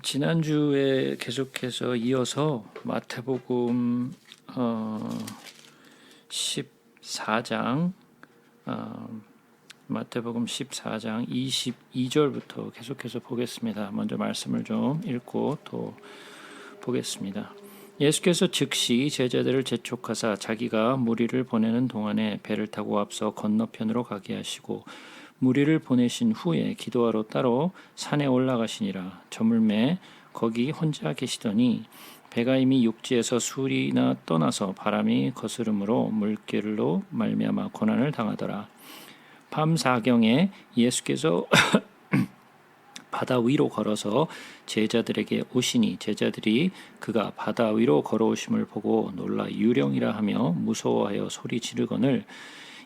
지난주에 계속해서 이어서 마태복음 14장 마태복음 14장 22절부터 계속해서 보겠습니다. 먼저 말씀을 좀 읽고 또 보겠습니다. 예수께서 즉시 제자들을 재촉하사 자기가 무리를 보내는 동안에 배를 타고 앞서 건너편으로 가게 하시고 무리를 보내신 후에 기도하러 따로 산에 올라가시니라. 저물매 거기 혼자 계시더니 배가 이미 육지에서 수리나 떠나서 바람이 거스름으로 물결로 말미암아 고난을 당하더라. 밤 사경에 예수께서 바다 위로 걸어서 제자들에게 오시니 제자들이 그가 바다 위로 걸어오심을 보고 놀라 유령이라 하며 무서워하여 소리 지르거늘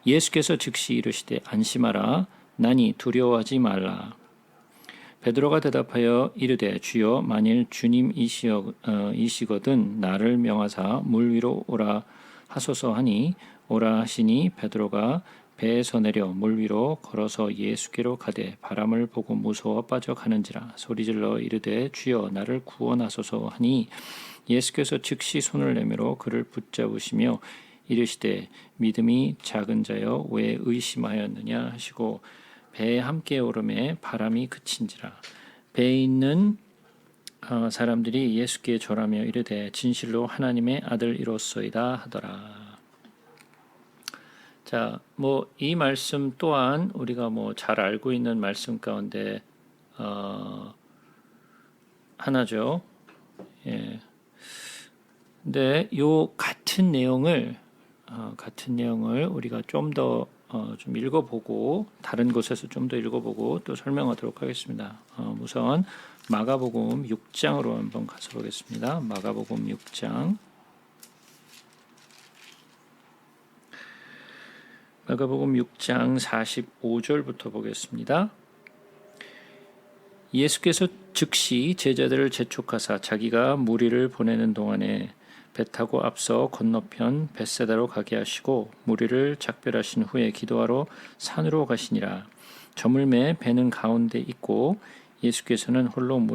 예수께서 즉시 이르시되 안심하라 나니 두려워하지 말라. 베드로가 대답하여 이르되 주여 만일 주님이시거든 나를 명하사 물 위로 오라 하소서 하니 오라 하시니 베드로가 배에서 내려 물 위로 걸어서 예수께로 가되 바람을 보고 무서워 빠져가는지라 소리질러 이르되 주여 나를 구원하소서 하니 예수께서 즉시 손을 내밀어 그를 붙잡으시며 이르시되 믿음이 작은 자여 왜 의심하였느냐 하시고 배에 함께 오르매 바람이 그친지라. 배에 있는 사람들이 예수께 절하며 이르되 진실로 하나님의 아들이로소이다 하더라. 자, 이 말씀 또한 우리가 잘 알고 있는 말씀 가운데 하나죠. 예. 근데 요 같은 내용을 우리가 좀 더 좀 읽어보고 다른 곳에서 좀 더 읽어보고 또 설명하도록 하겠습니다. 우선 마가복음 6장으로 한번 가서 보겠습니다. 마가복음 6장. 마가복음 6장 45절부터 보겠습니다. 예수께서 즉시 제자들을 재촉하사 자기가 무리를 보내는 동안에 배 타고 앞서 건너편 벳세다로 가게 하시고 무리를 작별하신 후에 기도하러 산으로 가시니라. 저물매 배는 가운데 있고 예수께서는 홀로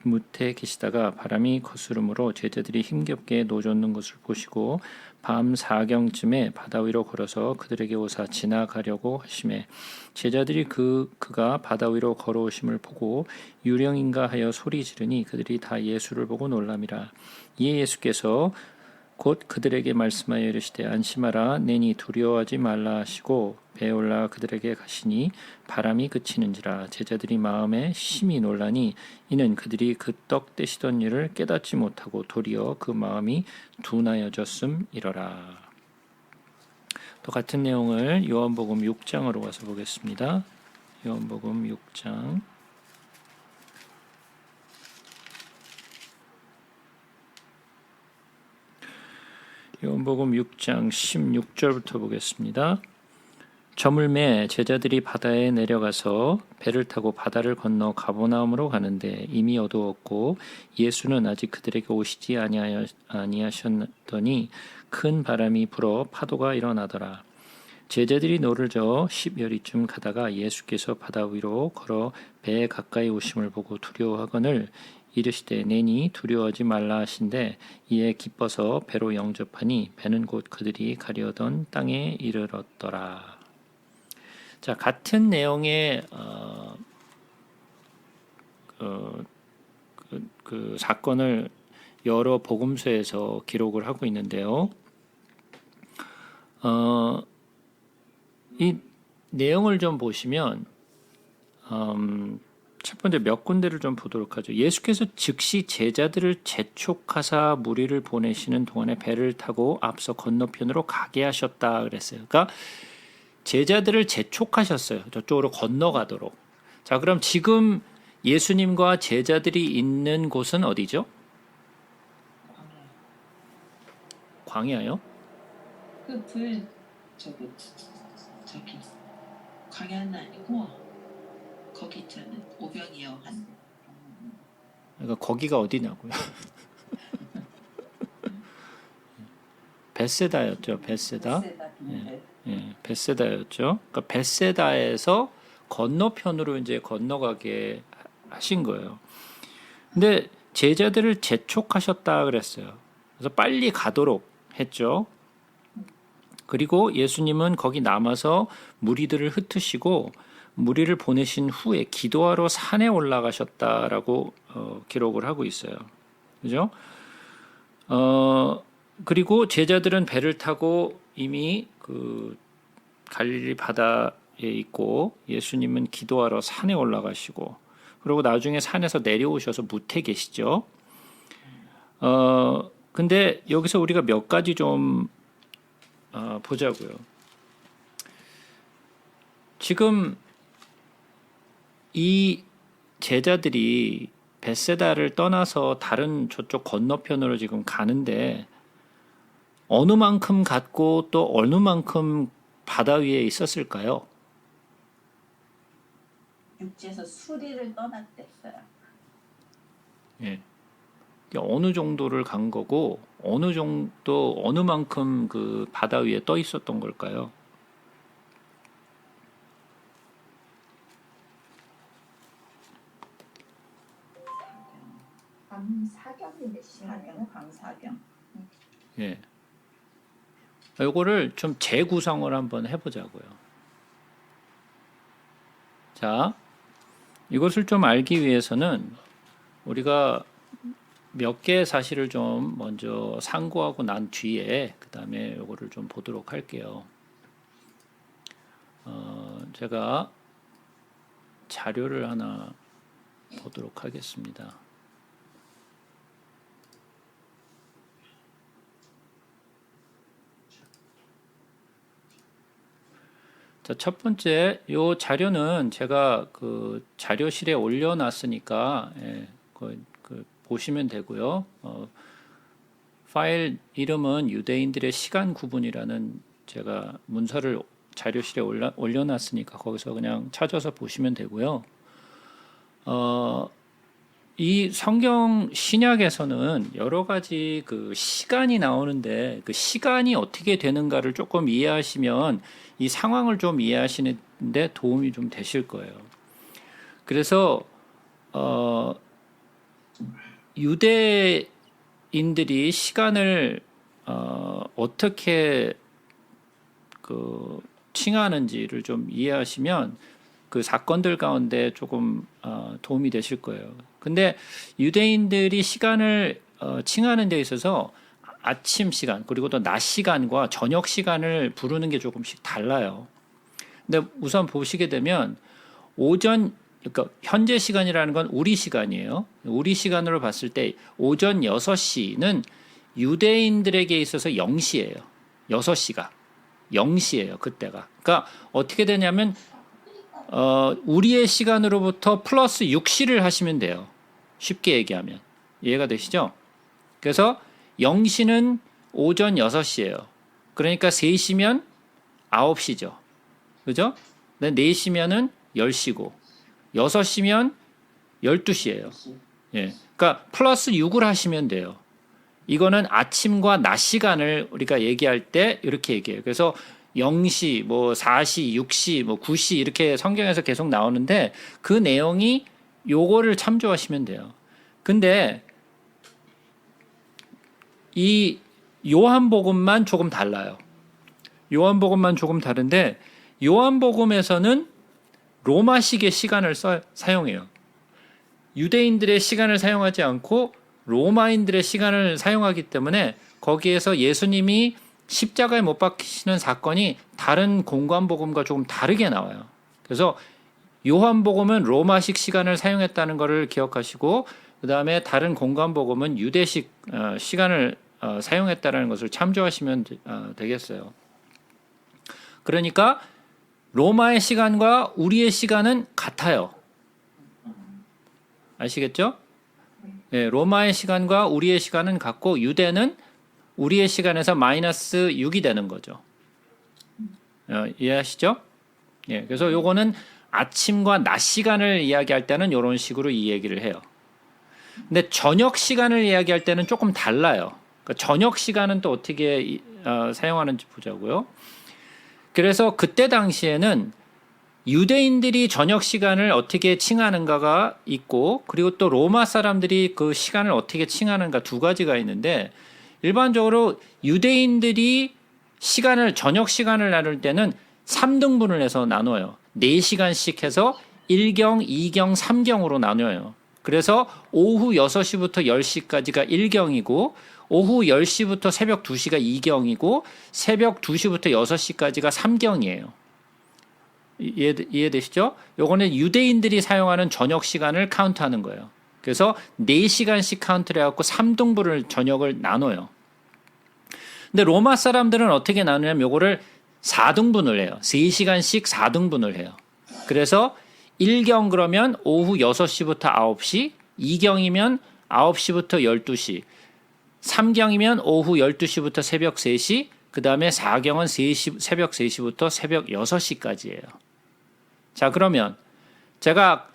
무태 계시다가 바람이 거스름으로 제자들이 힘겹게 노젓는 것을 보시고 밤 사경쯤에 바다 위로 걸어서 그들에게 오사 지나가려고 하시매 제자들이 그가 바다 위로 걸어오심을 보고 유령인가 하여 소리 지르니 그들이 다 예수를 보고 놀람이라. 이에 예수께서 곧 그들에게 말씀하여 이르시되 안심하라 내니 두려워하지 말라 하시고 배에 올라 그들에게 가시니 바람이 그치는지라. 제자들이 마음에 심히 놀라니 이는 그들이 그 떡 떼시던 일을 깨닫지 못하고 도리어 그 마음이 둔하여졌음이러라. 또 같은 내용을 요한복음 6장으로 가서 보겠습니다. 요한복음 6장 요한복음 6장 16절부터 보겠습니다. 저물매 제자들이 바다에 내려가서 배를 타고 바다를 건너 가버나움으로 가는데 이미 어두웠고 예수는 아직 그들에게 오시지 아니하셨더니 큰 바람이 불어 파도가 일어나더라. 제자들이 노를 저어 10여리쯤 가다가 예수께서 바다 위로 걸어 배에 가까이 오심을 보고 두려워하거늘 이르시되 내니 두려워하지 말라 하신대 이에 기뻐서 배로 영접하니 배는 곧 그들이 가려던 땅에 이르렀더라. 자, 같은 내용의 그 사건을 여러 복음서에서 기록을 하고 있는데요. 이 내용을 좀 보시면 첫 번째 몇 군데를 좀 보도록 하죠. 예수께서 즉시 제자들을 재촉하사 무리를 보내시는 동안에 배를 타고 앞서 건너편으로 가게 하셨다 그랬어요. 그러니까 제자들을 재촉하셨어요. 저쪽으로 건너가도록. 자, 그럼 지금 예수님과 제자들이 있는 곳은 어디죠? 광야요? 저기 광야는 아니고 거기 있잖아요. 오병이어 한. 그러니까 거기가 어디냐고요? 벳세다였죠. 벳세다. 벳세다였죠. 그러니까 벳세다에서 건너편으로 이제 건너가게 하신 거예요. 근데 제자들을 재촉하셨다 그랬어요. 그래서 빨리 가도록 했죠. 그리고 예수님은 거기 남아서 무리들을 흩으시고 무리를 보내신 후에 기도하러 산에 올라가셨다라고 기록을 하고 있어요. 그죠? 그리고 제자들은 배를 타고 이미 그 갈릴리 바다에 있고 예수님은 기도하러 산에 올라가시고 그리고 나중에 산에서 내려오셔서 무태 계시죠. 근데 여기서 우리가 몇 가지 좀 보자고요. 지금 이 제자들이 벳세다를 떠나서 다른 저쪽 건너편으로 지금 가는데 어느 만큼 갔고 또 어느 만큼 바다 위에 있었을까요? 육지에서 수리를 떠났댔어요. 예. 어느 정도를 간 거고 어느 정도 어느 만큼 그 바다 위에 떠 있었던 걸까요? 밤사경인데 사경, 밤사경. 예. 요거를 좀 재구성을 한번 해보자고요. 자, 이것을 좀 알기 위해서는 우리가 몇 개의 사실을 좀 먼저 상고하고 난 뒤에 그 다음에 요거를 좀 보도록 할게요. 제가 자료를 하나 보도록 하겠습니다. 자, 첫 번째 요 자료는 제가 그 자료실에 올려놨으니까 그 보시면 되고요. 파일 이름은 유대인들의 시간 구분이라는 제가 문서를 자료실에 올려놨으니까 거기서 그냥 찾아서 보시면 되고요. 이 성경 신약에서는 여러 가지 그 시간이 나오는데 그 시간이 어떻게 되는가를 조금 이해하시면 이 상황을 좀 이해하시는데 도움이 좀 되실 거예요. 그래서 유대인들이 시간을 어떻게 그 칭하는지를 좀 이해하시면 그 사건들 가운데 조금 도움이 되실 거예요. 근데 유대인들이 시간을 칭하는 데 있어서 아침 시간 그리고 또 낮 시간과 저녁 시간을 부르는 게 조금씩 달라요. 근데 우선 보시게 되면 오전 그러니까 현재 시간이라는 건 우리 시간이에요. 우리 시간으로 봤을 때 오전 6시는 유대인들에게 있어서 0시예요. 6시가 0시예요. 그때가. 그러니까 어떻게 되냐면 우리의 시간으로부터 플러스 6시를 하시면 돼요. 쉽게 얘기하면. 이해가 되시죠? 그래서 0시는 오전 6시예요. 그러니까 3시면 9시죠. 그죠? 4시면은 10시고 6시면 12시예요. 예. 그러니까 플러스 6을 하시면 돼요. 이거는 아침과 낮 시간을 우리가 얘기할 때 이렇게 얘기해요. 그래서 0시, 뭐 4시, 6시, 뭐 9시 이렇게 성경에서 계속 나오는데 그 내용이 요거를 참조하시면 돼요. 근데 이 요한복음만 조금 달라요. 요한복음만 조금 다른데 요한복음에서는 로마식의 시간을 사용해요. 유대인들의 시간을 사용하지 않고 로마인들의 시간을 사용하기 때문에 거기에서 예수님이 십자가에 못 박히시는 사건이 다른 공관복음과 조금 다르게 나와요. 그래서 요한복음은 로마식 시간을 사용했다는 것을 기억하시고 그 다음에 다른 공관복음은 유대식 시간을 사용했다는 것을 참조하시면 되겠어요. 그러니까 로마의 시간과 우리의 시간은 같아요. 아시겠죠? 네, 로마의 시간과 우리의 시간은 같고 유대는 우리의 시간에서 마이너스 6이 되는 거죠. 이해하시죠? 예, 그래서 요거는 아침과 낮 시간을 이야기할 때는 이런 식으로 이 얘기를 해요. 근데 저녁 시간을 이야기할 때는 조금 달라요. 그러니까 저녁 시간은 또 어떻게 사용하는지 보자고요. 그래서 그때 당시에는 유대인들이 저녁 시간을 어떻게 칭하는가가 있고, 그리고 또 로마 사람들이 그 시간을 어떻게 칭하는가 두 가지가 있는데, 일반적으로 유대인들이 저녁 시간을 나눌 때는 3등분을 해서 나눠요. 4시간씩 해서 1경, 2경, 3경으로 나눠요. 그래서 오후 6시부터 10시까지가 1경이고, 오후 10시부터 새벽 2시가 2경이고, 새벽 2시부터 6시까지가 3경이에요. 이해되시죠? 요거는 유대인들이 사용하는 저녁 시간을 카운트하는 거예요. 그래서 4시간씩 카운트를 해갖고 3등분을 저녁을 나눠요. 근데 로마 사람들은 어떻게 나누냐면 요거를 4등분을 해요. 3시간씩 4등분을 해요. 그래서 1경 그러면 오후 6시부터 9시, 2경이면 9시부터 12시, 3경이면 오후 12시부터 새벽 3시, 그 다음에 4경은 새벽 3시부터 새벽 6시까지예요. 자, 그러면 제가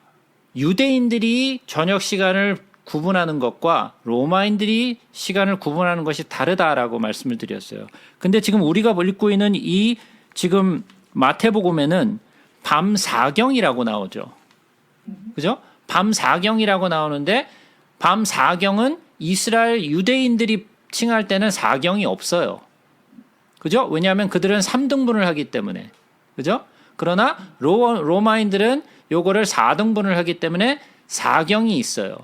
유대인들이 저녁 시간을 구분하는 것과 로마인들이 시간을 구분하는 것이 다르다라고 말씀을 드렸어요. 근데 지금 우리가 읽고 있는 이 지금 마태복음에는 밤 4경이라고 나오죠. 그죠? 밤 4경이라고 나오는데 밤 4경은 이스라엘 유대인들이 칭할 때는 4경이 없어요. 그죠? 왜냐하면 그들은 3등분을 하기 때문에. 그죠? 그러나 로마인들은 요거를 4등분을 하기 때문에 4경이 있어요.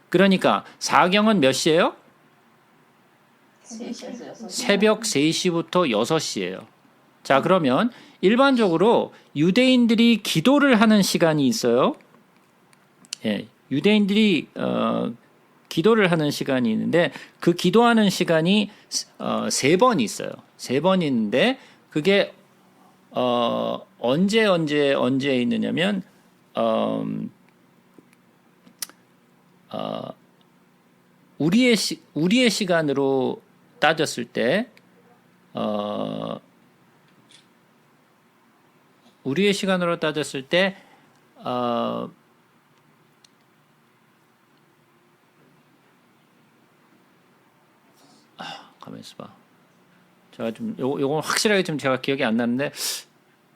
그러니까 4경은 몇 시예요? 3시에서 6시. 새벽 3시부터 6시예요. 자, 그러면 일반적으로 유대인들이 기도를 하는 시간이 있어요. 예, 유대인들이 기도를 하는 시간이 있는데 그 기도하는 시간이 3번 있어요. 3번 있는데 그게 언제 있느냐면 우리의 시간으로 따졌을 때 우리의 시간으로 따졌을 때 가만히 있어봐. 제가 좀 요건 확실하게 좀 제가 기억이 안 나는데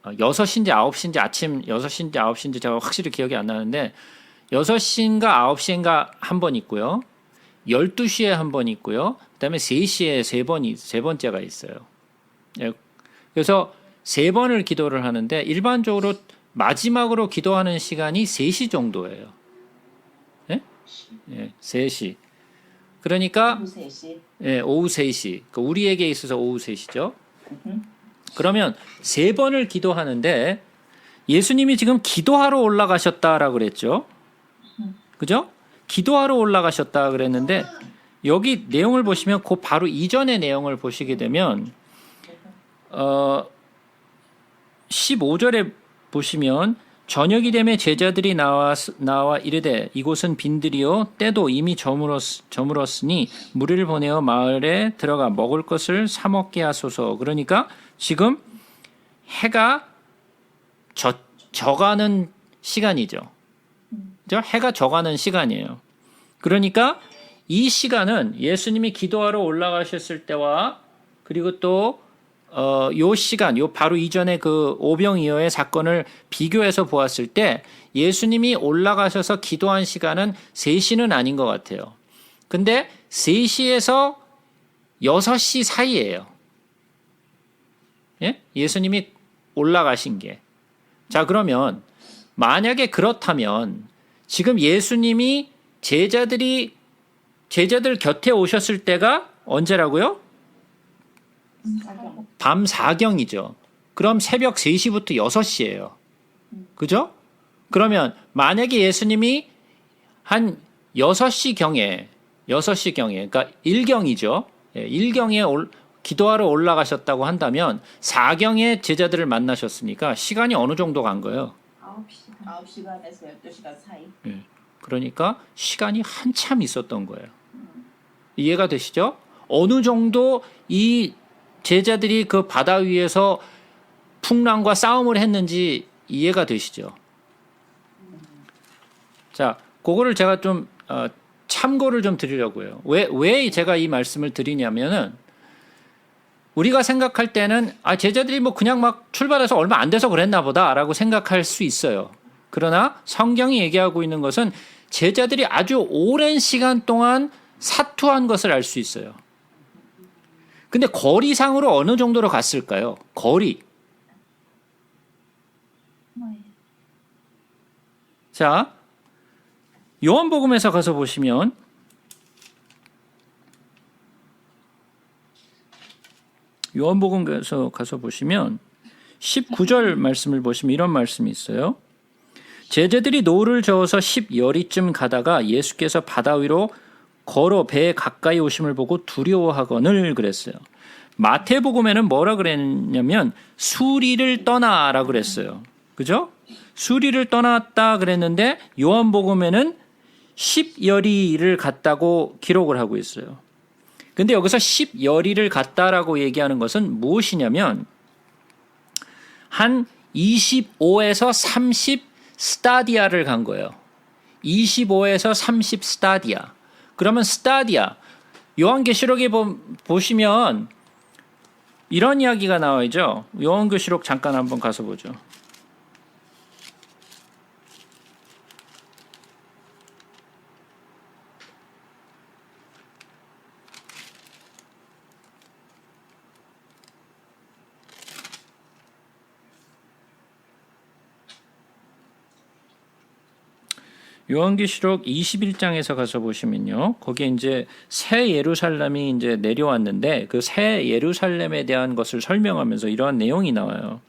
6시인지 9시인지 아침 6시인지 9시인지 제가 확실히 기억이 안 나는데 6시인가 9시인가 한 번 있고요. 12시에 한 번 있고요. 그다음에 3시에 세 번째가 있어요. 예, 그래서 3번을 기도를 하는데 일반적으로 마지막으로 기도하는 시간이 3시 정도예요. 예? 예, 3시. 그러니까 오후 3시. 예, 오후 3시. 그러니까 우리에게 있어서 오후 3시죠. 그러면 3번을 기도하는데 예수님이 지금 기도하러 올라가셨다라고 그랬죠. 그죠? 기도하러 올라가셨다 그랬는데 여기 내용을 보시면 그 바로 이전의 내용을 보시게 되면 15절에 보시면 저녁이 되매 제자들이 나와 이르되 이곳은 빈들이요 때도 이미 저물었으니 무리를 보내어 마을에 들어가 먹을 것을 사 먹게 하소서. 그러니까 지금 해가 져가는 시간이죠. 그죠? 해가 져가는 시간이에요. 그러니까 이 시간은 예수님이 기도하러 올라가셨을 때와 그리고 또 요 시간, 요 바로 이전에 그 오병이어의 사건을 비교해서 보았을 때 예수님이 올라가셔서 기도한 시간은 3시는 아닌 것 같아요. 근데 3시에서 6시 사이예요. 예? 예수님이 올라가신 게. 자, 그러면 만약에 그렇다면 지금 예수님이 제자들 곁에 오셨을 때가 언제라고요? 밤 4경이죠. 그럼 새벽 3시부터 6시예요. 그죠? 그러면 만약에 예수님이 한 6시경에 그러니까 1경이죠. 1경에 기도하러 올라가셨다고 한다면 4경에 제자들을 만나셨으니까 시간이 어느 정도 간 거예요? 9시간에서 12시간 사이. 그러니까 시간이 한참 있었던 거예요. 이해가 되시죠? 어느 정도 이 제자들이 그 바다 위에서 풍랑과 싸움을 했는지 이해가 되시죠? 자, 그거를 제가 좀 참고를 좀 드리려고요. 왜 제가 이 말씀을 드리냐면은 우리가 생각할 때는 제자들이 뭐 그냥 막 출발해서 얼마 안 돼서 그랬나 보다라고 생각할 수 있어요. 그러나 성경이 얘기하고 있는 것은 제자들이 아주 오랜 시간 동안 사투한 것을 알 수 있어요. 근데 거리상으로 어느 정도로 갔을까요? 거리. 자, 요한복음에서 가서 보시면 요한복음에서 가서 보시면 19절 말씀을 보시면 이런 말씀이 있어요. 제자들이 노를 저어서 10여리쯤 가다가 예수께서 바다 위로 걸어 배에 가까이 오심을 보고 두려워하거늘 그랬어요. 마태복음에는 뭐라 그랬냐면 수리를 떠나라 그랬어요. 그죠? 수리를 떠났다 그랬는데 요한복음에는 10여리를 갔다고 기록을 하고 있어요. 근데 여기서 10여리를 갔다라고 얘기하는 것은 무엇이냐면 한 25에서 30 스타디아를 간 거예요. 25에서 30 스타디아. 그러면 스타디아 요한계시록에 보시면 이런 이야기가 나와있죠. 요한계시록 잠깐 한번 가서 보죠. 요한계시록 21장에서 가서 보시면요. 거기에 이제 새 예루살렘이 이제 내려왔는데 그 새 예루살렘에 대한 것을 설명하면서 이러한 내용이 나와요.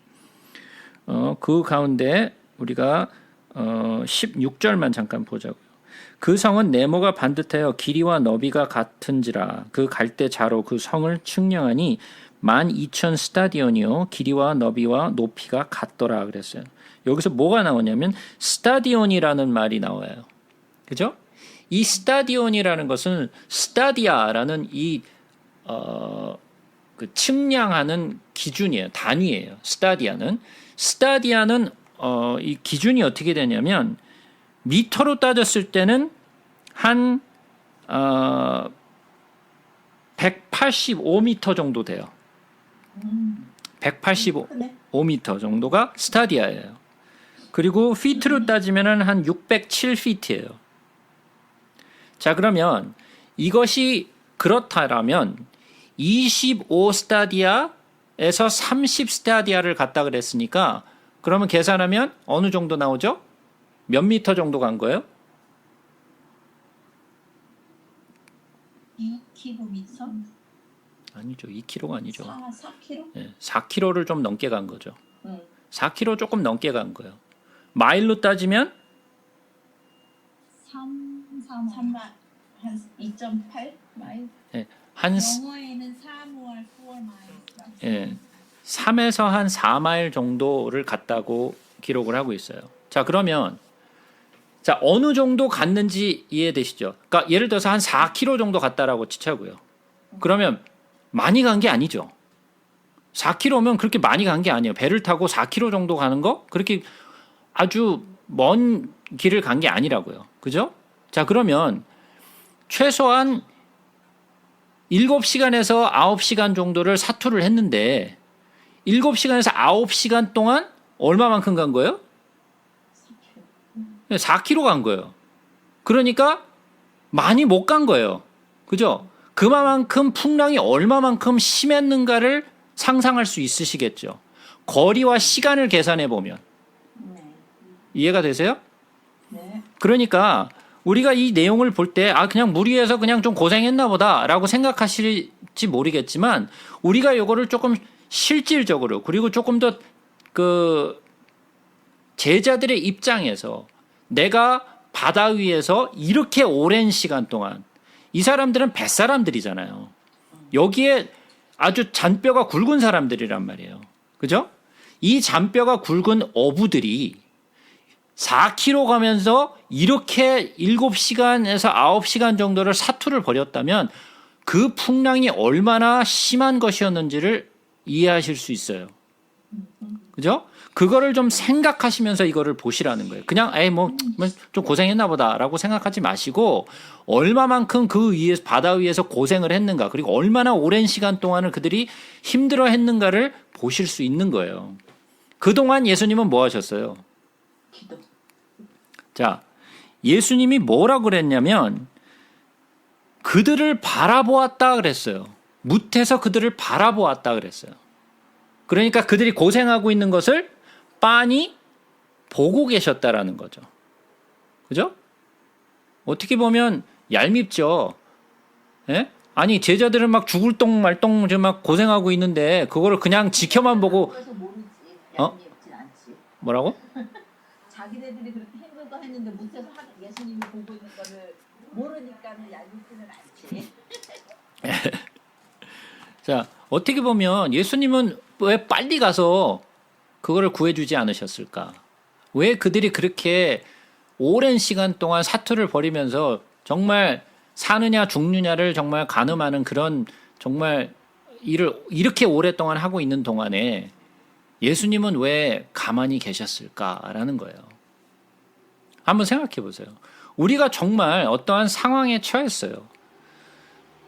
그 가운데 우리가 16절만 잠깐 보자고요. 그 성은 네모가 반듯하여 길이와 너비가 같은지라 그 갈대 자로 그 성을 측량하니 12,000 스타디온이요 길이와 너비와 높이가 같더라 그랬어요. 여기서 뭐가 나오냐면 스타디온이라는 말이 나와요. 그죠? 이 스타디온이라는 것은 스타디아라는 그 측량하는 기준이에요. 단위예요. 스타디아는 이 기준이 어떻게 되냐면 미터로 따졌을 때는 한 185m 정도 돼요. 185m 정도가 스타디아예요. 그리고 피트로 따지면 한 607피트예요. 자, 그러면 이것이 그렇다라면 25 스타디아에서 30 스타디아를 갔다 그랬으니까 그러면 계산하면 어느 정도 나오죠? 몇 미터 정도 간 거예요? 6km? 아니죠. 2km가 아니죠. 4km? 네, 4km를 좀 넘게 간 거죠. 4km 조금 넘게 간 거예요. 마일로 따지면 3마일 한 2.8 마일? 영어에는 3or 4마일. 3에서 한 4마일 정도를 갔다고 기록을 하고 있어요. 자, 그러면 자, 어느 정도 갔는지 이해되시죠? 그러니까 예를 들어서 한 4km 정도 갔다라고 치자고요. 그러면 많이 간 게 아니죠. 4km면 그렇게 많이 간 게 아니에요. 배를 타고 4km 정도 가는 거 그렇게 아주 먼 길을 간 게 아니라고요. 그죠? 자, 그러면 최소한 7시간에서 9시간 정도를 사투를 했는데 7시간에서 9시간 동안 얼마만큼 간 거예요? 4km 간 거예요. 그러니까 많이 못 간 거예요. 그죠? 그만큼 풍랑이 얼마만큼 심했는가를 상상할 수 있으시겠죠. 거리와 시간을 계산해 보면. 이해가 되세요? 네. 그러니까 우리가 이 내용을 볼 때 그냥 무리해서 그냥 좀 고생했나 보다라고 생각하실지 모르겠지만 우리가 이거를 조금 실질적으로 그리고 조금 더 그 제자들의 입장에서 내가 바다 위에서 이렇게 오랜 시간 동안 이 사람들은 뱃사람들이잖아요. 여기에 아주 잔뼈가 굵은 사람들이란 말이에요. 그죠? 이 잔뼈가 굵은 어부들이 4km 가면서 이렇게 7시간에서 9시간 정도를 사투를 벌였다면 그 풍랑이 얼마나 심한 것이었는지를 이해하실 수 있어요. 그죠? 그거를 좀 생각하시면서 이거를 보시라는 거예요. 그냥 에이 뭐 좀 고생했나 보다라고 생각하지 마시고 얼마만큼 그 위에서 바다 위에서 고생을 했는가 그리고 얼마나 오랜 시간 동안을 그들이 힘들어 했는가를 보실 수 있는 거예요. 그동안 예수님은 뭐 하셨어요? 기도. 자, 예수님이 뭐라고 그랬냐면 그들을 바라보았다 그랬어요. 뭇에서 그들을 바라보았다 그랬어요. 그러니까 그들이 고생하고 있는 것을 빤히 보고 계셨다라는 거죠. 그죠? 어떻게 보면 얄밉죠. 예? 아니 제자들은 막 죽을 똥 말똥 막 고생하고 있는데 그거를 그냥 지켜만 보고 그래서 모르지. 어? 얄밉진 않지. 뭐라고? 자기네들이 그렇게 힘들고 했는데 못해서 예수님이 보고 있는 거를 모르니까는 얄밉지는 않지. 자, 어떻게 보면 예수님은 왜 빨리 가서 그거를 구해주지 않으셨을까? 왜 그들이 그렇게 오랜 시간 동안 사투를 벌이면서 정말 사느냐 죽느냐를 정말 가늠하는 그런 정말 일을 이렇게 오랫동안 하고 있는 동안에 예수님은 왜 가만히 계셨을까라는 거예요. 한번 생각해 보세요. 우리가 정말 어떠한 상황에 처했어요.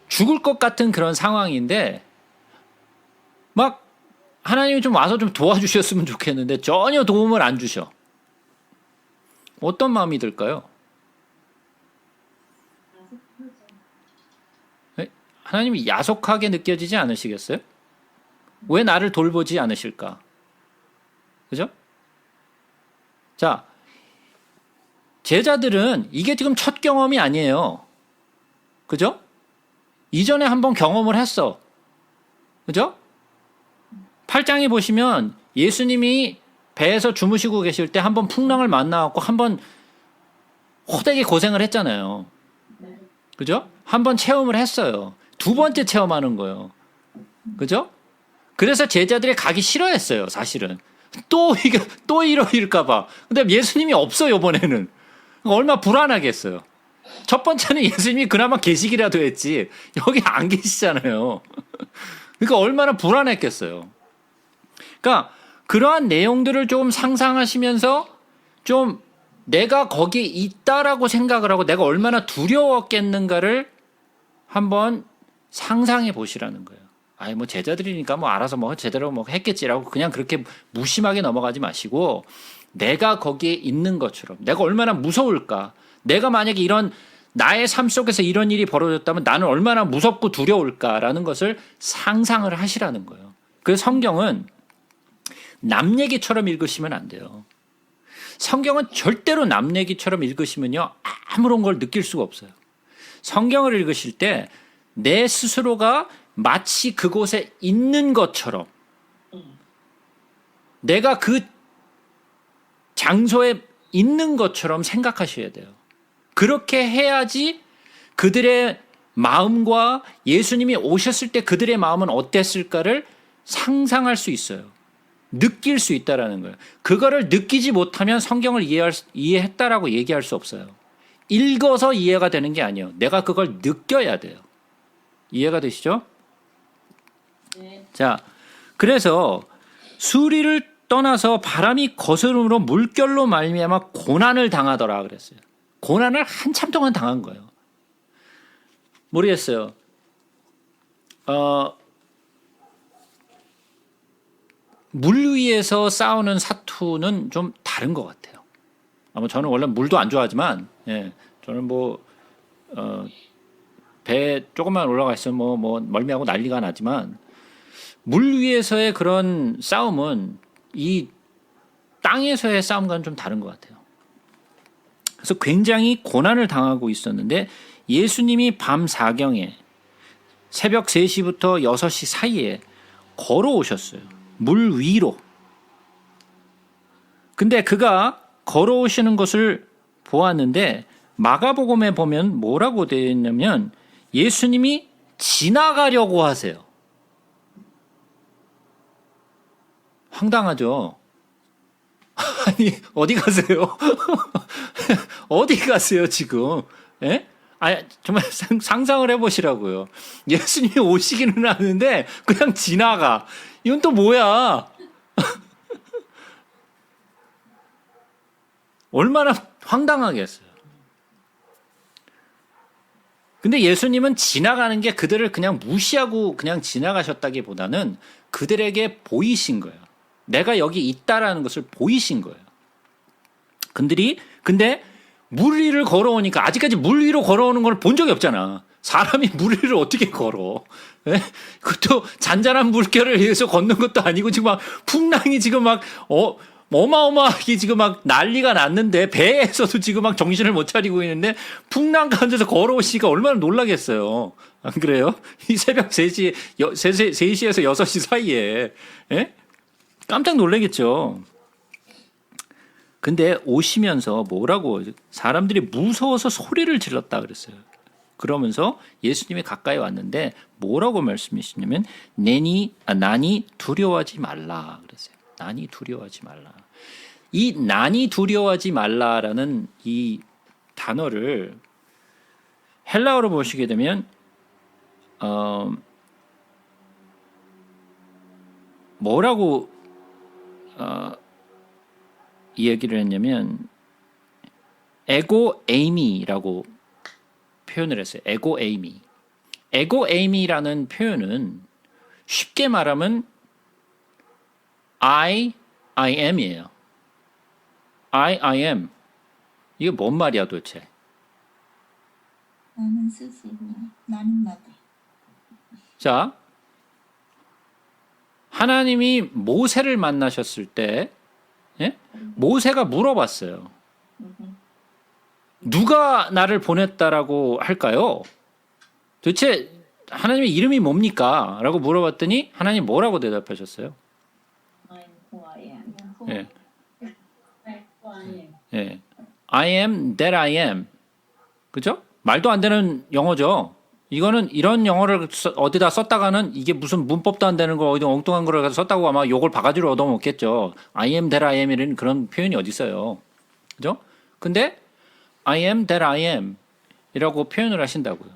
죽을 것 같은 그런 상황인데 막 하나님이 좀 와서 좀 도와주셨으면 좋겠는데 전혀 도움을 안 주셔. 어떤 마음이 들까요? 하나님이 야속하게 느껴지지 않으시겠어요? 왜 나를 돌보지 않으실까? 그죠? 자, 제자들은 이게 지금 첫 경험이 아니에요. 그죠? 이전에 한번 경험을 했어. 그죠? 8장에 보시면 예수님이 배에서 주무시고 계실 때 한번 풍랑을 만나갖고 한번 호되게 고생을 했잖아요. 그죠? 한번 체험을 했어요. 두 번째 체험하는 거예요. 그죠? 그래서 제자들이 가기 싫어했어요, 사실은. 또 이럴까봐. 근데 예수님이 없어요, 이번에는. 얼마나 불안하겠어요. 첫 번째는 예수님이 그나마 계시기라도 했지, 여기 안 계시잖아요. 그러니까 얼마나 불안했겠어요. 그러니까 그러한 내용들을 좀 상상하시면서 좀 내가 거기에 있다라고 생각을 하고 내가 얼마나 두려웠겠는가를 한번 상상해 보시라는 거예요. 아니 뭐 제자들이니까 뭐 알아서 뭐 제대로 뭐 했겠지라고 그냥 그렇게 무심하게 넘어가지 마시고 내가 거기에 있는 것처럼 내가 얼마나 무서울까. 내가 만약에 이런 나의 삶 속에서 이런 일이 벌어졌다면 나는 얼마나 무섭고 두려울까라는 것을 상상을 하시라는 거예요. 그래서 성경은 남 얘기처럼 읽으시면 안 돼요. 성경은 절대로 남 얘기처럼 읽으시면요 아무런 걸 느낄 수가 없어요. 성경을 읽으실 때 내 스스로가 마치 그곳에 있는 것처럼 내가 그 장소에 있는 것처럼 생각하셔야 돼요. 그렇게 해야지 그들의 마음과 예수님이 오셨을 때 그들의 마음은 어땠을까를 상상할 수 있어요. 느낄 수 있다라는 거예요. 그거를 느끼지 못하면 성경을 이해했다라고 얘기할 수 없어요. 읽어서 이해가 되는 게 아니에요. 내가 그걸 느껴야 돼요. 이해가 되시죠? 네. 자, 그래서 수리를 떠나서 바람이 거스름으로 물결로 말미암아 고난을 당하더라 그랬어요. 고난을 한참 동안 당한 거예요. 모르겠어요. 물 위에서 싸우는 사투는 좀 다른 것 같아요. 아마 저는 원래 물도 안 좋아하지만, 예, 저는 배 조금만 올라가 있으면 뭐 멀미하고 난리가 나지만 물 위에서의 그런 싸움은 이 땅에서의 싸움과는 좀 다른 것 같아요. 그래서 굉장히 고난을 당하고 있었는데 예수님이 밤 4경에 새벽 3시부터 6시 사이에 걸어오셨어요. 물 위로. 근데 그가 걸어오시는 것을 보았는데 마가복음에 보면 뭐라고 되어 있냐면 예수님이 지나가려고 하세요. 황당하죠? 아니 어디 가세요? 어디 가세요 지금? 예? 아니 정말 상상을 해보시라고요. 예수님이 오시기는 하는데 그냥 지나가. 이건 또 뭐야? 얼마나 황당하겠어요. 근데 예수님은 지나가는 게 그들을 그냥 무시하고 그냥 지나가셨다기보다는 그들에게 보이신 거예요. 내가 여기 있다라는 것을 보이신 거예요. 근데 물 위를 걸어오니까 아직까지 물 위로 걸어오는 걸 본 적이 없잖아. 사람이 물 위를 어떻게 걸어? 예? 그것도 잔잔한 물결을 위해서 걷는 것도 아니고 지금 막 풍랑이 지금 막 어마어마하게 지금 막 난리가 났는데 배에서도 지금 막 정신을 못 차리고 있는데 풍랑 가운데서 걸어오시니까 얼마나 놀라겠어요. 안 그래요? 이 새벽 3시에서 6시 사이에. 예? 깜짝 놀라겠죠. 근데 오시면서 뭐라고 사람들이 무서워서 소리를 질렀다 그랬어요. 그러면서 예수님이 가까이 왔는데 뭐라고 말씀하시냐면 난이 두려워하지 말라 그랬어요. 난이 두려워하지 말라. 이 난이 두려워하지 말라라는 이 단어를 헬라어로 보시게 되면 뭐라고 이 얘기를 했냐면 에고 에이미라고 표현을 했어요. 에고 에이미. 에고 에이미라는 표현은 쉽게 말하면 I am이에요. I am. 이게 뭔 말이야 도대체? 나는 스스로, 나는 나다. 자, 하나님이 모세를 만나셨을 때 예? 모세가 물어봤어요. 누가 나를 보냈다라고 할까요? 도대체 하나님의 이름이 뭡니까? 라고 물어봤더니 하나님 뭐라고 대답하셨어요? I'm who I am. 예. 예. I am that I am. 그죠? 말도 안 되는 영어죠. 이거는 이런 영어를 어디다 썼다가는 이게 무슨 문법도 안 되는 걸 어디 엉뚱한 거를 가서 썼다고 아마 욕을 바가지로 얻어먹겠죠. I am that I am이라는 그런 표현이 어디 있어요. 그죠? 근데 I am that I am 이라고 표현을 하신다고요.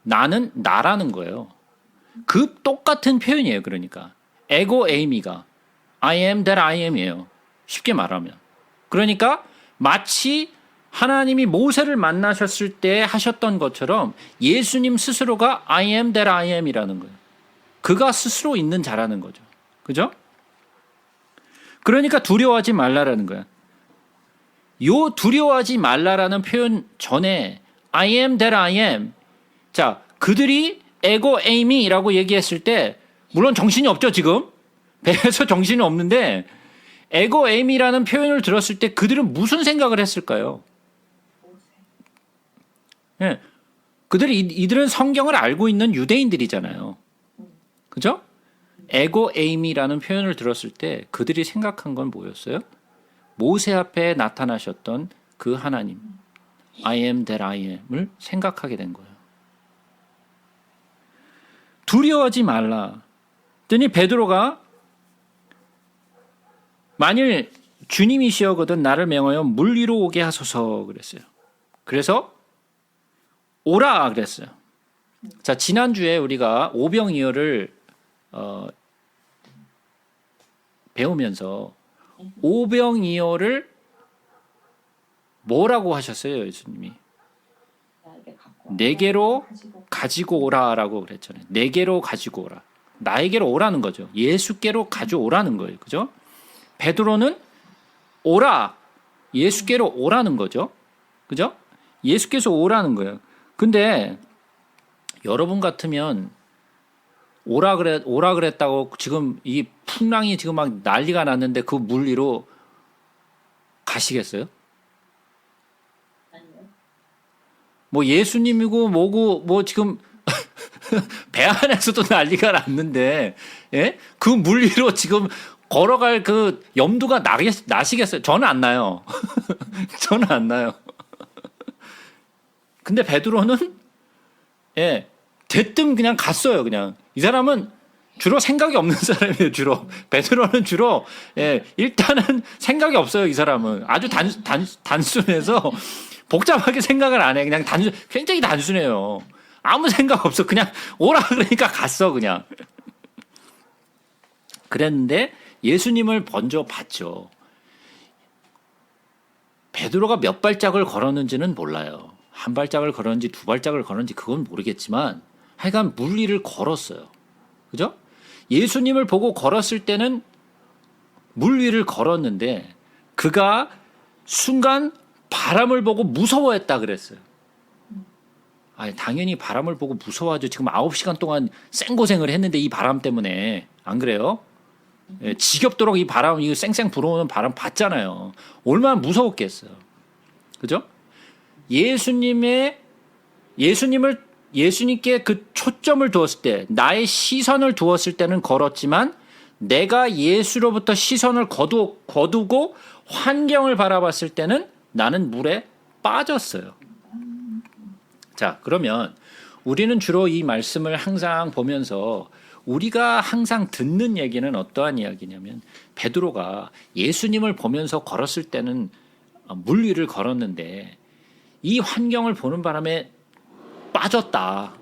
나는 나라는 거예요. 그 똑같은 표현이에요. 그러니까 에고 에이미가 I am that I am이에요. 쉽게 말하면. 그러니까 마치 하나님이 모세를 만나셨을 때 하셨던 것처럼 예수님 스스로가 I am that I am이라는 거예요. 그가 스스로 있는 자라는 거죠. 그죠? 그러니까 두려워하지 말라라는 거야. 요 두려워하지 말라라는 표현 전에 I am that I am. 자, 그들이 에고 에이미라고 얘기했을 때 물론 정신이 없죠, 지금. 배에서 정신이 없는데 에고 에이미라는 표현을 들었을 때 그들은 무슨 생각을 했을까요? 예. 이들은 성경을 알고 있는 유대인들이잖아요. 그죠? 에고 에이미라는 표현을 들었을 때 그들이 생각한 건 뭐였어요? 모세 앞에 나타나셨던 그 하나님, I am that I am을 생각하게 된 거예요. 두려워하지 말라. 그랬더니 베드로가 만일 주님이시여거든 나를 명하여 물 위로 오게 하소서 그랬어요. 그래서 오라 그랬어요. 자, 지난주에 우리가 오병이어를 배우면서 오병이어를 뭐라고 하셨어요, 예수님이? 내게로 가지고 오라라고 그랬잖아요. 내게로 가지고 오라. 나에게로 오라는 거죠. 예수께로 가져오라는 거예요. 그죠? 베드로는 오라. 예수께로 오라는 거죠. 그죠? 예수께서 오라는 거예요. 근데 여러분 같으면 오라 그랬다고 지금 이 풍랑이 지금 막 난리가 났는데 그 물 위로 가시겠어요? 뭐 예수님이고 뭐고 뭐 지금 배 안에서도 난리가 났는데 예? 그 물 위로 지금 걸어갈 그 염두가 나시겠어요? 저는 안 나요. 저는 안 나요. 근데 베드로는 예, 대뜸 그냥 갔어요. 그냥 이 사람은 주로 생각이 없는 사람이에요. 주로 베드로는 주로 예, 일단은 생각이 없어요. 이 사람은 아주 단순해서 복잡하게 생각을 안 해. 그냥 굉장히 단순해요. 아무 생각 없어. 그냥 오라 그러니까 갔어. 그냥 그랬는데 예수님을 먼저 봤죠. 베드로가 몇 발짝을 걸었는지는 몰라요. 한 발짝을 걸었는지 두 발짝을 걸었는지 그건 모르겠지만 하여간 물 위를 걸었어요. 그죠? 예수님을 보고 걸었을 때는 물 위를 걸었는데 그가 순간 바람을 보고 무서워했다 그랬어요. 아니, 당연히 바람을 보고 무서워하죠. 지금 9시간 동안 생고생을 했는데 이 바람 때문에. 안 그래요? 예, 지겹도록 이 바람, 이 쌩쌩 불어오는 바람 봤잖아요. 얼마나 무서웠겠어요. 그죠? 예수님께 그 초점을 두었을 때, 나의 시선을 두었을 때는 걸었지만, 내가 예수로부터 시선을 거두고 환경을 바라봤을 때는 나는 물에 빠졌어요. 자, 그러면 우리는 주로 이 말씀을 항상 보면서 우리가 항상 듣는 얘기는 어떠한 이야기냐면 베드로가 예수님을 보면서 걸었을 때는 물 위를 걸었는데 이 환경을 보는 바람에 빠졌다.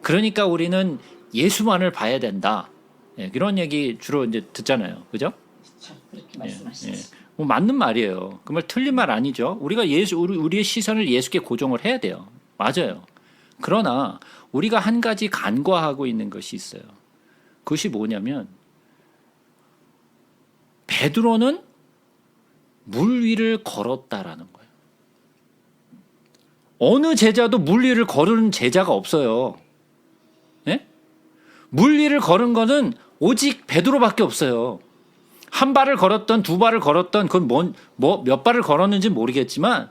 그러니까 우리는 예수만을 봐야 된다. 예, 그런 얘기 주로 이제 듣잖아요. 그죠? 그렇죠. 그렇게 말씀하셨어요. 뭐 맞는 말이에요. 그 말 틀린 말 아니죠. 우리가 우리의 시선을 예수께 고정을 해야 돼요. 맞아요. 그러나 우리가 한 가지 간과하고 있는 것이 있어요. 그것이 뭐냐면 베드로는 물 위를 걸었다라는 거예요. 어느 제자도 물 위를 걸은 제자가 없어요. 예? 물 위를 걸은 거는 오직 베드로밖에 없어요. 한 발을 걸었던 두 발을 걸었던 그건 몇 발을 걸었는지 모르겠지만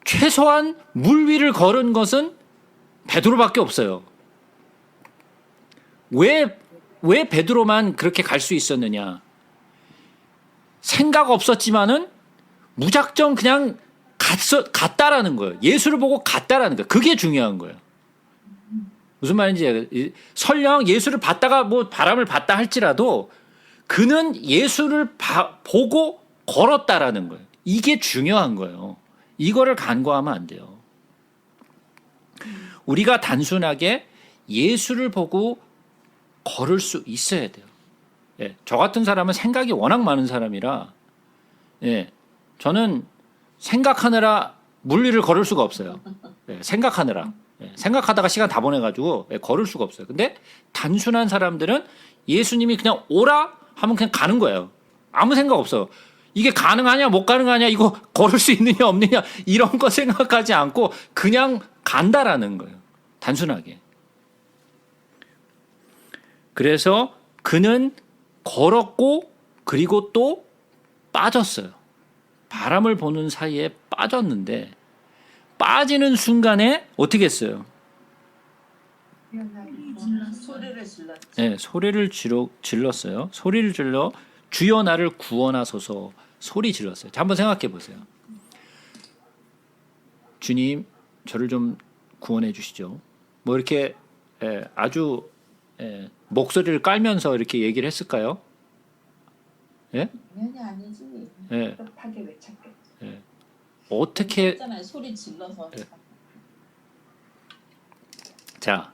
최소한 물 위를 걸은 것은 베드로밖에 없어요. 왜 베드로만 그렇게 갈 수 있었느냐? 생각 없었지만은 무작정 그냥 갔다라는 거예요. 예수를 보고 갔다라는 거예요. 그게 중요한 거예요. 무슨 말인지 설령 예수를 봤다가 뭐 바람을 봤다 할지라도 그는 예수를 보고 걸었다라는 거예요. 이게 중요한 거예요. 이거를 간과하면 안 돼요. 우리가 단순하게 예수를 보고 걸을 수 있어야 돼요. 예, 저 같은 사람은 생각이 워낙 많은 사람이라 예, 저는 생각하느라 물 위를 걸을 수가 없어요. 예, 생각하느라. 예, 생각하다가 시간 다 보내가지고 예, 걸을 수가 없어요. 근데 단순한 사람들은 예수님이 그냥 오라 하면 그냥 가는 거예요. 아무 생각 없어요. 이게 가능하냐 못 가능하냐 이거 걸을 수 있느냐 없느냐 이런 거 생각하지 않고 그냥 간다라는 거예요. 단순하게. 그래서 그는 걸었고 그리고 또 빠졌어요. 바람을 보는 사이에 빠졌는데 빠지는 순간에 어떻게 했어요? 소리를 질렀죠. 네, 소리를 질렀어요. 소리를 질러 주여 나를 구원하소서 소리 질렀어요. 자, 한번 생각해 보세요. 주님 저를 좀 구원해 주시죠. 뭐 이렇게 아주 목소리를 깔면서 이렇게 얘기를 했을까요? 예? 당연히 아니지. 예. 급하게 외쳤겠지. 예. 어떻게 했잖아요. 소리 질러서. 예. 자,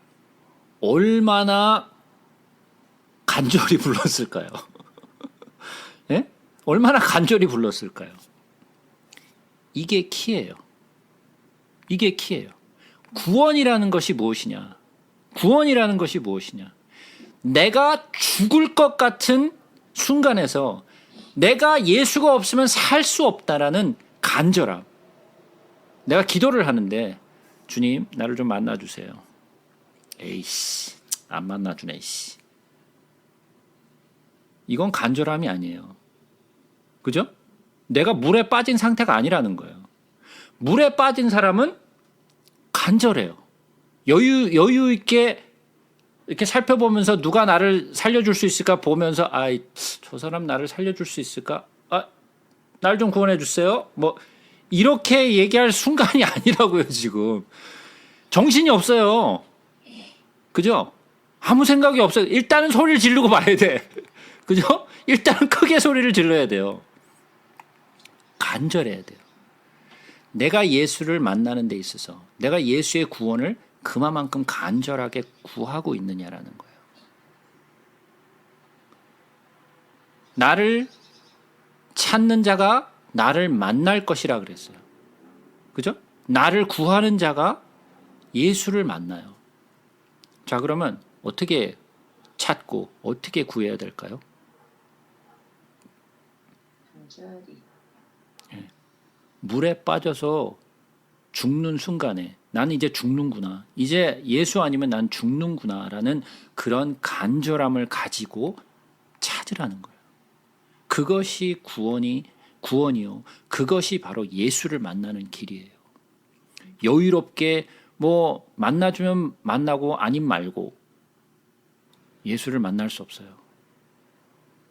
얼마나 간절히 불렀을까요? 예? 얼마나 간절히 불렀을까요? 이게 키예요. 이게 키예요. 구원이라는 것이 무엇이냐? 구원이라는 것이 무엇이냐? 내가 죽을 것 같은 순간에서 내가 예수가 없으면 살 수 없다라는 간절함. 내가 기도를 하는데 주님 나를 좀 만나주세요. 에이씨 안 만나주네. 씨. 이건 간절함이 아니에요. 그죠? 내가 물에 빠진 상태가 아니라는 거예요. 물에 빠진 사람은 간절해요. 여유 있게 이렇게 살펴보면서 누가 나를 살려줄 수 있을까 보면서 아이 저 사람 나를 살려줄 수 있을까? 날 좀 구원해 주세요. 뭐 이렇게 얘기할 순간이 아니라고요 지금. 정신이 없어요. 그죠? 아무 생각이 없어요. 일단은 소리를 지르고 봐야 돼. 그죠? 일단은 크게 소리를 질러야 돼요. 간절해야 돼요. 내가 예수를 만나는 데 있어서 내가 예수의 구원을 그만큼 간절하게 구하고 있느냐라는 거예요. 나를 찾는 자가 나를 만날 것이라 그랬어요. 그죠? 나를 구하는 자가 예수를 만나요. 자, 그러면 어떻게 찾고 어떻게 구해야 될까요? 간절히 물에 빠져서 죽는 순간에 나는 이제 죽는구나. 이제 예수 아니면 난 죽는구나라는 그런 간절함을 가지고 찾으라는 거예요. 그것이 구원이요. 그것이 바로 예수를 만나는 길이에요. 여유롭게 뭐 만나주면 만나고 아님 말고 예수를 만날 수 없어요.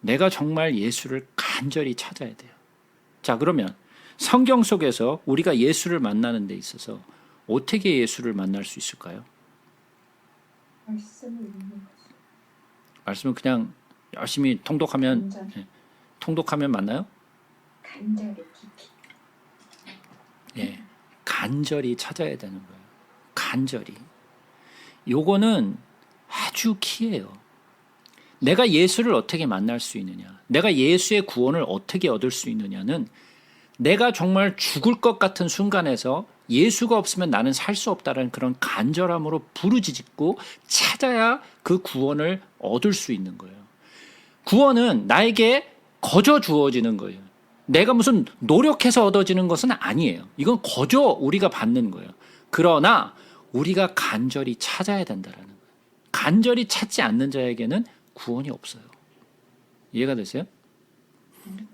내가 정말 예수를 간절히 찾아야 돼요. 자, 그러면 성경 속에서 우리가 예수를 만나는 데 있어서 어떻게 예수를 만날 수 있을까요? 말씀을 읽는 거죠. 말씀을 그냥 열심히 통독하면 간절히. 예, 통독하면 만나요? 간절히 깊이. 예, 간절히 찾아야 되는 거예요. 간절히. 요거는 아주 키예요. 내가 예수를 어떻게 만날 수 있느냐, 내가 예수의 구원을 어떻게 얻을 수 있느냐는 내가 정말 죽을 것 같은 순간에서 예수가 없으면 나는 살 수 없다는 그런 간절함으로 부르짖고 찾아야 그 구원을 얻을 수 있는 거예요. 구원은 나에게 거저 주어지는 거예요. 내가 무슨 노력해서 얻어지는 것은 아니에요. 이건 거저 우리가 받는 거예요. 그러나 우리가 간절히 찾아야 된다는 거예요. 간절히 찾지 않는 자에게는 구원이 없어요. 이해가 되세요?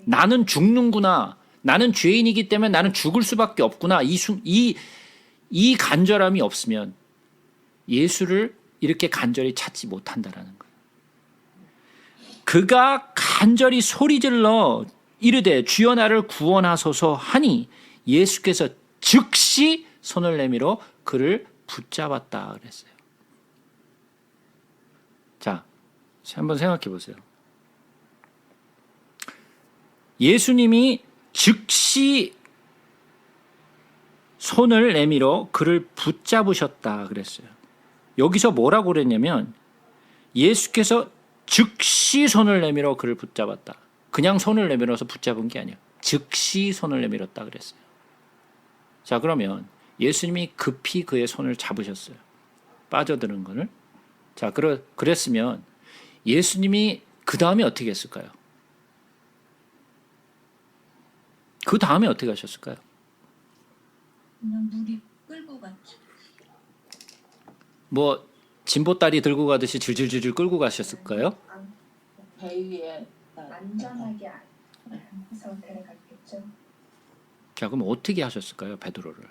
나는 죽는구나. 나는 죄인이기 때문에 나는 죽을 수밖에 없구나. 이 간절함이 없으면 예수를 이렇게 간절히 찾지 못한다라는 거예요. 그가 간절히 소리질러 이르되 주여 나를 구원하소서 하니 예수께서 즉시 손을 내밀어 그를 붙잡았다 그랬어요. 자, 한번 생각해 보세요. 예수님이 즉시 손을 내밀어 그를 붙잡으셨다 그랬어요. 여기서 뭐라고 그랬냐면 예수께서 즉시 손을 내밀어 그를 붙잡았다. 그냥 손을 내밀어서 붙잡은 게 아니에요. 즉시 손을 내밀었다 그랬어요. 자, 그러면 예수님이 급히 그의 손을 잡으셨어요. 빠져드는 거를. 자, 그랬으면 예수님이 그 다음에 어떻게 했을까요? 그 다음에 어떻게 하셨을까요? 그냥 물이 끌고 갔죠. 뭐 진보다리 들고 가듯이 질질질질 끌고 가셨을까요? 배 위에 안전하게 해서 데려갔겠죠. 자, 그럼 어떻게 하셨을까요, 베드로를?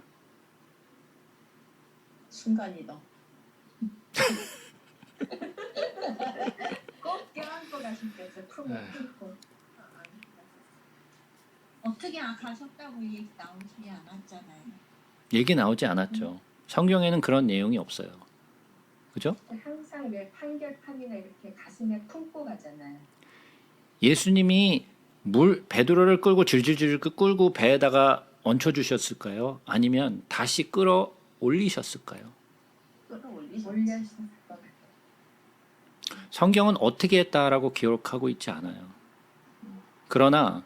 순간이동. 꼭 껴안고 가셨겠죠. 품에 품고. 어떻게 가셨다고 얘기 나오지 않았잖아요. 얘기 나오지 않았죠. 성경에는 그런 내용이 없어요. 그죠? 항상 왜 판결판이나 이렇게 가슴에 품고 가잖아요. 예수님이 베드로를 끌고 질질질 끌고 배에다가 얹혀주셨을까요? 아니면 다시 끌어 올리셨을까요? 올려주셨을 것 같아요. 성경은 어떻게 했다라고 기록하고 있지 않아요. 그러나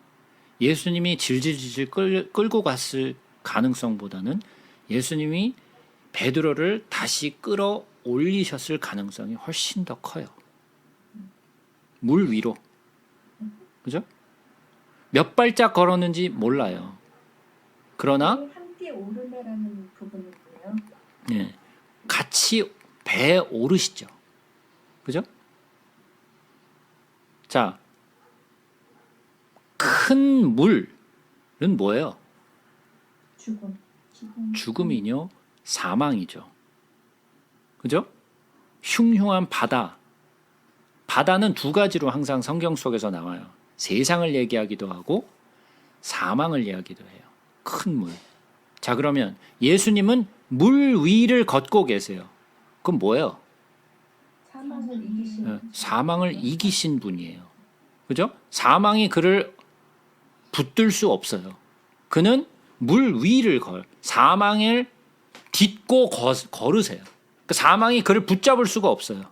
예수님이 질질질 끌고 갔을 가능성보다는 예수님이 베드로를 다시 끌어 올리셨을 가능성이 훨씬 더 커요. 물 위로. 그죠? 몇 발짝 걸었는지 몰라요. 그러나 함께 오르내라는 부분이고요. 예, 같이 배에 오르시죠. 그죠? 자, 큰 물은 뭐예요? 죽음이요, 사망이죠. 그죠? 흉흉한 바다. 바다는 두 가지로 항상 성경 속에서 나와요. 세상을 얘기하기도 하고 사망을 이야기도 해요. 큰 물. 자, 그러면 예수님은 물 위를 걷고 계세요. 그럼 뭐예요? 사망을 이기신 사망을 이기신 분이에요. 그죠? 사망이 그를 붙들 수 없어요. 그는 물 위를 사망을 딛고 걸으세요. 그 사망이 그를 붙잡을 수가 없어요.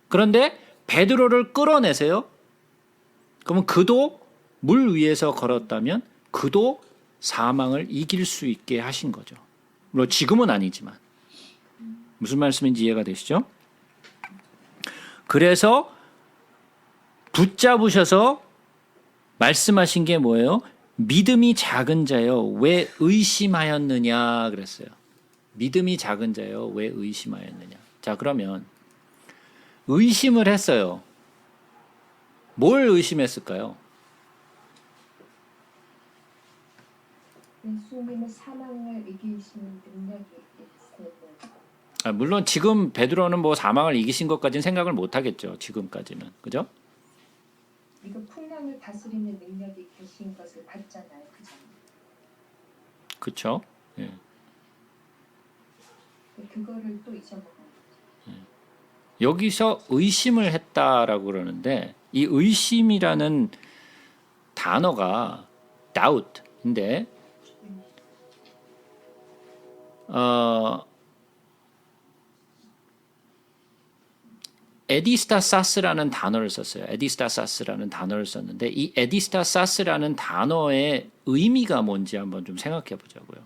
그런데 베드로를 끌어내세요. 그러면 그도 물 위에서 걸었다면 그도 사망을 이길 수 있게 하신 거죠. 물론 지금은 아니지만. 무슨 말씀인지 이해가 되시죠? 그래서 붙잡으셔서 말씀하신 게 뭐예요? 믿음이 작은 자여 왜 의심하였느냐 그랬어요. 믿음이 작은 자여 왜 의심하였느냐. 자, 그러면 의심을 했어요. 뭘 의심했을까요? 예수님의 사망을 이기시는 능력이 있으면 물론 지금 베드로는 뭐 사망을 이기신 것까지는 생각을 못 하겠죠. 지금까지는. 그죠? 이거 풍랑을 다스리는 능력이 계신 것을 봤잖아요. 그죠? 그렇죠? 예. 그거를 또 잊어먹은 여기서 의심을 했다라고 그러는데 이 의심이라는 단어가 doubt인데 에디스타사스라는 단어를 썼어요. 에디스타사스라는 단어를 썼는데 이 에디스타사스라는 단어의 의미가 뭔지 한번 좀 생각해 보자고요.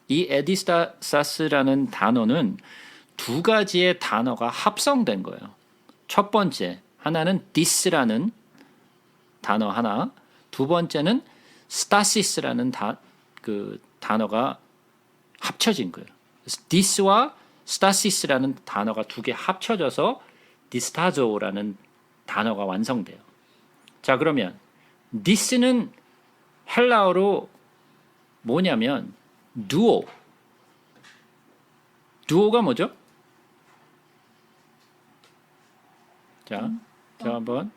이 에디스타사스라는 단어는 두 가지의 단어가 합성된 거예요. 첫 번째 하나는 디스라는 단어 하나, 두 번째는 스타시스라는 단어가 합쳐진 거예요. 그래서 디스와 스타시스라는 단어가 두 개 합쳐져서 디스타조라는 단어가 완성돼요. 자, 그러면 디스는 헬라어로 뭐냐면 두오가 뭐죠? 자, 제가 한번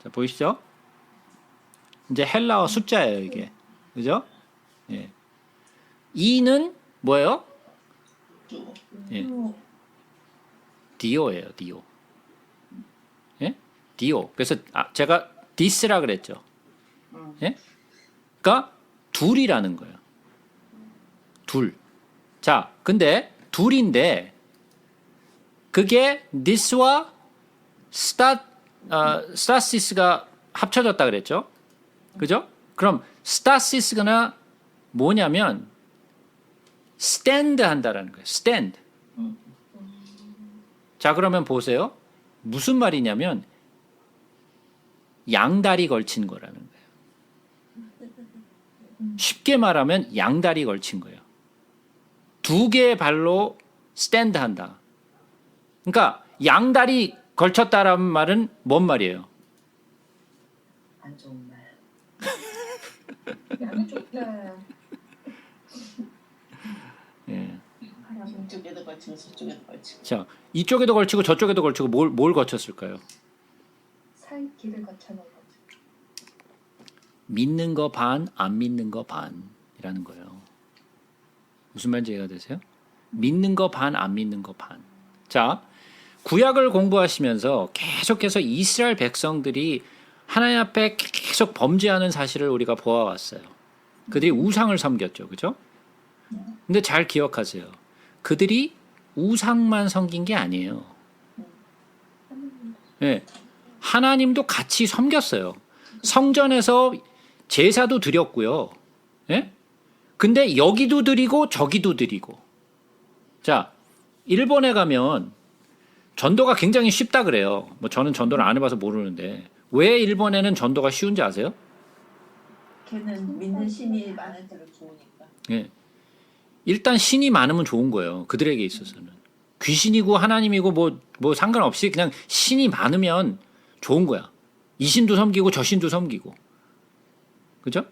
자, 보이시죠? 이제 헬라어 숫자예요, 이게. 그죠? 예. 2는 뭐예요? 예. 디오예요, 디오. 예? 디오. 그래서 제가 디스라 그랬죠. 예? 그러니까 둘이라는 거예요. 둘. 자, 근데 둘인데 그게 this와 스타시스가 합쳐졌다 그랬죠? 그죠? 그럼 스타시스가 뭐냐면 stand 한다라는 거예요. stand. 자, 그러면 보세요. 무슨 말이냐면 양다리 걸친 거라는 거예요. 쉽게 말하면 양다리 걸친 거예요. 두 개의 발로 stand 한다. 그러니까 양다리 걸쳤다라는 말은 뭔 말이에요? 안 좋은 말. 양이 좋다. 예. 이쪽에도 걸치고 저쪽에도 걸치고. 자, 이쪽에도 걸치고 저쪽에도 걸치고 뭘 거쳤을까요? 살 길을 거쳐놓은 거죠. 믿는 거 반, 안 믿는 거 반이라는 거예요. 무슨 말인지 이해가 되세요? 믿는 거 반, 안 믿는 거 반. 자, 구약을 공부하시면서 계속해서 이스라엘 백성들이 하나님 앞에 계속 범죄하는 사실을 우리가 보아왔어요. 그들이 우상을 섬겼죠. 그죠? 근데 잘 기억하세요. 그들이 우상만 섬긴 게 아니에요. 네. 하나님도 같이 섬겼어요. 성전에서 제사도 드렸고요. 예? 근데 여기도 드리고 저기도 드리고. 자, 일본에 가면 전도가 굉장히 쉽다 그래요. 뭐 저는 전도를 안 해봐서 모르는데 왜 일본에는 전도가 쉬운지 아세요? 걔는 믿는 신이 많을수록 좋으니까. 예. 일단 신이 많으면 좋은 거예요. 그들에게 있어서는. 귀신이고 하나님이고 뭐 상관없이 그냥 신이 많으면 좋은 거야. 이 신도 섬기고 저 신도 섬기고. 그죠?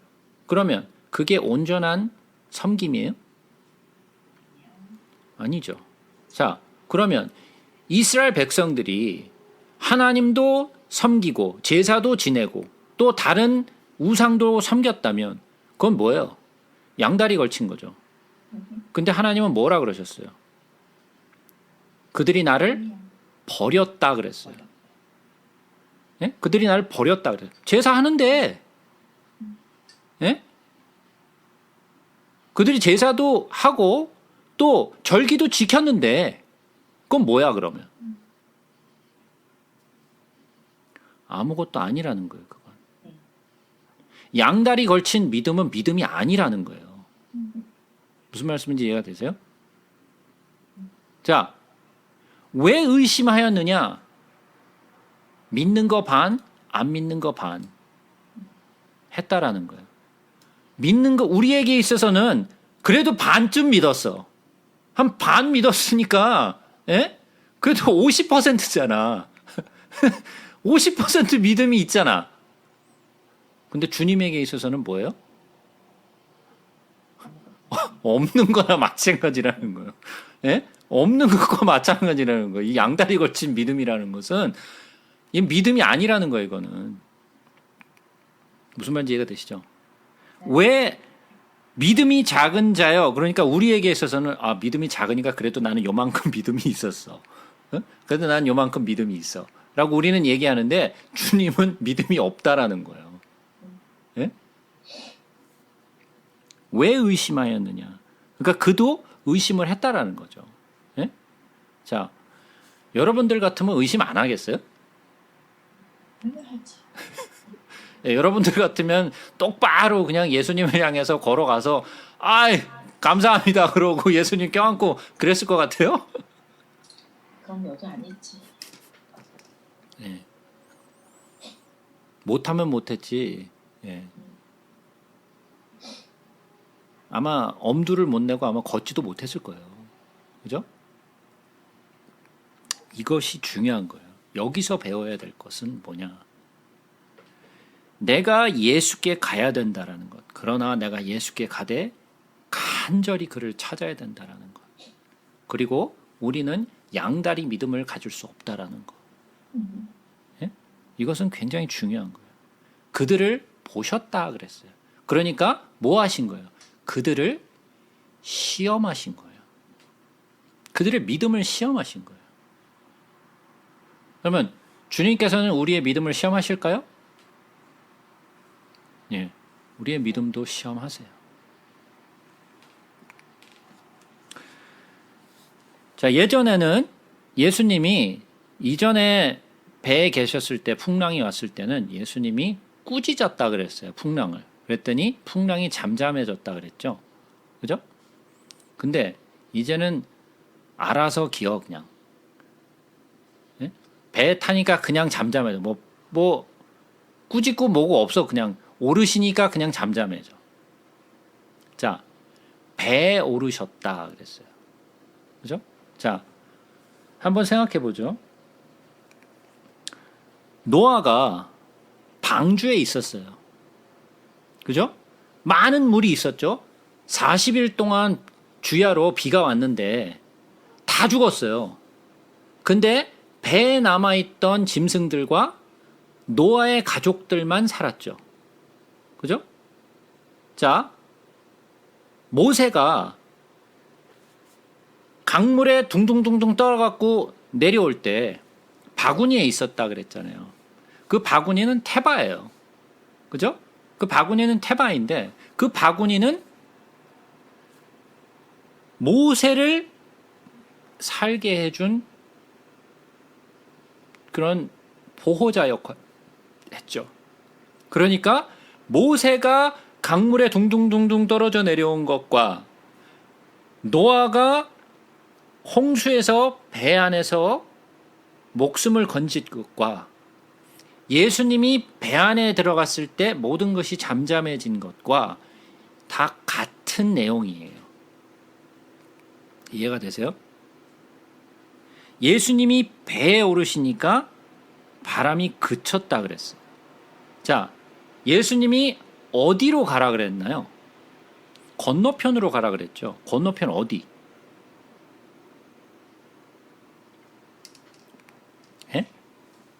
그러면 그게 온전한 섬김이에요? 아니죠. 자, 그러면 이스라엘 백성들이 하나님도 섬기고 제사도 지내고 또 다른 우상도 섬겼다면 그건 뭐예요? 양다리 걸친 거죠. 근데 하나님은 뭐라 그러셨어요? 그들이 나를 버렸다 그랬어요. 예? 그들이 나를 버렸다 그랬어요. 제사하는데 예? 그들이 제사도 하고 또 절기도 지켰는데 그건 뭐야 그러면? 아무것도 아니라는 거예요. 그건. 양다리 걸친 믿음은 믿음이 아니라는 거예요. 무슨 말씀인지 이해가 되세요? 자, 왜 의심하였느냐? 믿는 거 반, 안 믿는 거 반 했다라는 거예요. 믿는 거 우리에게 있어서는 그래도 반쯤 믿었어. 한 반 믿었으니까 예? 그래도 50%잖아. 50% 믿음이 있잖아. 근데 주님에게 있어서는 뭐예요? 없는 거나 마찬가지라는 거예요. 예? 없는 것과 마찬가지라는 거예요. 이 양다리 걸친 믿음이라는 것은 이 믿음이 아니라는 거예요. 이거는. 무슨 말인지 이해가 되시죠? 왜 믿음이 작은 자요? 그러니까 우리에게 있어서는 믿음이 작으니까 그래도 나는 요만큼 믿음이 있었어. 그래도 난 요만큼 믿음이 있어. 라고 우리는 얘기하는데 주님은 믿음이 없다라는 거예요. 예? 왜 의심하였느냐? 그러니까 그도 의심을 했다라는 거죠. 예? 자, 여러분들 같으면 의심 안 하겠어요? 예, 여러분들 같으면 똑바로 그냥 예수님을 향해서 걸어가서 감사합니다 그러고 예수님 껴안고 그랬을 것 같아요? 그럼 여기 안 있지. 예. 못하면 못했지. 예. 아마 엄두를 못 내고 아마 걷지도 못했을 거예요. 그죠? 이것이 중요한 거예요. 여기서 배워야 될 것은 뭐냐? 내가 예수께 가야 된다라는 것. 그러나 내가 예수께 가되 간절히 그를 찾아야 된다라는 것. 그리고 우리는 양다리 믿음을 가질 수 없다라는 것. 예? 이것은 굉장히 중요한 거예요. 그들을 보셨다 그랬어요. 그러니까 뭐 하신 거예요? 그들을 시험하신 거예요. 그들의 믿음을 시험하신 거예요. 그러면 주님께서는 우리의 믿음을 시험하실까요? 예, 우리의 믿음도 시험하세요. 자, 예전에는 예수님이 이전에 배에 계셨을 때 풍랑이 왔을 때는 예수님이 꾸짖었다 그랬어요. 풍랑을. 그랬더니 풍랑이 잠잠해졌다 그랬죠. 그죠? 근데 이제는 알아서 기어 그냥. 예? 배 타니까 그냥 잠잠해져. 뭐 꾸짖고 뭐고 없어. 그냥 오르시니까 그냥 잠잠해져. 자, 배에 오르셨다 그랬어요. 그죠? 자, 한번 생각해 보죠. 노아가 방주에 있었어요. 그죠? 많은 물이 있었죠? 40일 동안 주야로 비가 왔는데 다 죽었어요. 근데 배에 남아있던 짐승들과 노아의 가족들만 살았죠. 그죠? 자, 모세가 강물에 둥둥둥둥 떨어갖고 내려올 때 바구니에 있었다 그랬잖아요. 그 바구니는 테바예요. 그죠? 그 바구니는 테바인데 그 바구니는 모세를 살게 해준 그런 보호자 역할 했죠. 그러니까 모세가 강물에 둥둥둥둥 떨어져 내려온 것과 노아가 홍수에서 배 안에서 목숨을 건진 것과 예수님이 배 안에 들어갔을 때 모든 것이 잠잠해진 것과 다 같은 내용이에요. 이해가 되세요? 예수님이 배에 오르시니까 바람이 그쳤다 그랬어요. 자, 예수님이 어디로 가라 그랬나요? 건너편으로 가라 그랬죠. 건너편 어디? 예?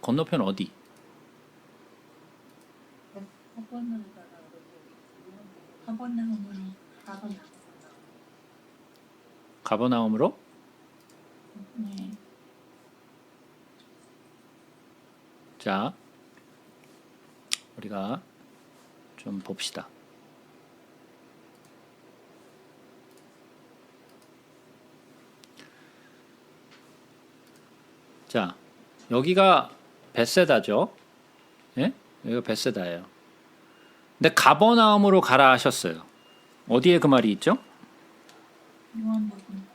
건너편 어디? 가버나움으로 가버나움으로? 네. 자, 우리가 좀 봅시다. 자, 여기가 벳세다죠. 여기가 벳세다예요. 근데 가버나움으로 가라 하셨어요. 어디에 그 말이 있죠? 요한복음.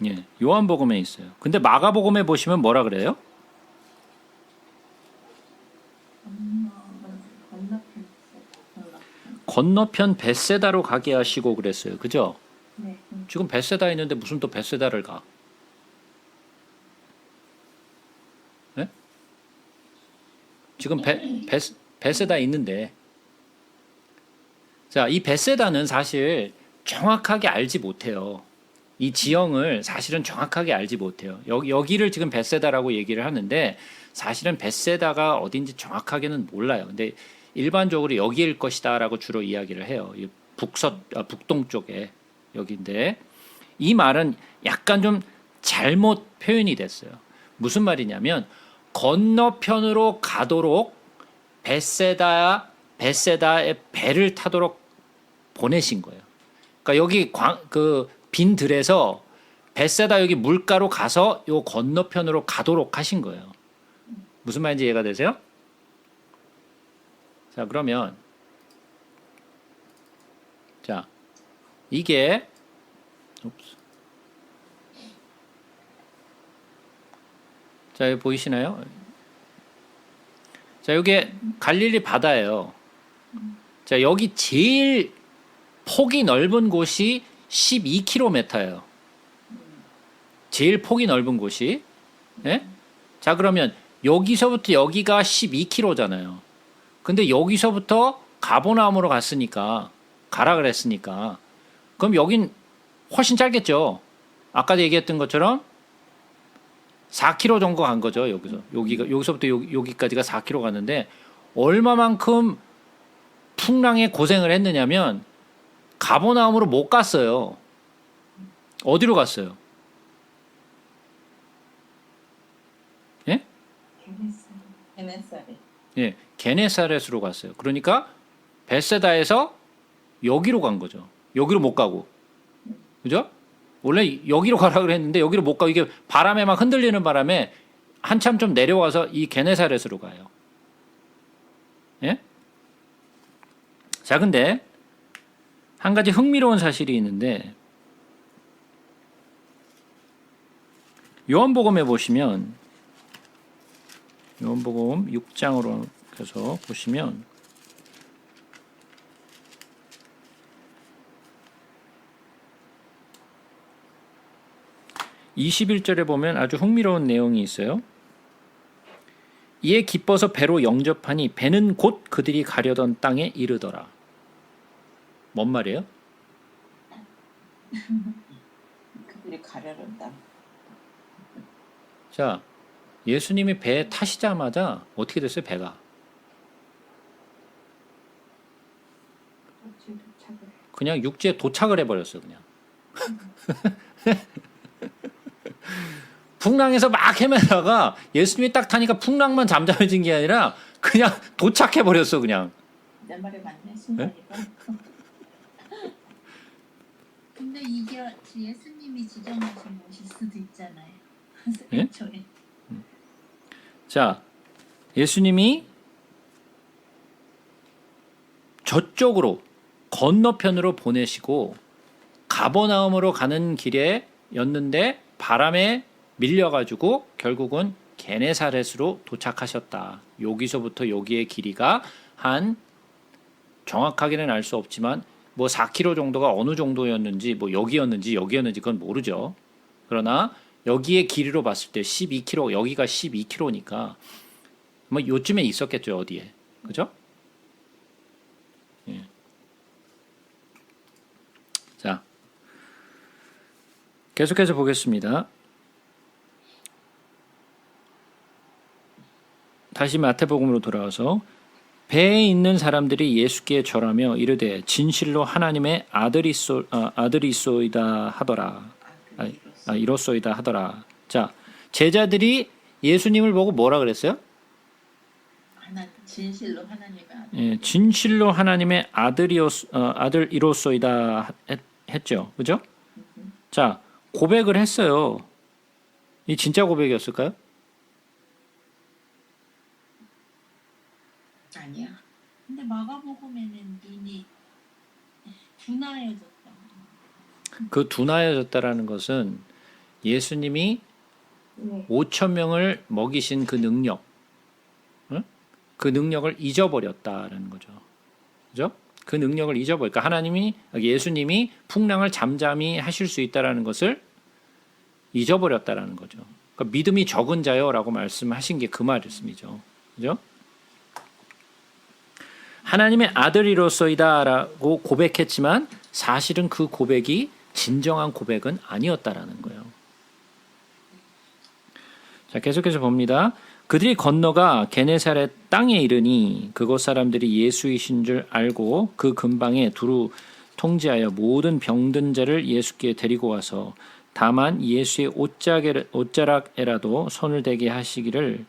예, 요한복음에 있어요. 근데 마가복음에 보시면 뭐라 그래요? 건너편 벳세다로 가게 하시고 그랬어요. 그죠? 네. 지금 벳세다 있는데 무슨 또 벳세다를 가? 예? 지금 벳세다 있는데, 자, 이 벳세다는 사실 정확하게 알지 못해요. 이 지형을 사실은 정확하게 알지 못해요. 여기를 지금 벳세다라고 얘기를 하는데 사실은 벳세다가 어딘지 정확하게는 몰라요. 근데 일반적으로 여기일 것이다라고 주로 이야기를 해요. 이 북동쪽에 여기인데 이 말은 약간 좀 잘못 표현이 됐어요. 무슨 말이냐면 건너편으로 가도록 벳세다의 배를 타도록 보내신 거예요. 그러니까 여기 빈 들에서 벳세다 여기 물가로 가서 요 건너편으로 가도록 하신 거예요. 무슨 말인지 이해가 되세요? 자, 그러면 자, 이게 자, 여기 보이시나요? 자, 이게 갈릴리 바다예요. 자, 여기 제일 폭이 넓은 곳이 12km예요. 제일 폭이 넓은 곳이. 예? 자, 그러면 여기서부터 여기가 12km잖아요. 근데 여기서부터 가버나움으로 가라 그랬으니까 그럼 여긴 훨씬 짧겠죠. 아까 얘기했던 것처럼 4km 정도 간 거죠. 여기서부터 여기까지가 4km 갔는데 얼마만큼 풍랑에 고생을 했느냐면 가버나움으로 못 갔어요. 어디로 갔어요? 예? 게네사렛. 예, 게네사렛으로 갔어요. 그러니까 벳세다에서 여기로 간 거죠. 여기로 못 가고, 그죠? 원래 여기로 가라 그랬는데 여기로 못 가고 이게 바람에 막 흔들리는 바람에 한참 좀 내려와서 이 게네사렛으로 가요. 예? 자, 근데 한 가지 흥미로운 사실이 있는데 요한복음에 보시면 요한복음 6장으로 해서 보시면 (21절에) 보면 아주 흥미로운 내용이 있어요. 이에 기뻐서 배로 영접하니 배는 곧 그들이 가려던 땅에 이르더라. 뭔 말이에요? 그들이 가려는 땅. 자, 예수님이 배에 타시자마자 어떻게 됐어요? 배가 그냥 육지에 도착을 해버렸어요. 그냥 풍랑에서 막 헤매다가 예수님이 딱 타니까 풍랑만 잠잠해진 게 아니라 그냥 도착해버렸어. 그냥. 내 말이 맞네. 순간이가. 근데 이게 예수님이 지정하신 곳일 수도 있잖아요. 예? 저희. 자, 예수님이 저쪽으로 건너편으로 보내시고 가버나움으로 가는 길에 였는데 바람에 밀려가지고 결국은 게네사렛으로 도착하셨다. 여기서부터 여기의 길이가 한 정확하게는 알 수 없지만 뭐 4km 정도가 어느 정도였는지 뭐 여기였는지 그건 모르죠. 그러나 여기의 길이로 봤을 때 12km, 여기가 12km니까 뭐 요쯤에 있었겠죠. 어디에. 그죠? 예. 자, 계속해서 보겠습니다. 다시 마태복음으로 돌아와서 배에 있는 사람들이 예수께 절하며 이르되 진실로 하나님의 아들이소이다 하더라. 이로소이다 하더라. 자, 제자들이 예수님을 보고 뭐라 그랬어요? 진실로 하나님의 아들. 예, 진실로 하나님의 아들이로소이다 했죠. 그죠? 자, 고백을 했어요. 이 진짜 고백이었을까요? 아니야. 근데 마가복음에는 눈이 둔하여졌다. 그 둔하여졌다라는 것은 예수님이 네. 5천 명을 먹이신 그 능력, 응? 그 능력을 잊어버렸다라는 거죠. 그죠? 그 능력을 잊어버리니까 예수님이 풍랑을 잠잠히 하실 수 있다라는 것을 잊어버렸다라는 거죠. 그러니까 믿음이 적은 자요라고 말씀하신 게 그 말씀이죠. 그죠? 하나님의 아들이로서이다라고 고백했지만 사실은 그 고백이 진정한 고백은 아니었다라는 거예요. 자, 계속해서 봅니다. 그들이 건너가 게네사렛 땅에 이르니 그곳 사람들이 예수이신 줄 알고 그 근방에 두루 통지하여 모든 병든 자를 예수께 데리고 와서 다만 예수의 옷자락에라도 손을 대게 하시기를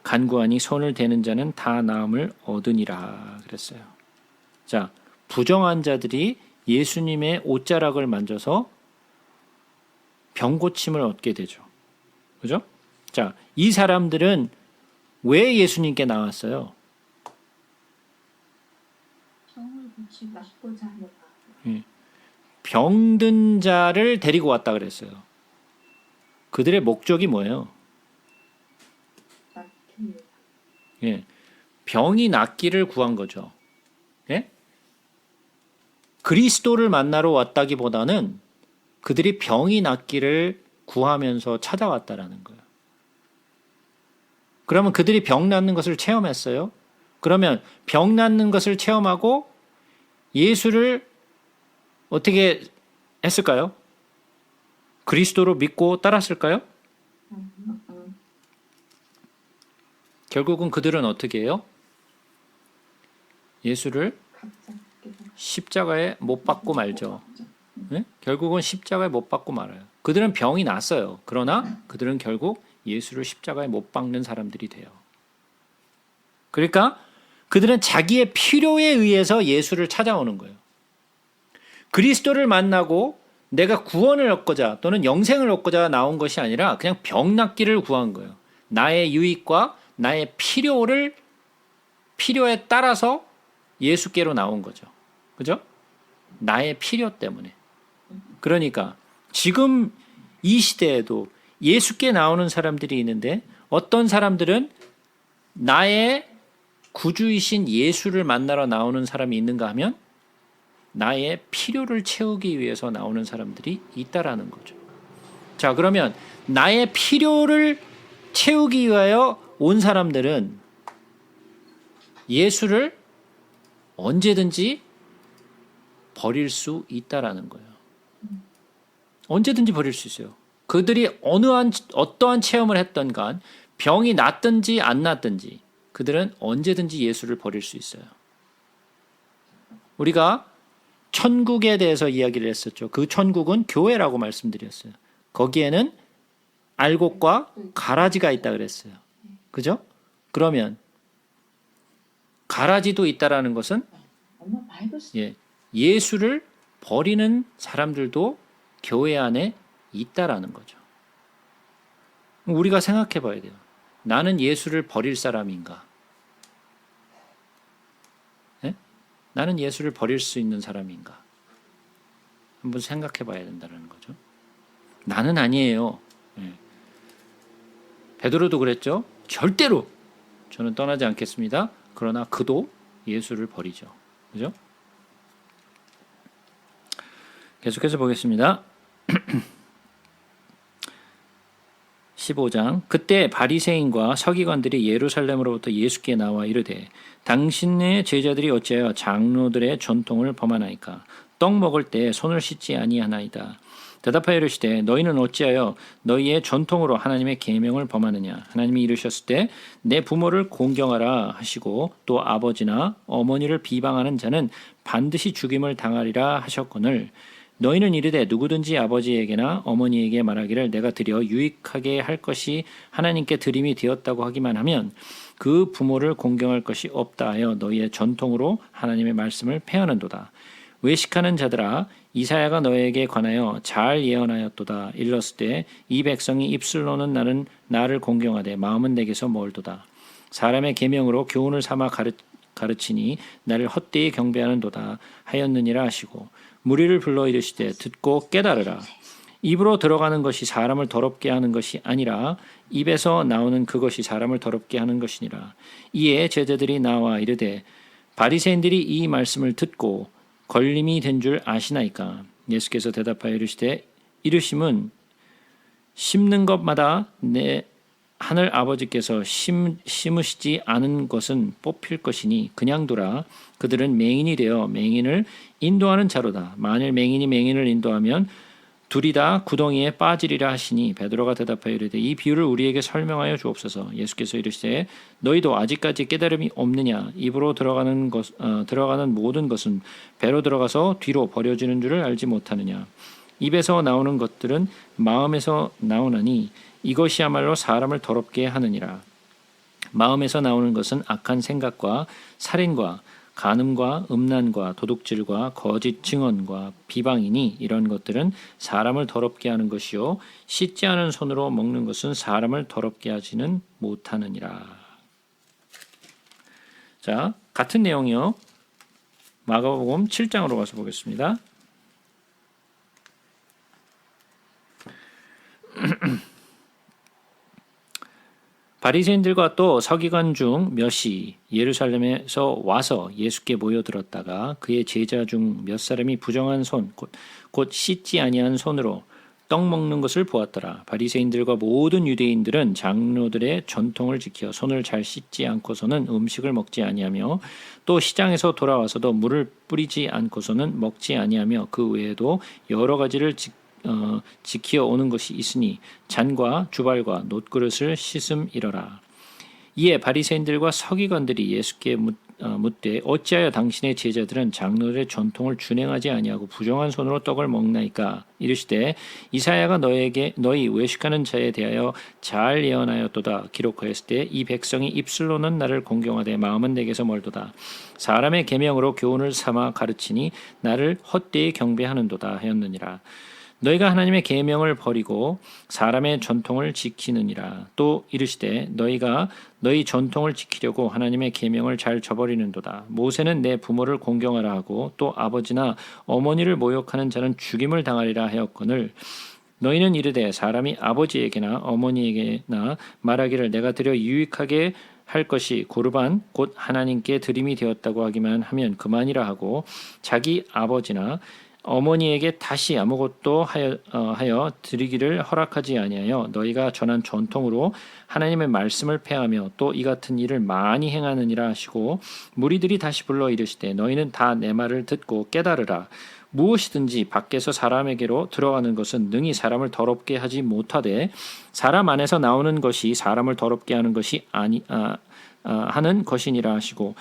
간구하니 손을 대는 자는 다 나음을 얻으니라 그랬어요. 자, 부정한 자들이 예수님의 옷자락을 만져서 병 고침을 얻게 되죠. 그죠? 자, 이 사람들은 왜 예수님께 나왔어요? 병을 고치고 낫고자 하는 마음. 병든 자를 데리고 왔다 그랬어요. 그들의 목적이 뭐예요? 낫습니다. 예, 병이 낫기를 구한 거죠. 예? 그리스도를 만나러 왔다기보다는 그들이 병이 낫기를 구하면서 찾아왔다라는 거예요. 그러면 그들이 병 낫는 것을 체험했어요. 그러면 병 낫는 것을 체험하고 예수를 어떻게 했을까요? 그리스도로 믿고 따랐을까요? 결국은 그들은 어떻게 해요? 예수를 각자 십자가에 못 박고 말죠. 네? 결국은 십자가에 못 박고 말아요. 그들은 병이 났어요. 그러나 그들은 결국 예수를 십자가에 못 박는 사람들이 돼요. 그러니까 그들은 자기의 필요에 의해서 예수를 찾아오는 거예요. 그리스도를 만나고 내가 구원을 얻고자 또는 영생을 얻고자 나온 것이 아니라 그냥 병 낫기를 구한 거예요. 나의 유익과 나의 필요에 따라서 예수께로 나온 거죠. 그죠? 나의 필요 때문에. 그러니까 지금 이 시대에도 예수께 나오는 사람들이 있는데 어떤 사람들은 나의 구주이신 예수를 만나러 나오는 사람이 있는가 하면 나의 필요를 채우기 위해서 나오는 사람들이 있다라는 거죠. 자, 그러면 나의 필요를 채우기 위하여 온 사람들은 예수를 언제든지 버릴 수 있다라는 거예요. 언제든지 버릴 수 있어요. 그들이 어떠한 체험을 했던 간 병이 낫든지 안 낫든지 그들은 언제든지 예수를 버릴 수 있어요. 우리가 천국에 대해서 이야기를 했었죠. 그 천국은 교회라고 말씀드렸어요. 거기에는 알곡과 가라지가 있다 그랬어요. 그죠? 그러면 가라지도 있다라는 것은 엄마 말도 예수를 버리는 사람들도 교회 안에 있다라는 거죠. 우리가 생각해 봐야 돼요. 나는 예수를 버릴 사람인가? 네? 나는 예수를 버릴 수 있는 사람인가? 한번 생각해 봐야 된다는 거죠. 나는 아니에요. 네. 베드로도 그랬죠. 절대로 저는 떠나지 않겠습니다. 그러나 그도 예수를 버리죠. 그죠? 계속해서 보겠습니다. 15장 그때 바리새인과 서기관들이 예루살렘으로부터 예수께 나와 이르되 당신의 제자들이 어찌하여 장로들의 전통을 범하나이까 떡 먹을 때 손을 씻지 아니하나이다. 대답하여 이르시되 너희는 어찌하여 너희의 전통으로 하나님의 계명을 범하느냐. 하나님이 이르셨을 때 내 부모를 공경하라 하시고 또 아버지나 어머니를 비방하는 자는 반드시 죽임을 당하리라 하셨거늘 너희는 이르되 누구든지 아버지에게나 어머니에게 말하기를 내가 드려 유익하게 할 것이 하나님께 드림이 되었다고 하기만 하면 그 부모를 공경할 것이 없다 하여 너희의 전통으로 하나님의 말씀을 폐하는도다. 외식하는 자들아 이사야가 너에게 관하여 잘 예언하였도다. 일렀을 때 이 백성이 입술로는 나를 공경하되 마음은 내게서 멀도다. 사람의 계명으로 교훈을 삼아 가르치니 나를 헛되이 경배하는도다 하였느니라 하시고 무리를 불러 이르시되 듣고 깨달으라. 입으로 들어가는 것이 사람을 더럽게 하는 것이 아니라 입에서 나오는 그것이 사람을 더럽게 하는 것이니라. 이에 제자들이 나와 이르되 바리새인들이 이 말씀을 듣고 걸림이 된 줄 아시나이까. 예수께서 대답하여 이르시되 이르심은 심는 것마다 내 하늘 아버지께서 심으시지 않은 것은 뽑힐 것이니 그냥 두라. 그들은 맹인이 되어 맹인을 인도하는 자로다. 만일 맹인이 맹인을 인도하면 둘이 다 구덩이에 빠지리라 하시니 베드로가 대답하여 이르되 이 비유를 우리에게 설명하여 주옵소서. 예수께서 이르시되 너희도 아직까지 깨달음이 없느냐. 입으로 들어가는 모든 것은 배로 들어가서 뒤로 버려지는 줄을 알지 못하느냐. 입에서 나오는 것들은 마음에서 나오나니 이것이야말로 사람을 더럽게 하느니라. 마음에서 나오는 것은 악한 생각과 살인과 간음과 음란과 도둑질과 거짓 증언과 비방이니 이런 것들은 사람을 더럽게 하는 것이요 씻지 않은 손으로 먹는 것은 사람을 더럽게 하지는 못하느니라. 자, 같은 내용이요. 마가복음 7장으로 가서 보겠습니다. 바리새인들과 또 서기관 중 몇이 예루살렘에서 와서 예수께 모여들었다가 그의 제자 중 몇 사람이 부정한 손 곧 씻지 아니한 손으로 떡 먹는 것을 보았더라. 바리새인들과 모든 유대인들은 장로들의 전통을 지켜 손을 잘 씻지 않고서는 음식을 먹지 아니하며 또 시장에서 돌아와서도 물을 뿌리지 않고서는 먹지 아니하며 그 외에도 여러 가지를 지키어 오는 것이 있으니 잔과 주발과 놋그릇을 씻음이러라. 이에 바리새인들과 서기관들이 예수께 묻되 어찌하여 당신의 제자들은 장로들의 전통을 준행하지 아니하고 부정한 손으로 떡을 먹나이까. 이르시되 이사야가 너희 외식하는 자에 대하여 잘 예언하였도다. 기록하였을 때 이 백성이 입술로는 나를 공경하되 마음은 내게서 멀도다. 사람의 계명으로 교훈을 삼아 가르치니 나를 헛되이 경배하는도다 하였느니라. 너희가 하나님의 계명을 버리고 사람의 전통을 지키느니라. 또 이르시되 너희가 너희 전통을 지키려고 하나님의 계명을 잘 저버리는도다. 모세는 내 부모를 공경하라 하고 또 아버지나 어머니를 모욕하는 자는 죽임을 당하리라 하였거늘 너희는 이르되 사람이 아버지에게나 어머니에게나 말하기를 내가 드려 유익하게 할 것이 고르반 곧 하나님께 드림이 되었다고 하기만 하면 그만이라 하고 자기 아버지나 어머니에게 다시 아무것도 하여 드리기를 허락하지 아니하여 너희가 전한 전통으로 하나님의 말씀을 폐하며 또 이 같은 일을 많이 행하느니라 하시고 무리들이 다시 불러 이르시되 너희는 다 내 말을 듣고 깨달으라. 무엇이든지 밖에서 사람에게로 들어가는 것은 능히 사람을 더럽게 하지 못하되 사람 안에서 나오는 것이 사람을 더럽게 하는 것이 하는 것이니라 하시고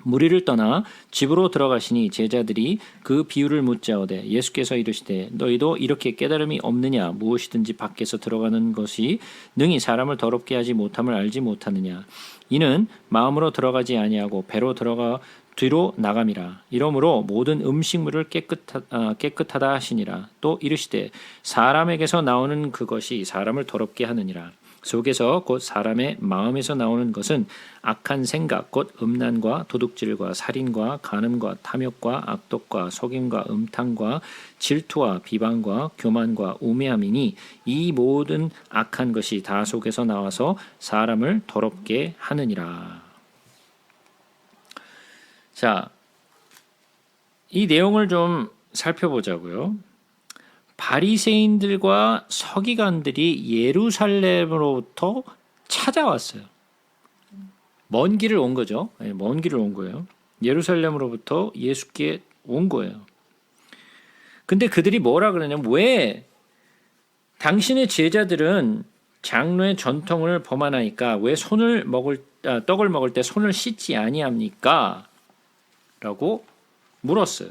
무리를 떠나 집으로 들어가시니 제자들이 그 비유를 묻자오되 예수께서 이르시되 너희도 이렇게 깨달음이 없느냐. 무엇이든지 밖에서 들어가는 것이 능히 사람을 더럽게 하지 못함을 알지 못하느냐. 이는 마음으로 들어가지 아니하고 배로 들어가 뒤로 나감이라. 이러므로 모든 음식물을 깨끗하다 하시니라. 또 이르시되 사람에게서 나오는 그것이 사람을 더럽게 하느니라. 속에서 곧 사람의 마음에서 나오는 것은 악한 생각 곧 음란과 도둑질과 살인과 간음과 탐욕과 악독과 속임과 음탕과 질투와 비방과 교만과 우매함이니 이 모든 악한 것이 다 속에서 나와서 사람을 더럽게 하느니라. 자, 이 내용을 좀 살펴보자고요. 바리새인들과 서기관들이 예루살렘으로부터 찾아왔어요. 먼 길을 온 거죠. 먼 길을 온 거예요. 예루살렘으로부터 예수께 온 거예요. 근데 그들이 뭐라 그러냐면 왜 당신의 제자들은 장로의 전통을 범하나이까 왜 떡을 먹을 때 손을 씻지 아니합니까? 라고 물었어요.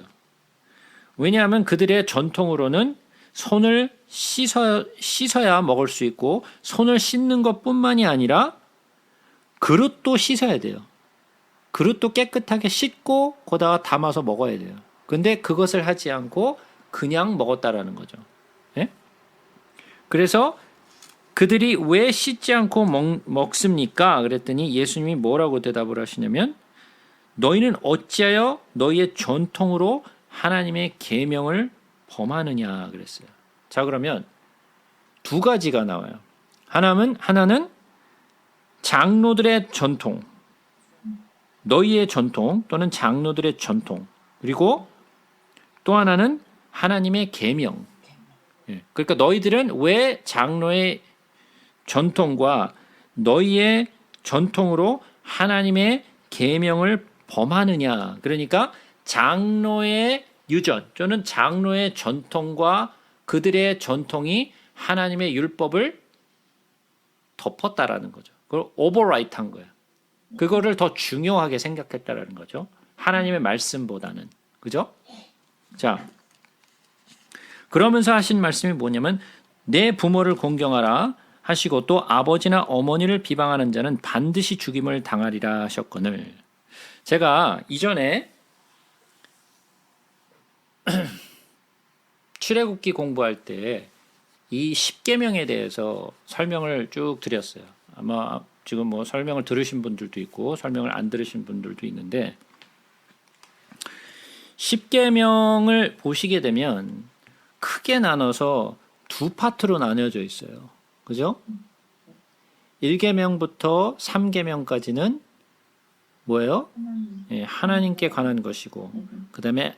왜냐하면 그들의 전통으로는 손을 씻어야 먹을 수 있고 손을 씻는 것뿐만이 아니라 그릇도 씻어야 돼요. 그릇도 깨끗하게 씻고 거기다가 담아서 먹어야 돼요. 근데 그것을 하지 않고 그냥 먹었다라는 거죠. 예? 그래서 그들이 왜 씻지 않고 먹습니까? 그랬더니 예수님이 뭐라고 대답을 하시냐면 너희는 어찌하여 너희의 전통으로 하나님의 계명을 범하느냐 그랬어요. 자, 그러면 두 가지가 나와요. 하나는 장로들의 전통, 너희의 전통 또는 장로들의 전통, 그리고 또 하나는 하나님의 계명. 그러니까 너희들은 왜 장로의 전통과 너희의 전통으로 하나님의 계명을 범하느냐. 그러니까 장로의 유전 또는 장로의 전통과 그들의 전통이 하나님의 율법을 덮었다라는 거죠. 그걸 오버라이트한 거예요. 그거를 더 중요하게 생각했다라는 거죠. 하나님의 말씀보다는. 그죠? 자, 그러면서 하신 말씀이 뭐냐면 내 부모를 공경하라 하시고 또 아버지나 어머니를 비방하는 자는 반드시 죽임을 당하리라 하셨거늘. 제가 이전에 출애굽기 공부할 때 이 10계명에 대해서 설명을 쭉 드렸어요. 아마 지금 뭐 설명을 들으신 분들도 있고 설명을 안 들으신 분들도 있는데 10계명을 보시게 되면 크게 나눠서 두 파트로 나뉘어져 있어요. 그죠? 1계명부터 3계명까지는 뭐예요? 예, 하나님께 관한 것이고 그 다음에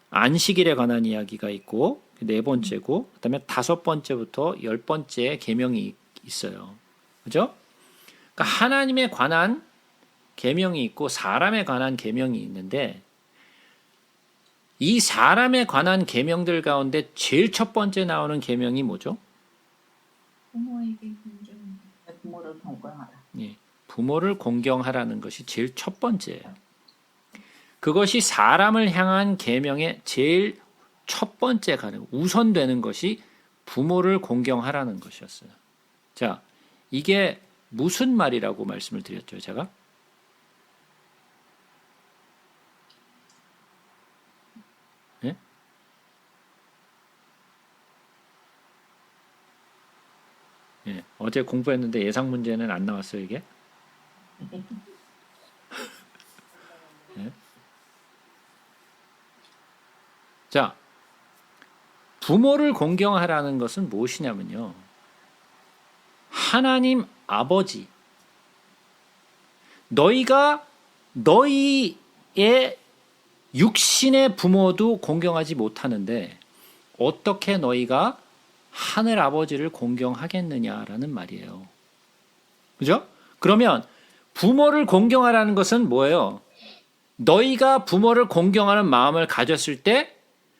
안식일에 관한 이야기가 있고 네 번째고 그 다음에 5번째부터 10번째 계명이 있어요. 그죠? 그러니까 하나님에 관한 계명이 있고 사람에 관한 계명이 있는데 이 사람에 관한 계명들 가운데 제일 첫 번째 나오는 계명이 뭐죠? 부모에게 공경. 부모를 공경하라. 예, 부모를 공경하라는 것이 제일 첫 번째예요. 그것이 사람을 향한 계명의 제일 첫 번째 가능, 우선되는 것이 부모를 공경하라는 것이었어요. 자, 이게 무슨 말이라고 말씀을 드렸죠, 제가? 예? 예, 어제 공부했는데 예상 문제는 안 나왔어요, 이게? 예? 자, 부모를 공경하라는 것은 무엇이냐면요. 하나님 아버지, 너희가 너희의 육신의 부모도 공경하지 못하는데 어떻게 너희가 하늘 아버지를 공경하겠느냐라는 말이에요. 그죠? 그러면 부모를 공경하라는 것은 뭐예요? 너희가 부모를 공경하는 마음을 가졌을 때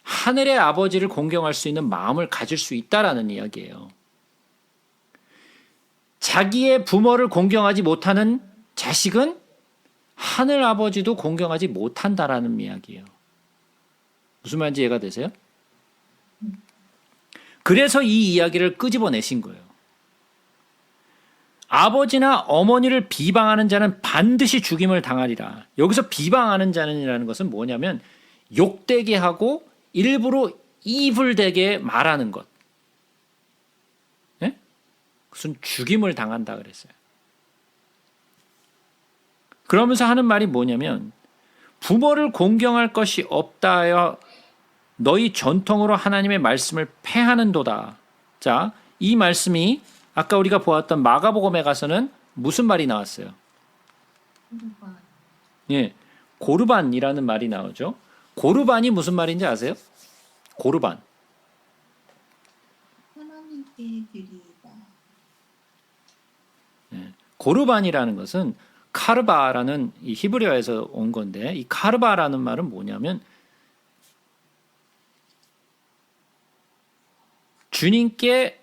하늘의 아버지를 공경할 수 있는 마음을 가질 수 있다라는 이야기예요. 자기의 부모를 공경하지 못하는 자식은 하늘 아버지도 공경하지 못한다라는 이야기예요. 무슨 말인지 이해가 되세요? 그래서 이 이야기를 끄집어내신 거예요. 아버지나 어머니를 비방하는 자는 반드시 죽임을 당하리라. 여기서 비방하는 자는이라는 것은 뭐냐면 욕되게 하고 일부러 이불되게 말하는 것. 예? 무슨 죽임을 당한다 그랬어요. 그러면서 하는 말이 뭐냐면 부모를 공경할 것이 없다 하여 너희 전통으로 하나님의 말씀을 폐하는도다. 자, 이 말씀이 아까 우리가 보았던 마가복음에 가서는 무슨 말이 나왔어요? 고르반. 예, 고르반이라는 말이 나오죠. 고르반이 무슨 말인지 아세요? 고르반. 하나님께 드리다. 예, 고르반이라는 것은 카르바라는 이 히브리어에서 온 건데 이 카르바라는 말은 뭐냐면 주님께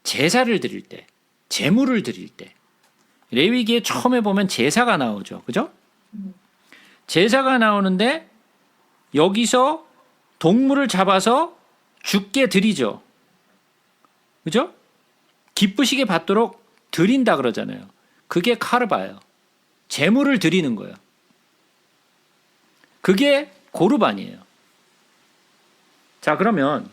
제사를 드릴 때, 제물을 드릴 때 레위기에 처음에 보면 제사가 나오죠. 그죠? 제사가 나오는데 여기서 동물을 잡아서 주께 드리죠. 그죠? 기쁘시게 받도록 드린다 그러잖아요. 그게 카르바예요. 제물을 드리는 거예요. 그게 고르반이에요. 자, 그러면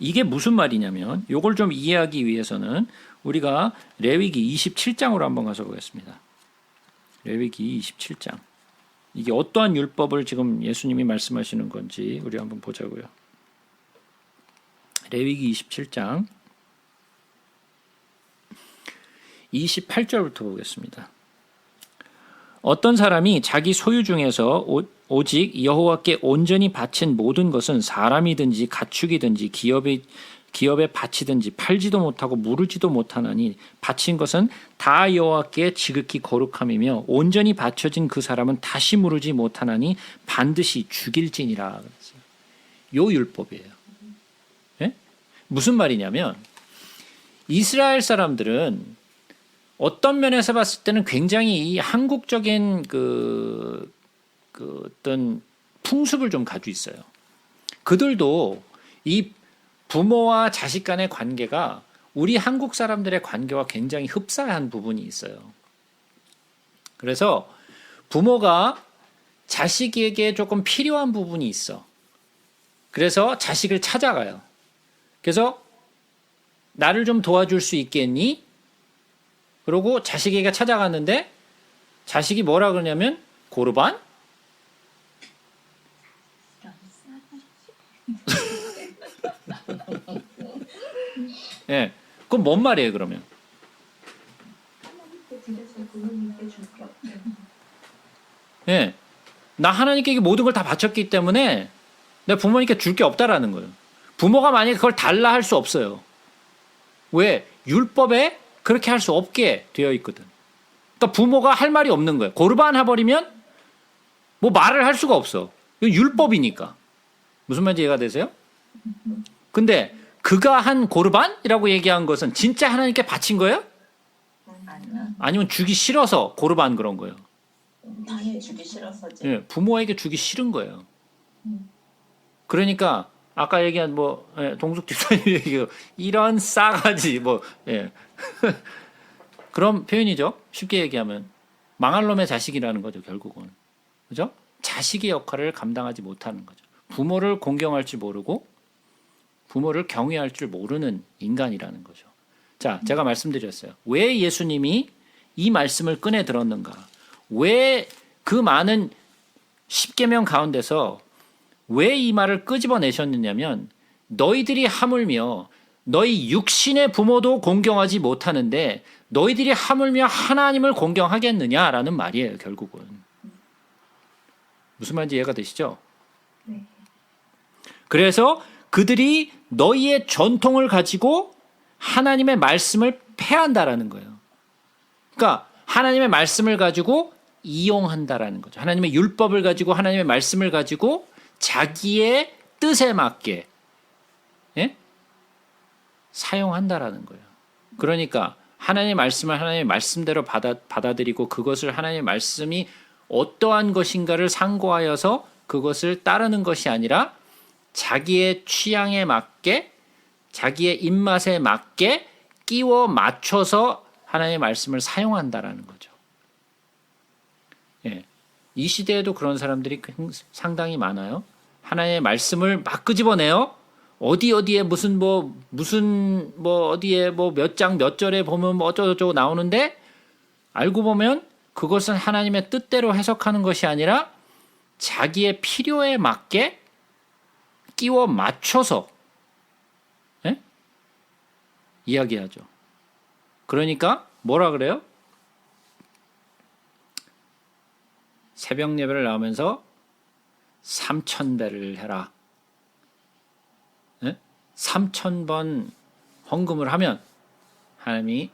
이게 무슨 말이냐면 요걸 좀 이해하기 위해서는 우리가 레위기 27장으로 한번 가서 보겠습니다. 레위기 27장. 이게 어떠한 율법을 지금 예수님이 말씀하시는 건지 우리 한번 보자고요. 레위기 27장 28절부터 보겠습니다. 어떤 사람이 자기 소유 중에서 오직 여호와께 온전히 바친 모든 것은 사람이든지 가축이든지 기업에 바치든지 팔지도 못하고 무르지도 못하나니 바친 것은 다 여호와께 지극히 거룩함이며 온전히 바쳐진 그 사람은 다시 무르지 못하나니 반드시 죽일지니라. 요 율법이에요. 예? 무슨 말이냐면 이스라엘 사람들은 어떤 면에서 봤을 때는 굉장히 이 한국적인 그 어떤 풍습을 좀 가지고 있어요. 그들도 이 부모와 자식 간의 관계가 우리 한국 사람들의 관계와 굉장히 흡사한 부분이 있어요. 그래서 부모가 자식에게 조금 필요한 부분이 있어. 그래서 자식을 찾아가요. 그래서 나를 좀 도와줄 수 있겠니? 그러고 자식에게 찾아갔는데 자식이 뭐라 그러냐면 고르반? 예, 그건 뭔 말이에요 그러면? 하나님께 드려서 부모님께 줄 게 없어요. 예, 나 하나님께 모든 걸 다 바쳤기 때문에 내 부모님께 줄 게 없다라는 거예요. 부모가 만약에 그걸 달라 할 수 없어요. 왜? 율법에 그렇게 할 수 없게 되어 있거든. 그러니까 부모가 할 말이 없는 거예요. 고르반 해버리면 뭐 말을 할 수가 없어. 이건 율법이니까. 무슨 말인지 이해가 되세요? 근데 그가 한 고르반이라고 얘기한 것은 진짜 하나님께 바친 거예요? 아니면 주기 싫어서 고르반 그런 거예요? 당연히 주기 싫어서지. 예, 부모에게 주기 싫은 거예요. 그러니까 아까 얘기한 뭐 동숙 집사님 얘기 이런 싸가지 뭐 예. 그런 표현이죠. 쉽게 얘기하면 망할 놈의 자식이라는 거죠. 결국은 그죠? 자식의 역할을 감당하지 못하는 거죠. 부모를 공경할 줄 모르고 부모를 경외할 줄 모르는 인간이라는 거죠. 자, 제가 말씀드렸어요. 왜 예수님이 이 말씀을 꺼내 들었는가? 왜 그 많은 십계명 가운데서 왜 이 말을 끄집어내셨느냐면 너희들이 하물며 너희 육신의 부모도 공경하지 못하는데 너희들이 하물며 하나님을 공경하겠느냐라는 말이에요. 결국은. 무슨 말인지 이해가 되시죠? 네. 그래서 그들이 너희의 전통을 가지고 하나님의 말씀을 폐한다라는 거예요. 그러니까 하나님의 말씀을 가지고 이용한다라는 거죠. 하나님의 율법을 가지고 하나님의 말씀을 가지고 자기의 뜻에 맞게 예? 사용한다라는 거예요. 그러니까 하나님의 말씀을 하나님의 말씀대로 받아들이고 그것을 하나님의 말씀이 어떠한 것인가를 상고하여서 그것을 따르는 것이 아니라 자기의 취향에 맞게 자기의 입맛에 맞게 끼워 맞춰서 하나님의 말씀을 사용한다라는 거죠. 예. 이 시대에도 그런 사람들이 상당히 많아요. 하나님의 말씀을 막 끄집어내요. 어디에 무슨 어디에 몇 장 몇 절에 보면 뭐 어쩌고저쩌고 나오는데 알고 보면 그것은 하나님의 뜻대로 해석하는 것이 아니라 자기의 필요에 맞게 끼워 맞춰서 예? 이야기하죠. 그러니까 뭐라 그래요? 새벽 예배를 나오면서 3,000배를 해라. 예? 3,000번 헌금을 하면 하나님이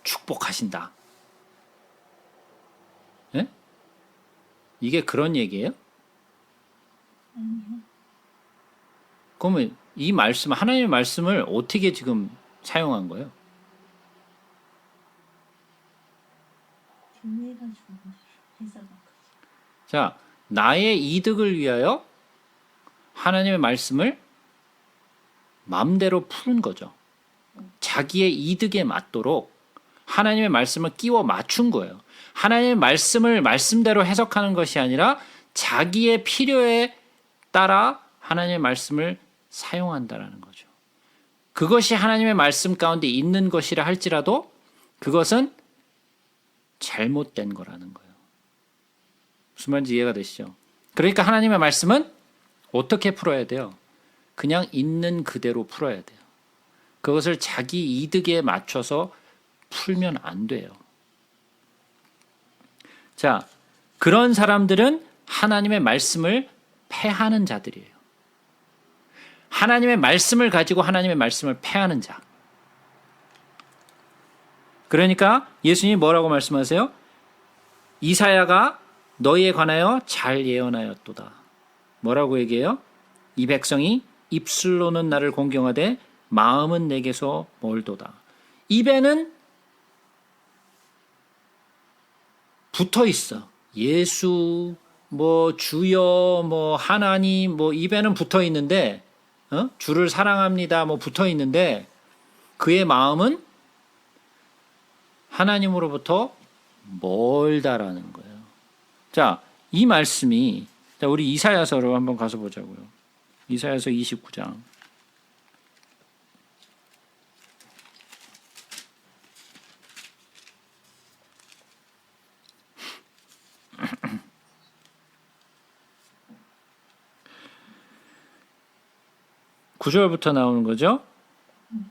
축복하신다. 예? 이게 그런 얘기예요? 그러면 이 말씀, 하나님의 말씀을 어떻게 지금 사용한 거예요? 교회가지고 해석한 거죠. 자, 나의 이득을 위하여 하나님의 말씀을 마음대로 푸는 거죠. 자기의 이득에 맞도록 하나님의 말씀을 끼워 맞춘 거예요. 하나님의 말씀을 말씀대로 해석하는 것이 아니라 자기의 필요에 따라 하나님의 말씀을 사용한다라는 거죠. 그것이 하나님의 말씀 가운데 있는 것이라 할지라도 그것은 잘못된 거라는 거예요. 무슨 말인지 이해가 되시죠? 그러니까 하나님의 말씀은 어떻게 풀어야 돼요? 그냥 있는 그대로 풀어야 돼요. 그것을 자기 이득에 맞춰서 풀면 안 돼요. 자, 그런 사람들은 하나님의 말씀을 패하는 자들이에요. 하나님의 말씀을 가지고 하나님의 말씀을 패하는 자. 그러니까 예수님이 뭐라고 말씀하세요? 이사야가 너희에 관하여 잘 예언하였도다. 뭐라고 얘기해요? 이 백성이 입술로는 나를 공경하되 마음은 내게서 멀도다. 입에는 붙어 있어. 예수, 뭐 주여, 뭐 하나님, 뭐 입에는 붙어 있는데, 주를 사랑합니다, 뭐 붙어 있는데, 그의 마음은 하나님으로부터 멀다라는 거예요. 자, 이 말씀이, 자, 우리 이사야서로 한번 가서 보자고요. 이사야서 29장. (9절부터) 나오는 거죠.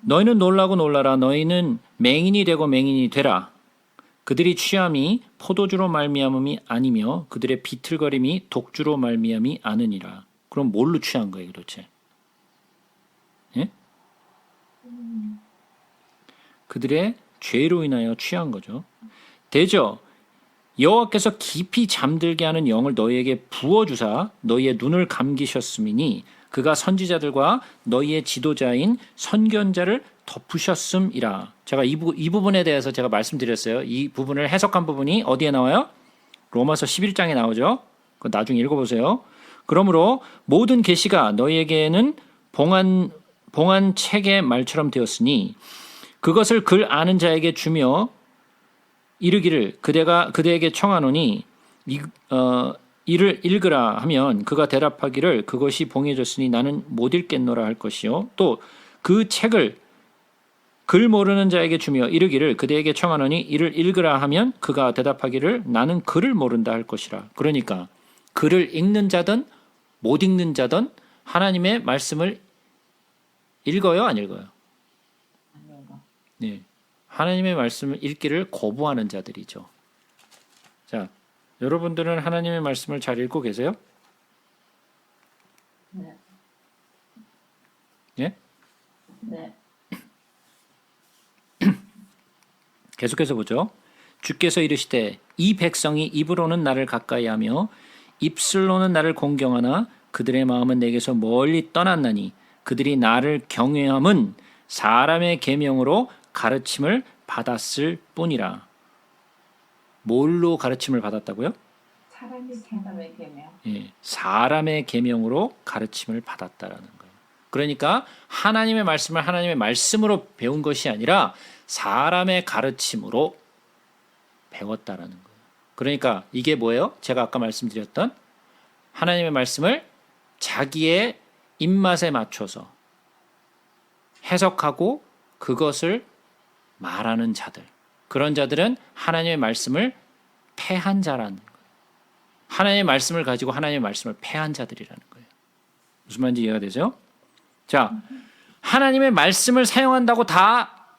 너희는 놀라고 놀라라. 너희는 맹인이 되고 맹인이 되라. 그들이 취함이 포도주로 말미암음이 아니며 그들의 비틀거림이 독주로 말미암이 아느니라. 그럼 뭘로 취한 거예요 도대체? 예? 그들의 죄로 인하여 취한 거죠. 대저 여호와께서 깊이 잠들게 하는 영을 너희에게 부어주사 너희의 눈을 감기셨음이니 그가 선지자들과 너희의 지도자인 선견자를 덮으셨음이라. 제가 이 부분에 대해서 제가 말씀드렸어요. 이 부분을 해석한 부분이 어디에 나와요? 로마서 11장에 나오죠. 그거 나중에 읽어보세요. 그러므로 모든 계시가 너희에게는 봉한 책의 말처럼 되었으니 그것을 글 아는 자에게 주며 이르기를 그대에게 청하노니 이를 읽으라 하면 그가 대답하기를 그것이 봉해졌으니 나는 못 읽겠노라 할 것이요. 또 그 책을 글 모르는 자에게 주며 이르기를 그대에게 청하노니 이를 읽으라 하면 그가 대답하기를 나는 글을 모른다 할 것이라. 그러니까 글을 읽는 자든 못 읽는 자든 하나님의 말씀을 읽어요, 안 읽어요? 네. 하나님의 말씀을 읽기를 거부하는 자들이죠. 자, 여러분들은 하나님의 말씀을 잘 읽고 계세요? 네. 예? 네. 계속해서 보죠. 주께서 이르시되 이 백성이 입으로는 나를 가까이하며 입술로는 나를 공경하나 그들의 마음은 내게서 멀리 떠났나니 그들이 나를 경외함은 사람의 계명으로 가르침을 받았을 뿐이라. 뭘로 가르침을 받았다고요? 사람의 계명. 예, 사람의 계명으로 가르침을 받았다라는 거예요. 그러니까 하나님의 말씀을 하나님의 말씀으로 배운 것이 아니라 사람의 가르침으로 배웠다라는 거예요. 그러니까 이게 뭐예요? 제가 아까 말씀드렸던 하나님의 말씀을 자기의 입맛에 맞춰서 해석하고 그것을 말하는 자들. 그런 자들은 하나님의 말씀을 패한 자라는 거예요. 하나님의 말씀을 가지고 하나님의 말씀을 패한 자들이라는 거예요. 무슨 말인지 이해가 되죠? 자, 하나님의 말씀을 사용한다고 다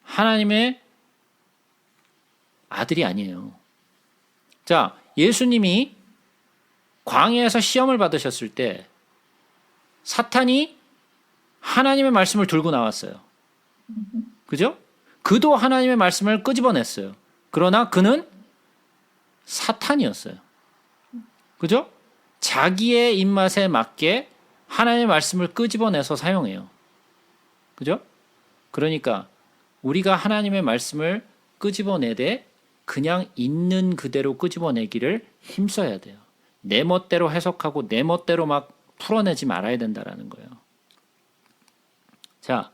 하나님의 아들이 아니에요. 자, 예수님이 광야에서 시험을 받으셨을 때 사탄이 하나님의 말씀을 들고 나왔어요. 그죠? 그도 하나님의 말씀을 끄집어냈어요. 그러나 그는 사탄이었어요. 그죠? 자기의 입맛에 맞게 하나님의 말씀을 끄집어내서 사용해요. 그죠? 그러니까 우리가 하나님의 말씀을 끄집어내되 그냥 있는 그대로 끄집어내기를 힘써야 돼요. 내 멋대로 해석하고 내 멋대로 막 풀어내지 말아야 된다라는 거예요. 자,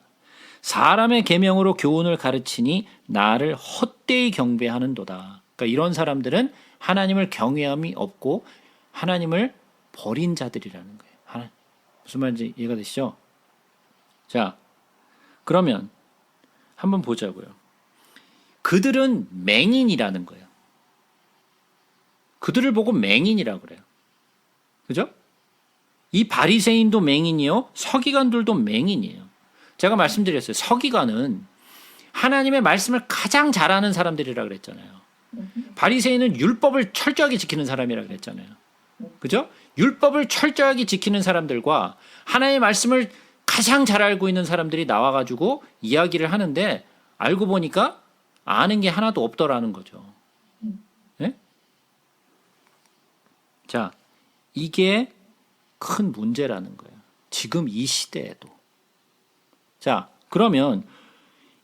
사람의 계명으로 교훈을 가르치니 나를 헛되이 경배하는도다. 그러니까 이런 사람들은 하나님을 경외함이 없고 하나님을 버린 자들이라는 거예요. 무슨 말인지 이해가 되시죠? 자, 그러면 한번 보자고요. 그들은 맹인이라는 거예요. 그들을 보고 맹인이라고 그래요. 그죠? 이 바리새인도 맹인이요, 서기관들도 맹인이에요. 제가 말씀드렸어요. 서기관은 하나님의 말씀을 가장 잘하는 사람들이라 그랬잖아요. 바리새인은 율법을 철저하게 지키는 사람이라 그랬잖아요. 그죠? 율법을 철저하게 지키는 사람들과 하나님의 말씀을 가장 잘 알고 있는 사람들이 나와가지고 이야기를 하는데 알고 보니까 아는 게 하나도 없더라는 거죠. 네? 자, 이게 큰 문제라는 거예요. 지금 이 시대에도. 자, 그러면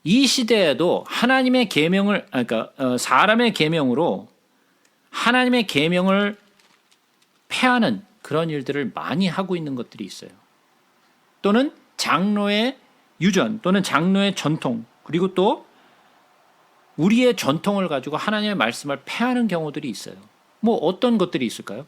이 시대에도 하나님의 계명을, 그러니까 사람의 계명으로 하나님의 계명을 폐하는 그런 일들을 많이 하고 있는 것들이 있어요. 또는 장로의 유전, 또는 장로의 전통, 그리고 또 우리의 전통을 가지고 하나님의 말씀을 폐하는 경우들이 있어요. 뭐 어떤 것들이 있을까요?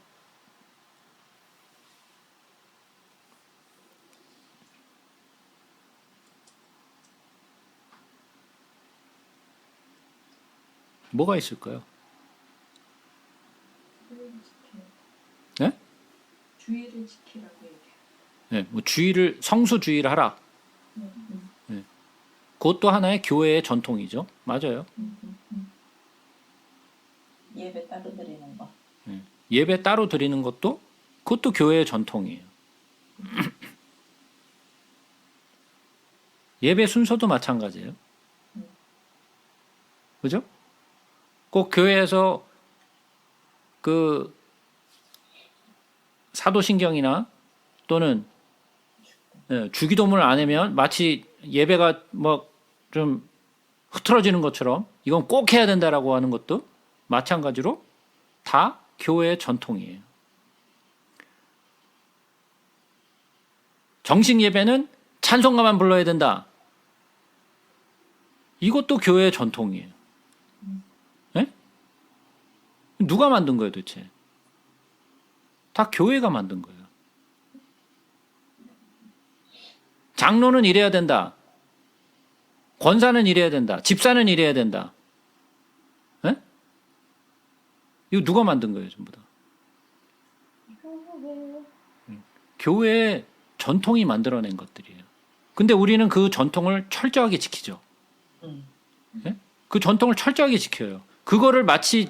뭐가 있을까요? 네? 주의를 지키라고 얘기해요. 네, 뭐 주의를, 성수주의를 하라. 네. 그것도 하나의 교회의 전통이죠. 맞아요. 예배 따로 드리는 거. 네. 예배 따로 드리는 것도 그것도 교회의 전통이에요. 예배 순서도 마찬가지예요. 그죠? 꼭 교회에서 그 사도신경이나 또는 주기도문을 안 하면 마치 예배가 뭐 좀 흐트러지는 것처럼 이건 꼭 해야 된다라고 하는 것도 마찬가지로 다 교회의 전통이에요. 정식 예배는 찬송가만 불러야 된다. 이것도 교회의 전통이에요. 네? 누가 만든 거예요, 도대체? 다 교회가 만든 거예요. 장로는 이래야 된다. 권사는 이래야 된다. 집사는 이래야 된다. 네? 이거 누가 만든 거예요, 전부 다? 교회의 전통이 만들어낸 것들이에요. 근데 우리는 그 전통을 철저하게 지키죠. 네? 그 전통을 철저하게 지켜요. 그거를 마치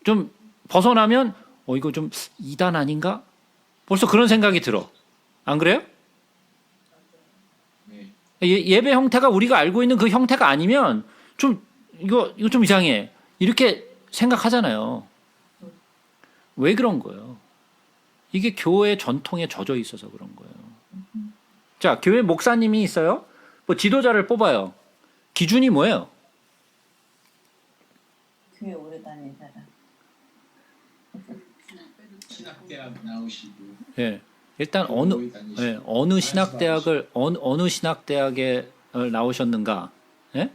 좀 벗어나면 이거 좀 이단 아닌가? 벌써 그런 생각이 들어. 안 그래요? 예배 형태가 우리가 알고 있는 그 형태가 아니면 좀 이거 좀 이상해. 이렇게 생각하잖아요. 왜 그런 거예요? 이게 교회 전통에 젖어 있어서 그런 거예요. 자, 교회 목사님이 있어요. 뭐 지도자를 뽑아요. 기준이 뭐예요? 교회 오래 다닌 사람. 신학대학 나오시고. 예. 일단 어느 신학대학에 나오셨는가? 예?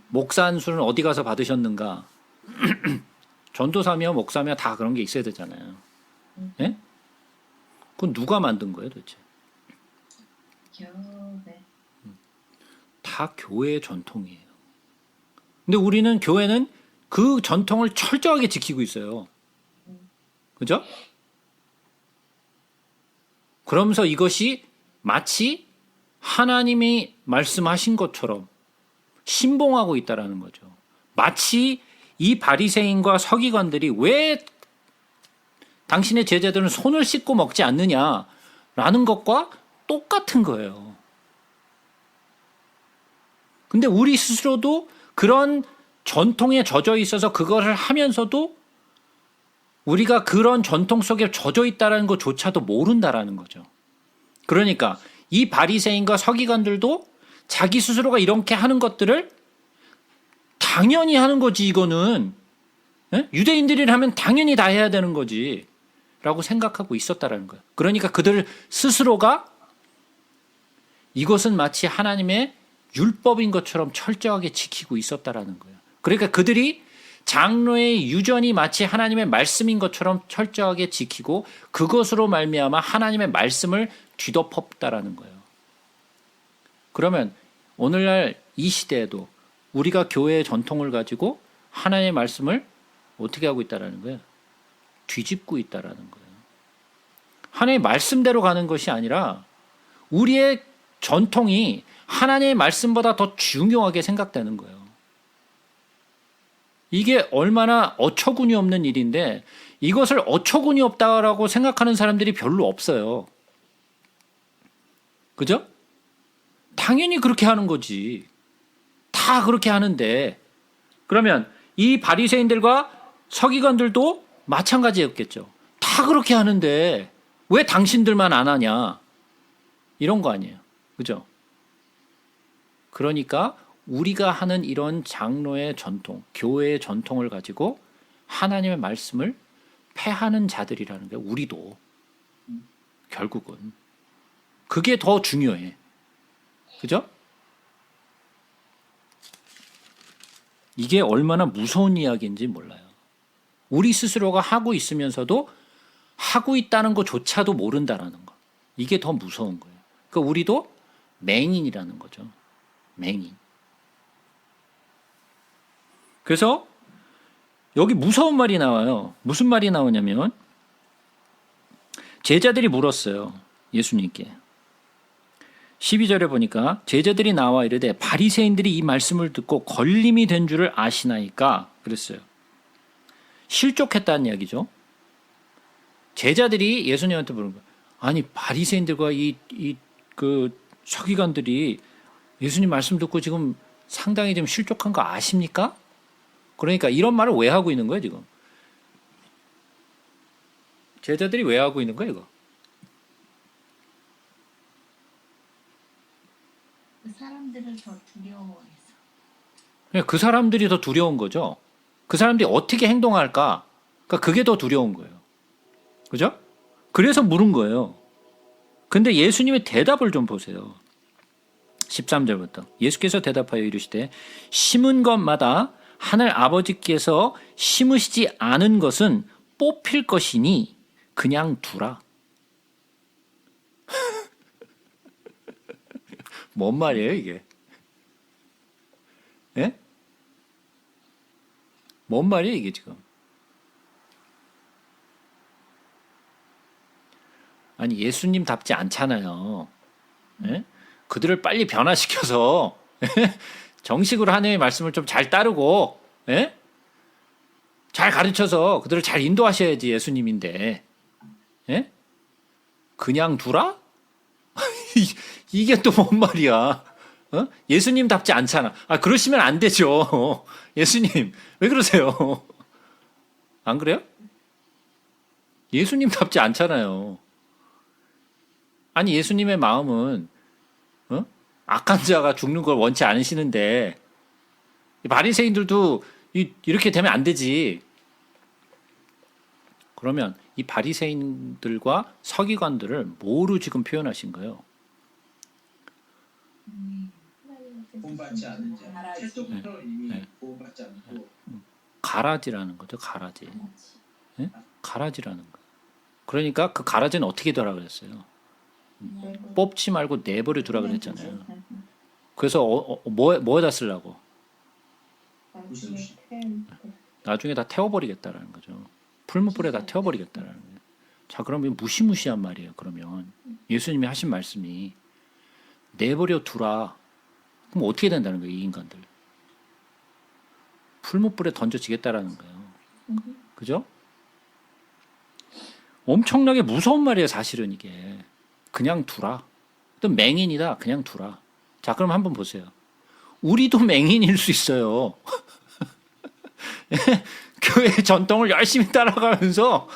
목사 안수는 어디 가서 받으셨는가? 전도사며 목사며 다 그런 게 있어야 되잖아요. 예? 그건 누가 만든 거예요, 도대체? 교회. 다 교회의 전통이에요. 근데 우리는 교회는 그 전통을 철저하게 지키고 있어요. 그죠? 그러면서 이것이 마치 하나님이 말씀하신 것처럼 신봉하고 있다라는 거죠. 마치 이 바리새인과 서기관들이 왜 당신의 제자들은 손을 씻고 먹지 않느냐라는 것과 똑같은 거예요. 근데 우리 스스로도 그런 전통에 젖어 있어서 그것을 하면서도 우리가 그런 전통 속에 젖어 있다는 것조차도 모른다라는 거죠. 그러니까 이 바리새인과 서기관들도 자기 스스로가 이렇게 하는 것들을 당연히 하는 거지, 이거는. 유대인들이라면 당연히 다 해야 되는 거지 라고 생각하고 있었다라는 거예요. 그러니까 그들 스스로가 이것은 마치 하나님의 율법인 것처럼 철저하게 지키고 있었다라는 거예요. 그러니까 그들이 장로의 유전이 마치 하나님의 말씀인 것처럼 철저하게 지키고 그것으로 말미암아 하나님의 말씀을 뒤덮었다라는 거예요. 그러면 오늘날 이 시대에도 우리가 교회의 전통을 가지고 하나님의 말씀을 어떻게 하고 있다라는 거예요? 뒤집고 있다라는 거예요. 하나님의 말씀대로 가는 것이 아니라 우리의 전통이 하나님의 말씀보다 더 중요하게 생각되는 거예요. 이게 얼마나 어처구니 없는 일인데 이것을 어처구니 없다라고 생각하는 사람들이 별로 없어요. 그죠? 당연히 그렇게 하는 거지. 다 그렇게 하는데 그러면 이 바리새인들과 서기관들도 마찬가지였겠죠. 다 그렇게 하는데 왜 당신들만 안 하냐? 이런 거 아니에요. 그죠? 그러니까 우리가 하는 이런 장로의 전통, 교회의 전통을 가지고 하나님의 말씀을 패하는 자들이라는 게 우리도 결국은 그게 더 중요해. 그죠? 이게 얼마나 무서운 이야기인지 몰라요. 우리 스스로가 하고 있으면서도 하고 있다는 것조차도 모른다라는 거. 이게 더 무서운 거예요. 그러니까 우리도 맹인이라는 거죠. 맹인. 그래서 여기 무서운 말이 나와요. 무슨 말이 나오냐면 제자들이 물었어요. 예수님께. 12절에 보니까 제자들이 나와 이르되 바리새인들이 이 말씀을 듣고 걸림이 된 줄을 아시나이까 그랬어요. 실족했다는 이야기죠. 제자들이 예수님한테 물은 거예요. 아니 바리새인들과 그 서기관들이 예수님 말씀 듣고 지금 상당히 좀 실족한 거 아십니까? 그러니까 이런 말을 왜 하고 있는 거예요 지금? 제자들이 왜 하고 있는 거예요 이거? 그 사람들을 더 두려워해서. 그 사람들이 더 두려운 거죠. 그 사람들이 어떻게 행동할까? 그러니까 그게 더 두려운 거예요. 그죠? 그래서 물은 거예요. 근데 예수님의 대답을 좀 보세요. 13절부터 예수께서 대답하여 이르시되 심은 것마다 하늘 아버지께서 심으시지 않은 것은 뽑힐 것이니 그냥 두라. 뭔 말이에요 이게? 예? 뭔 말이에요 이게 지금? 아니 예수님답지 않잖아요. 예? 그들을 빨리 변화시켜서 정식으로 하나님의 말씀을 좀 잘 따르고 예? 잘 가르쳐서 그들을 잘 인도하셔야지 예수님인데 예? 그냥 두라? 이게 또 뭔 말이야? 어? 예수님답지 않잖아. 아 그러시면 안 되죠. 예수님 왜 그러세요? 안 그래요? 예수님답지 않잖아요. 아니 예수님의 마음은 어? 악한 자가 죽는 걸 원치 않으시는데 바리새인들도 이렇게 되면 안 되지. 그러면 이 바리새인들과 서기관들을 뭐로 지금 표현하신 거예요? 본받지 않은 자. 태초부터 이미 본받지 않고 가라지라는 거죠. 가라지. 예? 가라지라는 거. 그러니까 그 가라지는 어떻게 되라 그랬어요? 뽑지 말고 내버려 두라 그랬잖아요. 그래서 뭐에다 쓰려고? 나중에 다 태워버리겠다라는 거죠. 풀무불에 다 태워버리겠다라는 거예요. 자, 그러면 무시무시한 말이에요. 그러면 예수님이 하신 말씀이 내버려 두라. 그럼 어떻게 된다는 거예요, 이 인간들? 풀무불에 던져지겠다라는 거예요. 그죠? 엄청나게 무서운 말이에요, 사실은 이게. 그냥 두라. 또 맹인이다. 그냥 두라. 자, 그럼 한번 보세요. 우리도 맹인일 수 있어요. 교회 전통을 열심히 따라가면서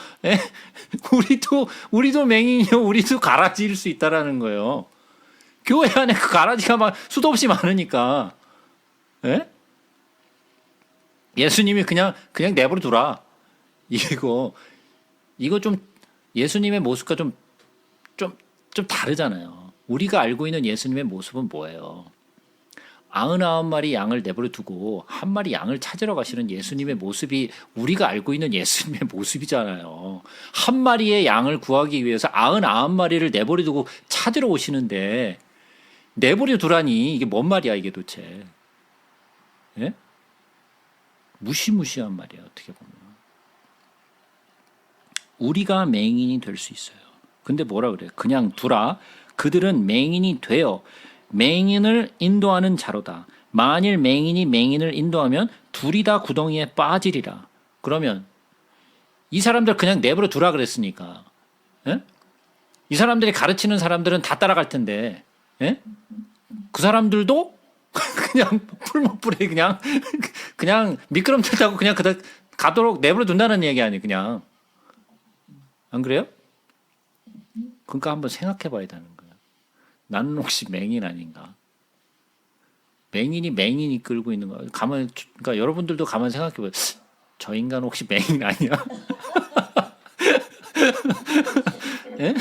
우리도 맹인이요. 우리도 가라지일 수 있다라는 거예요. 교회 안에 그 가라지가 막 수도 없이 많으니까. 예? 예수님이 그냥 내버려 두라. 이거 좀 예수님의 모습과 좀 다르잖아요. 우리가 알고 있는 예수님의 모습은 뭐예요? 99마리 양을 내버려 두고 한 마리 양을 찾으러 가시는 예수님의 모습이 우리가 알고 있는 예수님의 모습이잖아요. 한 마리의 양을 구하기 위해서 99마리를 내버려 두고 찾으러 오시는데 내버려 두라니 이게 뭔 말이야 이게 도대체. 예? 무시무시한 말이야 어떻게 보면. 우리가 맹인이 될 수 있어요. 근데 뭐라 그래? 그냥 두라. 그들은 맹인이 되어 맹인을 인도하는 자로다. 만일 맹인이 맹인을 인도하면 둘이 다 구덩이에 빠지리라. 그러면 이 사람들 그냥 내버려 두라 그랬으니까. 예? 이 사람들이 가르치는 사람들은 다 따라갈 텐데. 예? 그 사람들도 그냥 풀목불에 그냥 미끄럼틀 타고 그냥 그다 가도록 내버려 둔다는 얘기 아니에요, 그냥. 안 그래요? 그러니까 한번 생각해 봐야 되는 거예요. 나는 혹시 맹인 아닌가? 맹인이 맹인이 끌고 있는 거. 그러니까 여러분들도 가만 생각해 봐요. 저 인간 혹시 맹인 아니야? 예?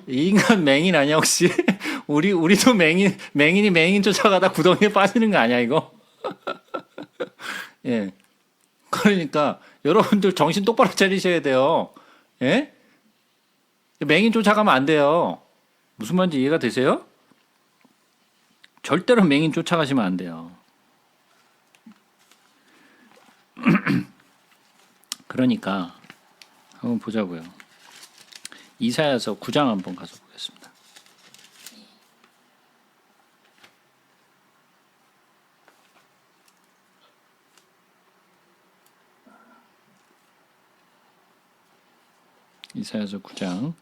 이 인간 맹인 아니야 혹시? 우리도 맹인이 맹인 쫓아가다 구덩이에 빠지는 거 아니야 이거? 예. 그러니까 여러분들 정신 똑바로 차리셔야 돼요. 예? 맹인 쫓아가면 안 돼요. 무슨 말인지 이해가 되세요? 절대로 맹인 쫓아가시면 안 돼요. 그러니까 한번 보자고요. 이사야서 9장 한번 가서 보겠습니다. 이사야서 9장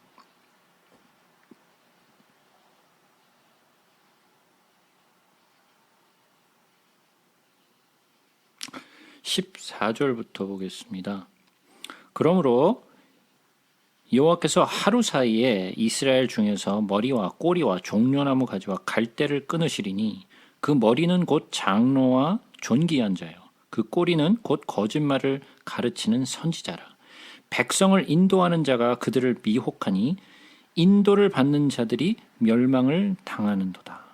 14절부터 보겠습니다. 그러므로 여호와께서 하루 사이에 이스라엘 중에서 머리와 꼬리와 종려나무 가지와 갈대를 끊으시리니 그 머리는 곧 장로와 존귀한 자요 그 꼬리는 곧 거짓말을 가르치는 선지자라. 백성을 인도하는 자가 그들을 미혹하니 인도를 받는 자들이 멸망을 당하는도다.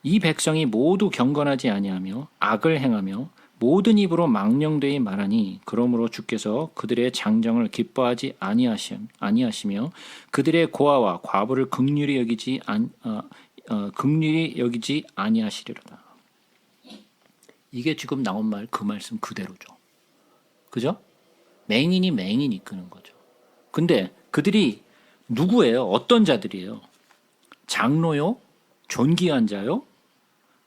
이 백성이 모두 경건하지 아니하며 악을 행하며 모든 입으로 망령되이 말하니 그러므로 주께서 그들의 장정을 기뻐하지 아니하시며 그들의 고아와 과부를 긍휼히 여기지 아니하시리로다. 이게 지금 나온 말 그 말씀 그대로죠. 그죠? 맹인이 맹인이 이끄는 거죠. 근데 그들이 누구예요? 어떤 자들이에요? 장로요? 존귀한 자요?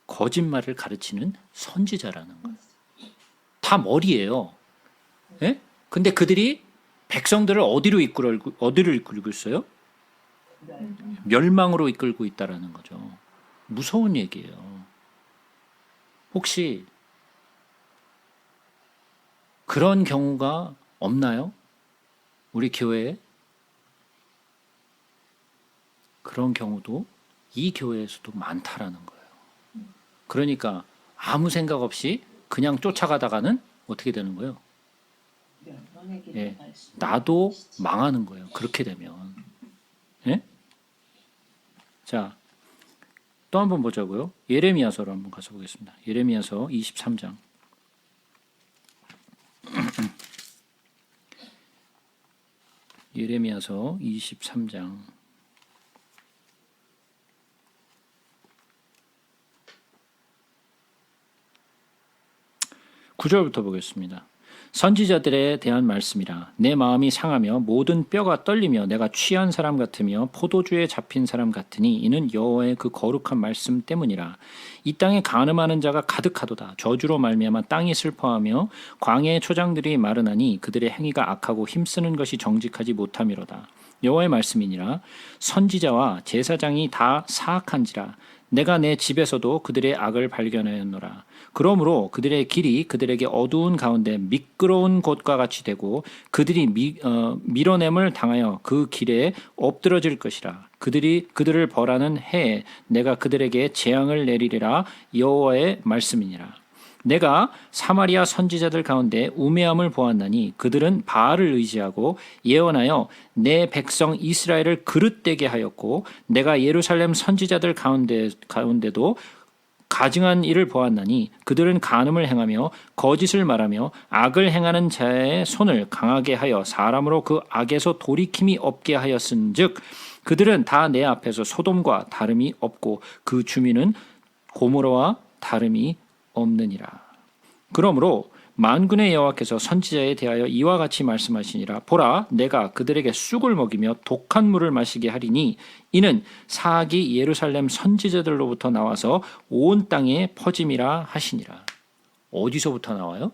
거짓말을 가르치는 선지자라는 거예요. 다 머리예요. 예? 근데 그들이 백성들을 어디로 이끌고 있어요? 멸망으로 이끌고 있다라는 거죠. 무서운 얘기예요. 혹시 그런 경우가 없나요? 우리 교회에? 그런 경우도 이 교회에서도 많다라는 거예요. 그러니까 아무 생각 없이 그냥 쫓아가다가는 어떻게 되는 거예요? 예, 나도 망하는 거예요. 그렇게 되면. 예? 자, 또 한번 보자고요. 예레미야서로 한번 가서 보겠습니다. 예레미야서 23장. 예레미야서 23장. 9절부터 보겠습니다. 선지자들에 대한 말씀이라. 내 마음이 상하며 모든 뼈가 떨리며 내가 취한 사람 같으며 포도주에 잡힌 사람 같으니 이는 여호와의 그 거룩한 말씀 때문이라. 이 땅에 간음하는 자가 가득하도다. 저주로 말미암아 땅이 슬퍼하며 광야의 초장들이 마르나니 그들의 행위가 악하고 힘쓰는 것이 정직하지 못함이로다. 여호와의 말씀이니라. 선지자와 제사장이 다 사악한지라. 내가 내 집에서도 그들의 악을 발견하였노라. 그러므로 그들의 길이 그들에게 어두운 가운데 미끄러운 곳과 같이 되고 그들이 밀어냄을 당하여 그 길에 엎드러질 것이라. 그들을 벌하는 해에 내가 그들에게 재앙을 내리리라. 여호와의 말씀이니라. 내가 사마리아 선지자들 가운데 우매함을 보았나니 그들은 바알을 의지하고 예언하여 내 백성 이스라엘을 그릇되게 하였고 내가 예루살렘 선지자들 가운데도 가증한 일을 보았나니 그들은 간음을 행하며 거짓을 말하며 악을 행하는 자의 손을 강하게 하여 사람으로 그 악에서 돌이킴이 없게 하였은즉 그들은 다 내 앞에서 소돔과 다름이 없고 그 주민은 고모라와 다름이 없느니라. 그러므로 만군의 여호와께서 선지자에 대하여 이와 같이 말씀하시니라. 보라, 내가 그들에게 쑥을 먹이며 독한 물을 마시게 하리니 이는 사악이 예루살렘 선지자들로부터 나와서 온 땅에 퍼짐이라 하시니라. 어디서부터 나와요?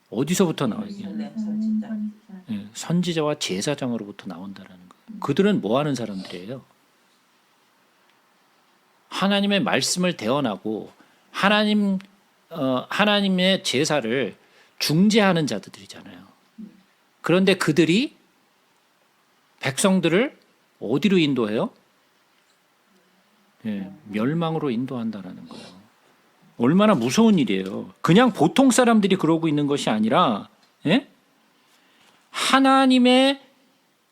어디서부터 나와요? 이게? 예, 선지자와 제사장으로부터 나온다라는 거예요. 그들은 뭐 하는 사람들이에요? 하나님의 말씀을 대언하고 하나님의 제사를 중재하는 자들이잖아요. 그런데 그들이 백성들을 어디로 인도해요? 예, 멸망으로 인도한다라는 거예요. 얼마나 무서운 일이에요. 그냥 보통 사람들이 그러고 있는 것이 아니라 예? 하나님의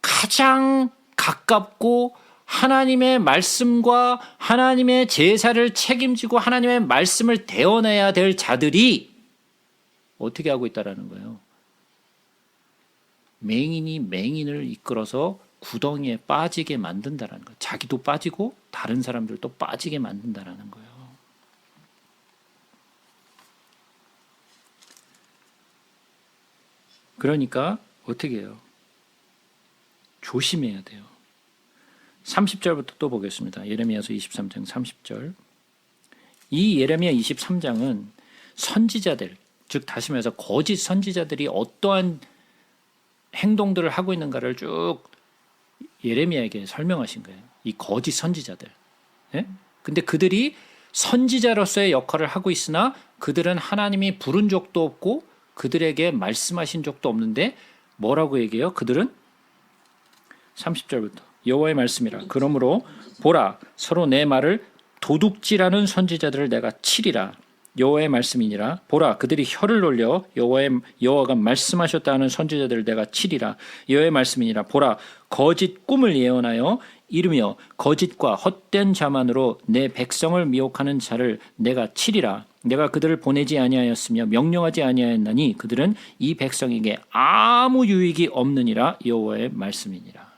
가장 가깝고 하나님의 말씀과 하나님의 제사를 책임지고 하나님의 말씀을 대언해야 될 자들이 어떻게 하고 있다라는 거예요. 맹인이 맹인을 이끌어서 구덩이에 빠지게 만든다라는 거예요. 자기도 빠지고 다른 사람들도 빠지게 만든다라는 거예요. 그러니까 어떻게 해요? 조심해야 돼요. 30절부터 또 보겠습니다. 예레미야서 23장 30절. 이 예레미야 23장은 선지자들, 즉 다시 말해서 거짓 선지자들이 어떠한 행동들을 하고 있는가를 쭉 예레미야에게 설명하신 거예요. 이 거짓 선지자들. 예? 근데 그들이 선지자로서의 역할을 하고 있으나 그들은 하나님이 부른 적도 없고 그들에게 말씀하신 적도 없는데 뭐라고 얘기해요? 그들은 30절부터 여호와의 말씀이라. 그러므로 보라, 서로 내 말을 도둑질하는 선지자들을 내가 치리라. 여호와의 말씀이니라. 보라, 그들이 혀를 놀려 여호와가 말씀하셨다 하는 선지자들을 내가 치리라. 여호와의 말씀이니라. 보라, 거짓 꿈을 예언하여 이르며 거짓과 헛된 자만으로 내 백성을 미혹하는 자를 내가 치리라. 내가 그들을 보내지 아니하였으며 명령하지 아니하였나니 그들은 이 백성에게 아무 유익이 없느니라. 여호와의 말씀이니라.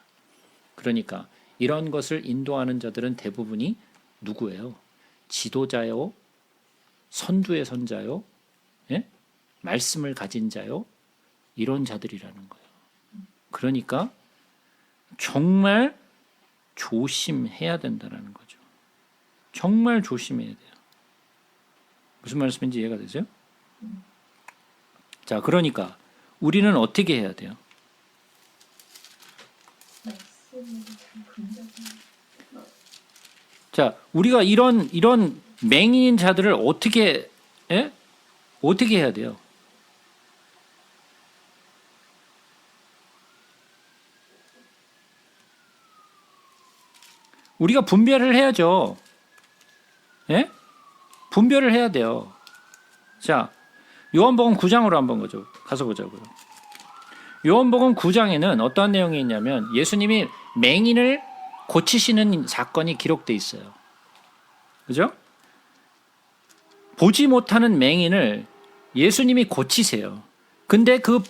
그러니까 이런 것을 인도하는 자들은 대부분이 누구예요? 지도자요, 선두의 선자요, 예? 말씀을 가진 자요, 이런 자들이라는 거예요. 그러니까 정말 조심해야 된다는 거죠. 정말 조심해야 돼요. 무슨 말씀인지 이해가 되세요? 자, 그러니까 우리는 어떻게 해야 돼요? 자, 우리가 이런 맹인인 자들을 어떻게 해야 돼요? 우리가 분별을 해야죠. 예? 분별을 해야 돼요. 자, 요한복음 9장으로 한번 가서 보자고요. 요한복음 9장에는 어떠한 내용이 있냐면 예수님이 맹인을 고치시는 사건이 기록돼 있어요. 그죠? 보지 못하는 맹인을 예수님이 고치세요. 근데 그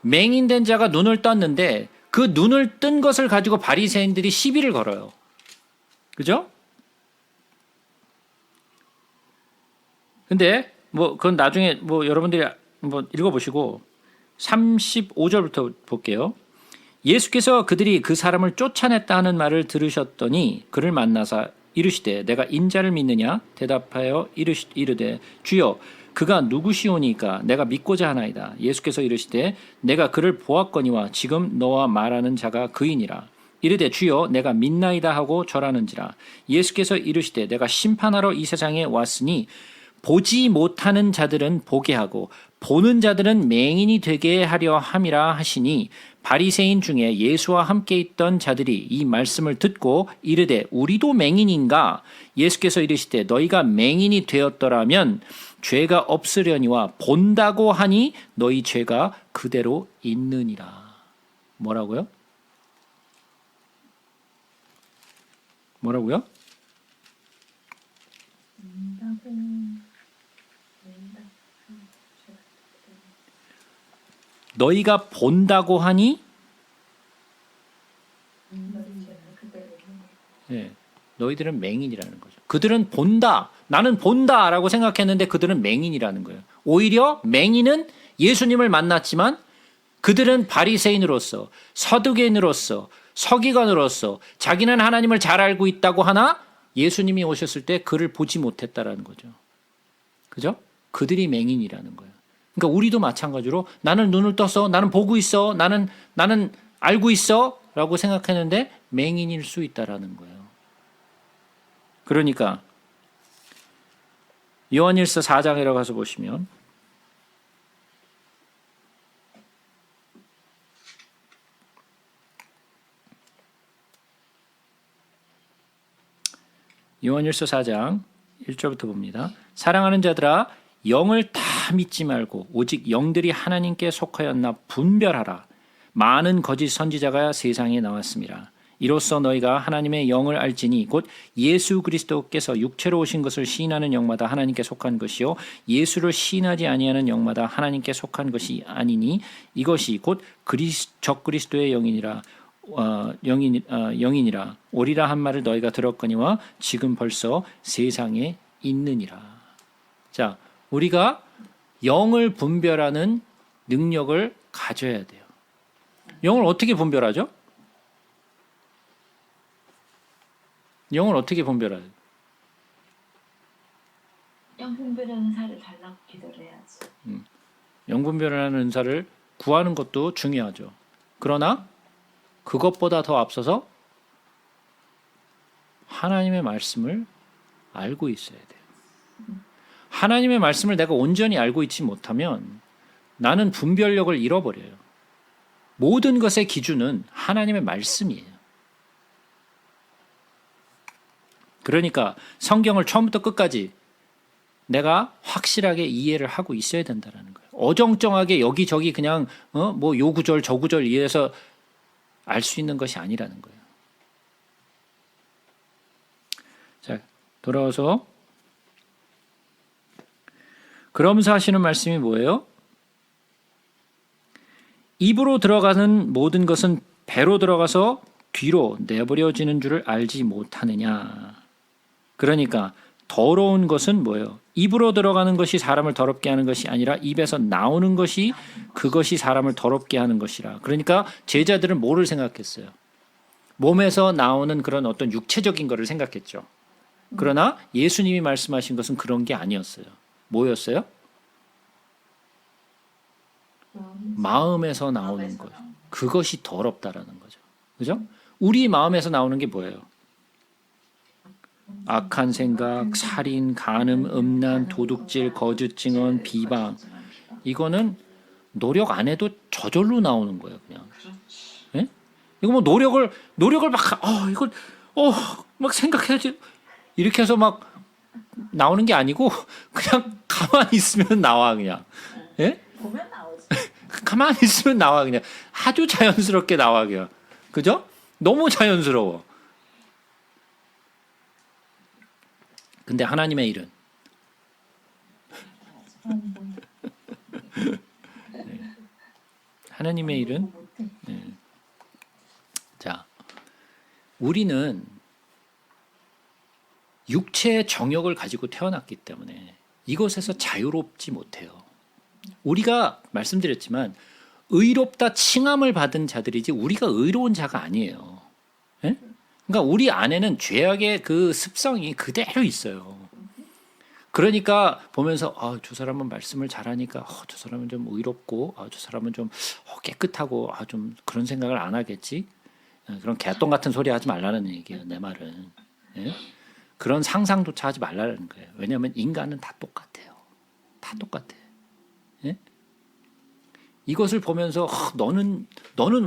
맹인된 자가 눈을 떴는데 그 눈을 뜬 것을 가지고 바리새인들이 시비를 걸어요. 그죠? 근데 그건 나중에 여러분들이 읽어보시고 35절부터 볼게요. 예수께서 그들이 그 사람을 쫓아냈다 하는 말을 들으셨더니 그를 만나사 이르시되 내가 인자를 믿느냐? 대답하여 이르되 주여 그가 누구시오니까 내가 믿고자 하나이다. 예수께서 이르시되 내가 그를 보았거니와 지금 너와 말하는 자가 그이니라. 이르되 주여 내가 믿나이다 하고 절하는지라. 예수께서 이르시되 내가 심판하러 이 세상에 왔으니 보지 못하는 자들은 보게 하고 보는 자들은 맹인이 되게 하려 함이라 하시니 바리새인 중에 예수와 함께 있던 자들이 이 말씀을 듣고 이르되 우리도 맹인인가? 예수께서 이르시되 너희가 맹인이 되었더라면 죄가 없으려니와 본다고 하니 너희 죄가 그대로 있느니라. 뭐라고요? 뭐라고요? 너희가 본다고 하니 예, 너희들은 맹인이라는 거죠. 그들은 본다. 나는 본다라고 생각했는데 그들은 맹인이라는 거예요. 오히려 맹인은 예수님을 만났지만 그들은 바리새인으로서 서두개인으로서 서기관으로서 자기는 하나님을 잘 알고 있다고 하나 예수님이 오셨을 때 그를 보지 못했다라는 거죠. 그죠? 그들이 맹인이라는 거예요. 그러니까 우리도 마찬가지로 나는 눈을 떠서 나는 보고 있어. 나는 알고 있어. 라고 생각했는데 맹인일 수 있다라는 거예요. 그러니까 요한일서 4장에 가서 보시면 요한일서 4장 1절부터 봅니다. 사랑하는 자들아 영을 다 믿지 말고 오직 영들이 하나님께 속하였나 분별하라. 많은 거짓 선지자가 세상에 나왔습니다. 이로써 너희가 하나님의 영을 알지니 곧 예수 그리스도께서 육체로 오신 것을 시인하는 영마다 하나님께 속한 것이요 예수를 시인하지 아니하는 영마다 하나님께 속한 것이 아니니 이것이 곧 적그리스도의 영이니라 영이니라 오리라 한 말을 너희가 들었거니와 지금 벌써 세상에 있느니라. 자, 우리가 영을 분별하는 능력을 가져야 돼요. 영을 어떻게 분별하죠? 영을 어떻게 분별하죠? 영 분별하는 은사를 달라고 기도를 해야지. 영 분별하는 은사를 구하는 것도 중요하죠. 그러나 그것보다 더 앞서서 하나님의 말씀을 알고 있어야 돼요. 하나님의 말씀을 내가 온전히 알고 있지 못하면 나는 분별력을 잃어버려요. 모든 것의 기준은 하나님의 말씀이에요. 그러니까 성경을 처음부터 끝까지 내가 확실하게 이해를 하고 있어야 된다는 거예요. 어정쩡하게 여기저기 그냥 뭐 요 구절 저 구절 이해해서 알 수 있는 것이 아니라는 거예요. 자, 돌아와서 그러면서 하시는 말씀이 뭐예요? 입으로 들어가는 모든 것은 배로 들어가서 뒤로 내버려지는 줄을 알지 못하느냐. 그러니까 더러운 것은 뭐예요? 입으로 들어가는 것이 사람을 더럽게 하는 것이 아니라 입에서 나오는 것이 그것이 사람을 더럽게 하는 것이라. 그러니까 제자들은 뭐를 생각했어요? 몸에서 나오는 그런 어떤 육체적인 것을 생각했죠. 그러나 예수님이 말씀하신 것은 그런 게 아니었어요. 뭐였어요? 마음에서 나오는 것. 그것이 더럽다라는 거죠. 그죠? 우리 마음에서 나오는 게 뭐예요? 악한 생각, 살인, 간음, 음란, 도둑질, 거짓 증언, 비방. 이거는 노력 안 해도 저절로 나오는 거예요, 그냥. 예? 이거 뭐 노력을 막 이걸 막 생각해야지 이렇게 해서 막 나오는 게 아니고 그냥 가만히 있으면 나와 그냥. 예? 보면 나오지. 가만히 있으면 나와 그냥. 아주 자연스럽게 나와 그냥. 그죠? 너무 자연스러워. 근데 하나님의 일은 네. 하나님의 일은 네. 자, 우리는 육체의 정욕을 가지고 태어났기 때문에 이것에서 자유롭지 못해요. 우리가 말씀드렸지만 의롭다 칭함을 받은 자들이지 우리가 의로운 자가 아니에요. 네? 그러니까 우리 안에는 죄악의 그 습성이 그대로 있어요. 그러니까 보면서 저 사람은 말씀을 잘하니까 저 사람은 좀 의롭고 저 사람은 좀 깨끗하고 좀 그런 생각을 안 하겠지. 그런 개똥 같은 소리 하지 말라는 얘기예요. 내 말은. 예? 그런 상상조차 하지 말라는 거예요. 왜냐하면 인간은 다 똑같아요. 다 똑같아. 예? 이것을 보면서 너는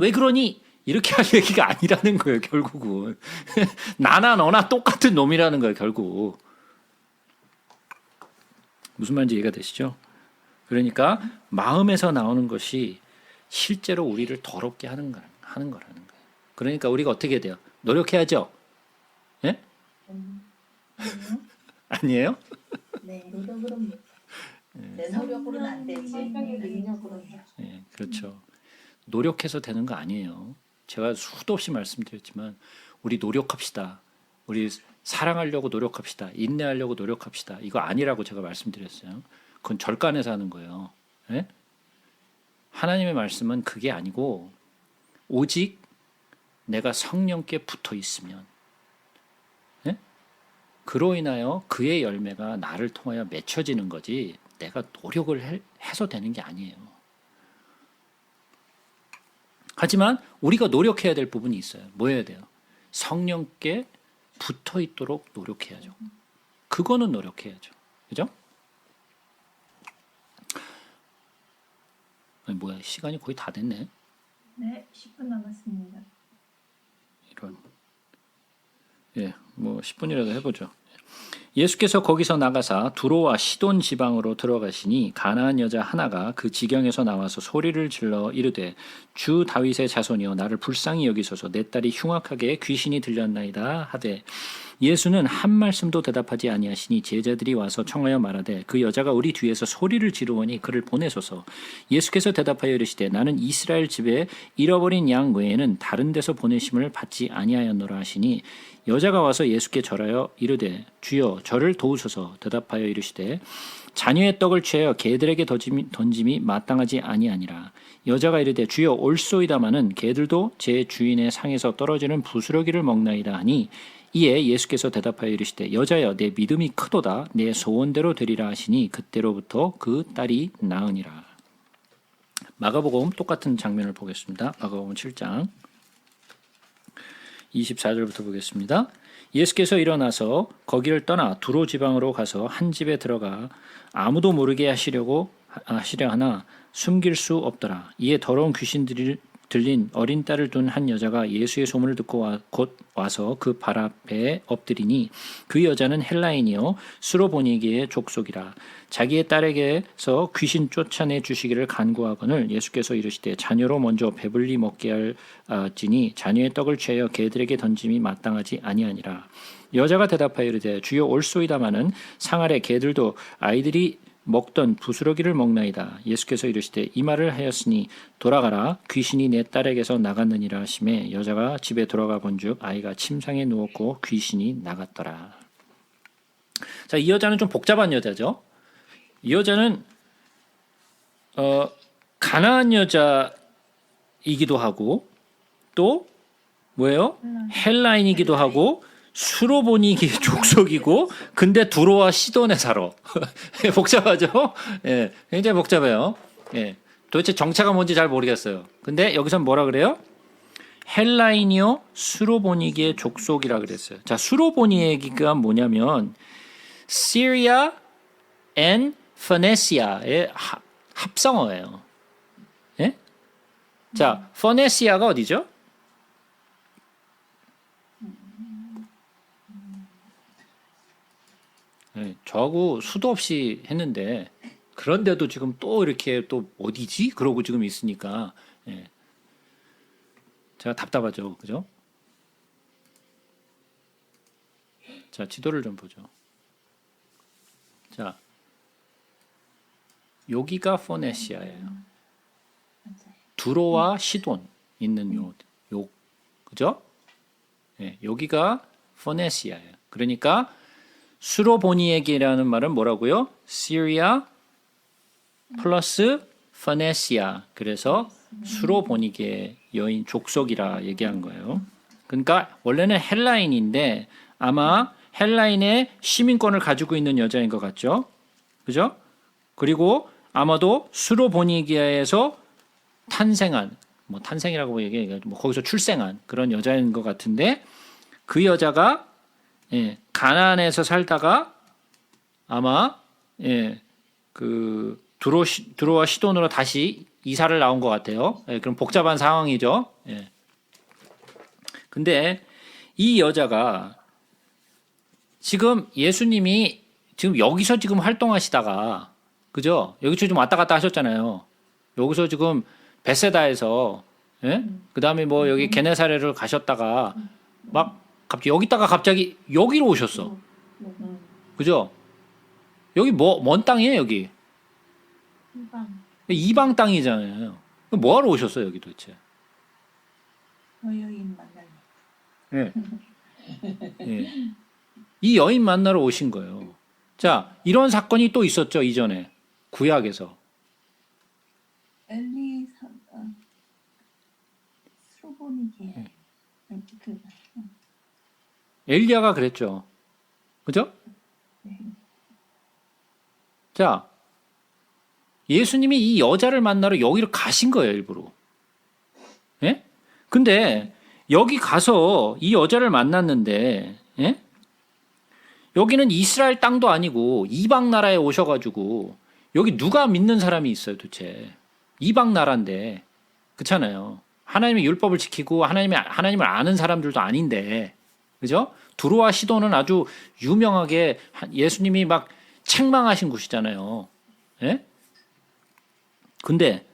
왜 그러니? 이렇게 할 얘기가 아니라는 거예요. 결국은. 나나 너나 똑같은 놈이라는 거예요. 결국. 무슨 말인지 이해가 되시죠? 그러니까 마음에서 나오는 것이 실제로 우리를 더럽게 하는 거라는 거예요. 그러니까 우리가 어떻게 돼요? 노력해야죠. 예? 아니에요? 네. 노력으로는 못. 네. 내 노력으로는 안 되지. 성경의 능력으로 해. 예, 그렇죠. 노력해서 되는 거 아니에요. 제가 수도 없이 말씀드렸지만 우리 노력합시다. 우리 사랑하려고 노력합시다. 인내하려고 노력합시다. 이거 아니라고 제가 말씀드렸어요. 그건 절간에서 하는 거예요. 예? 하나님의 말씀은 그게 아니고 오직 내가 성령께 붙어 있으면 예? 그로 인하여 그의 열매가 나를 통하여 맺혀지는 거지 내가 노력을 해서 되는 게 아니에요. 하지만 우리가 노력해야 될 부분이 있어요. 뭐 해야 돼요? 성령께 붙어 있도록 노력해야죠. 그거는 노력해야죠. 그죠? 아니, 뭐야, 시간이 거의 다 됐네. 네, 10분 남았습니다. 이런. 예, 뭐 10분이라도 해보죠. 예수께서 거기서 나가사 두로와 시돈 지방으로 들어가시니 가나안 여자 하나가 그 지경에서 나와서 소리를 질러 이르되 주 다윗의 자손이여 나를 불쌍히 여기소서 내 딸이 흉악하게 귀신이 들렸나이다 하되 예수는 한 말씀도 대답하지 아니하시니 제자들이 와서 청하여 말하되 그 여자가 우리 뒤에서 소리를 지르오니 그를 보내소서. 예수께서 대답하여 이르시되 나는 이스라엘 집에 잃어버린 양 외에는 다른 데서 보내심을 받지 아니하였노라 하시니 여자가 와서 예수께 절하여 이르되 주여 저를 도우소서. 대답하여 이르시되 자녀의 떡을 취하여 개들에게 던짐이 마땅하지 아니하니라. 여자가 이르되 주여 올소이다마는 개들도 제 주인의 상에서 떨어지는 부스러기를 먹나이다 하니 이에 예수께서 대답하여 이르시되 여자여 내 믿음이 크도다 내 소원대로 되리라 하시니 그때로부터 그 딸이 나으니라. 마가복음 똑같은 장면을 보겠습니다. 마가복음 7장 24절부터 보겠습니다. 예수께서 일어나서 거기를 떠나 두로 지방으로 가서 한 집에 들어가 아무도 모르게 하시려 하나 숨길 수 없더라. 이에 더러운 귀신들이 들린 어린 딸을 둔 한 여자가 예수의 소문을 듣고 곧 와서 그 발 앞에 엎드리니 그 여자는 헬라인이요 수로보니게의 족속이라. 자기의 딸에게서 귀신 쫓아내 주시기를 간구하거늘 예수께서 이르시되 자녀로 먼저 배불리 먹게 할지니 자녀의 떡을 취하여 개들에게 던짐이 마땅하지 아니하니라. 여자가 대답하여 이르되 주여 올소이다마는 상 아래 개들도 아이들이 먹던 부스러기를 먹나이다. 예수께서 이르시되 이 말을 하였으니 돌아가라 귀신이 내 딸에게서 나갔느니라 하시매 여자가 집에 들어가 본즉 아이가 침상에 누웠고 귀신이 나갔더라. 자, 이 여자는 좀 복잡한 여자죠. 이 여자는 가나안 여자이기도 하고 또 뭐예요? 헬라인이기도 하고 수로보니기 족속이고 근데 두로와 시돈에 살아. 복잡하죠? 예, 굉장히 복잡해요. 예, 도대체 정체가 뭔지 잘 모르겠어요. 근데 여기서 뭐라 그래요? 헬라인이요 수로보니기의 족속이라 그랬어요. 자, 수로보니기가 뭐냐면 시리아 앤 페네시아의 합성어예요. 예? 자, 페네시아가 어디죠? 네, 저하고 수도 없이 했는데 그런데도 지금 또 이렇게 또 어디지? 그러고 지금 있으니까 예. 제가 답답하죠, 그죠? 자, 지도를 좀 보죠. 자, 여기가 포네시아예요. 두로와 시돈 있는 요 그죠? 예, 여기가 포네시아예요. 그러니까 수로보니에게라는 말은 뭐라고요? 시리아 플러스 페네시아. 그래서 수로보니게 여인 족속이라 얘기한 거예요. 그러니까 원래는 헬라인인데 아마 헬라인의 시민권을 가지고 있는 여자인 것 같죠? 그죠? 그리고 아마도 수로보니게에서 탄생한, 뭐 탄생이라고 얘기해요. 뭐 거기서 출생한 그런 여자인 것 같은데 그 여자가 예, 가나안에서 살다가 아마 예, 그 두로와 시돈으로 다시 이사를 나온 것 같아요. 예, 그럼 복잡한 상황이죠. 예. 근데 이 여자가 지금 예수님이 지금 여기서 지금 활동하시다가 그죠? 여기서 좀 왔다 갔다 하셨잖아요. 여기서 지금 베세다에서 예? 그다음에 뭐 여기 게네사렛을 가셨다가 막 갑자기 여기다가 갑자기 여기로 오셨어. 그죠? 여기 먼 땅이에요, 여기. 희방 이방 땅이잖아요. 뭐하러 오셨어요, 여기 도대체? 여여인 만나요. 예. 예. 이 여인 만나러 오신 거예요. 자, 이런 사건이 또 있었죠, 이전에. 구약에서. 엘리사가 스로보니게 그 엘리야가 그랬죠. 그죠? 자, 예수님이 이 여자를 만나러 여기로 가신 거예요, 일부러. 예? 근데 여기 가서 이 여자를 만났는데, 예? 여기는 이스라엘 땅도 아니고 이방 나라에 오셔가지고 여기 누가 믿는 사람이 있어요, 도대체. 이방 나라인데. 그렇잖아요. 하나님의 율법을 지키고 하나님을 아는 사람들도 아닌데. 그죠? 두로와 시돈은 아주 유명하게 예수님이 막 책망하신 곳이잖아요. 예? 근데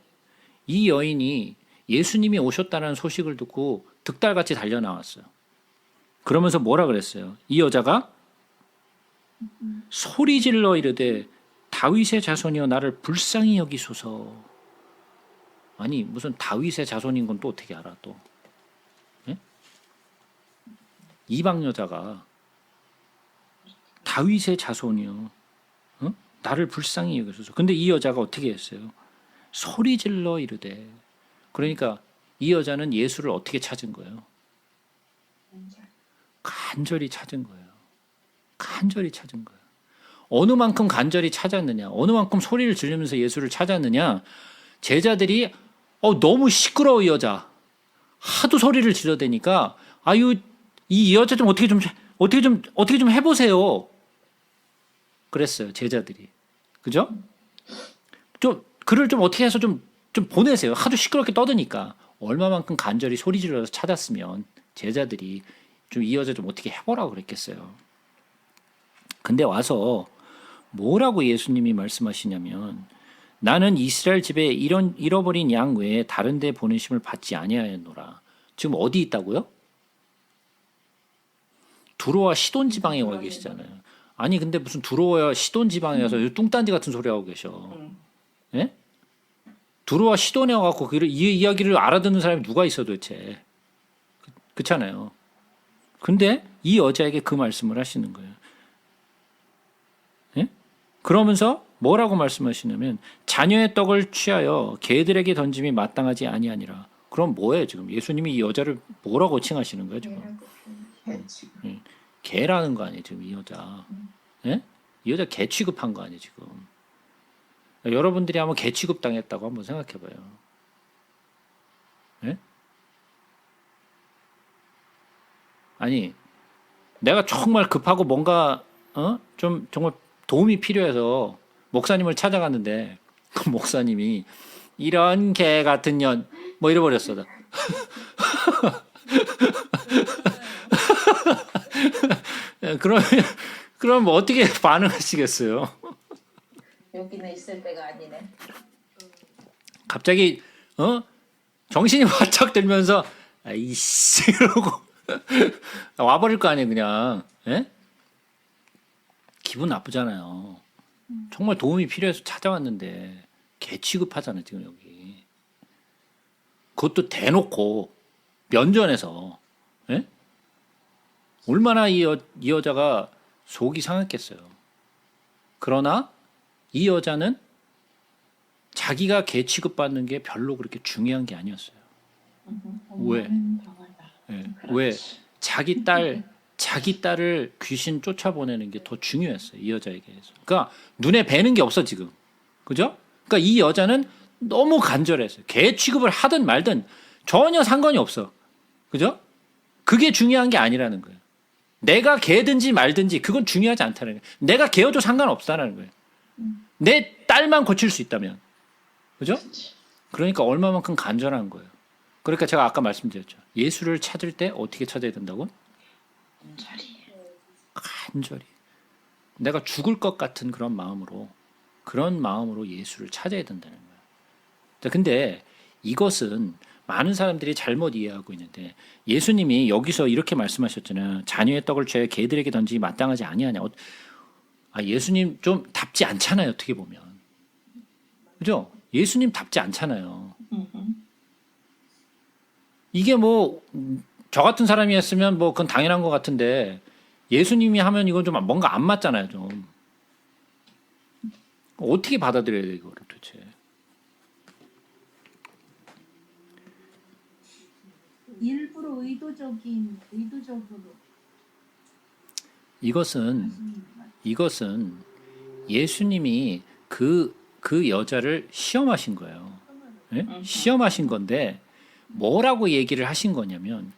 이 여인이 예수님이 오셨다는 소식을 듣고 득달같이 달려 나왔어요. 그러면서 뭐라 그랬어요? 이 여자가 소리질러 이르되 다윗의 자손이여 나를 불쌍히 여기소서. 아니 무슨 다윗의 자손인 건 또 어떻게 알아 또? 예? 이방 여자가 다윗의 자손이요. 어? 나를 불쌍히 여기소서. 근데 이 여자가 어떻게 했어요? 소리질러 이르되. 그러니까 이 여자는 예수를 어떻게 찾은 거예요? 간절히 찾은 거예요. 간절히 찾은 거예요. 어느 만큼 간절히 찾았느냐, 어느 만큼 소리를 지르면서 예수를 찾았느냐. 제자들이 너무 시끄러워 이 여자. 하도 소리를 지르대니까 아유 이 여자 좀 어떻게 좀 해보세요. 그랬어요 제자들이. 그죠? 좀 그를 좀 어떻게 해서 좀 보내세요. 하도 시끄럽게 떠드니까. 얼마만큼 간절히 소리 질러서 찾았으면 제자들이 좀 이 여자 좀 어떻게 해보라고 그랬겠어요. 근데 와서 뭐라고 예수님이 말씀하시냐면 나는 이스라엘 집에 잃어버린 양 외에 다른 데 보내심을 받지 아니하였노라. 지금 어디 있다고요? 두로와 시돈 지방에 와 계시잖아요. 아니 근데 무슨 두로와 시돈 지방에 가서 뚱딴지 같은 소리 하고 계셔. 예? 두로와 시돈에 와갖고 이 이야기를 알아듣는 사람이 누가 있어 도대체. 그렇잖아요. 근데 이 여자에게 그 말씀을 하시는 거예요. 예? 그러면서 뭐라고 말씀하시냐면 자녀의 떡을 취하여 개들에게 던짐이 마땅하지 아니하니라. 그럼 뭐예요 지금? 예수님이 이 여자를 뭐라고 칭하시는 거예요 지금? 예. 개라는 거 아니에요 지금 이 여자. 예? 이 여자 개 취급한 거 아니에요 지금? 여러분들이 한번 개 취급 당했다고 한번 생각해봐요. 예? 아니 내가 정말 급하고 뭔가 좀 정말 도움이 필요해서 목사님을 찾아갔는데 그 목사님이 이런 개 같은 년 뭐 이래버렸어. 그럼 뭐 어떻게 반응하시겠어요? 여기는 있을 때가 아니네. 갑자기 정신이 바짝 들면서 아이씨 이러고 와버릴 거 아니에요 그냥. 예? 기분 나쁘잖아요. 정말 도움이 필요해서 찾아왔는데 개 취급하잖아요 지금 여기. 그것도 대놓고 면전에서. 예? 얼마나 이 여자가 속이 상했겠어요. 그러나 이 여자는 자기가 개 취급받는 게 별로 그렇게 중요한 게 아니었어요. 왜? 예. 왜? 자기 딸을 귀신 쫓아보내는 게 더 중요했어요. 이 여자에게서. 그러니까 눈에 뵈는 게 없어 지금. 그죠? 그러니까 이 여자는 너무 간절했어요. 개 취급을 하든 말든 전혀 상관이 없어. 그죠? 그게 중요한 게 아니라는 거예요. 내가 개든지 말든지 그건 중요하지 않다는 거예요. 내가 개여도 상관없다는 거예요. 내 딸만 고칠 수 있다면. 그죠? 그러니까 얼마만큼 간절한 거예요. 그러니까 제가 아까 말씀드렸죠. 예수를 찾을 때 어떻게 찾아야 된다고? 간절히. 내가 죽을 것 같은 그런 마음으로 예수를 찾아야 된다는 거예요. 자, 근데 이것은 많은 사람들이 잘못 이해하고 있는데 예수님이 여기서 이렇게 말씀하셨잖아요. 자녀의 떡을 죄 개들에게 던지기 마땅하지 아니하냐. 예수님 좀 답지 않잖아요. 어떻게 보면. 그죠? 예수님 답지 않잖아요. 이게 뭐 저 같은 사람이 했으면 뭐 그건 당연한 것 같은데 예수님이 하면 이건 좀 뭔가 안 맞잖아요. 좀. 어떻게 받아들여야 돼 이거를 도대체. 일부러 의도적으로 이것은 예수님이 그 여자를 시험하신 거예요. 예? 시험하신 건데 뭐라고 얘기를 하신 거냐면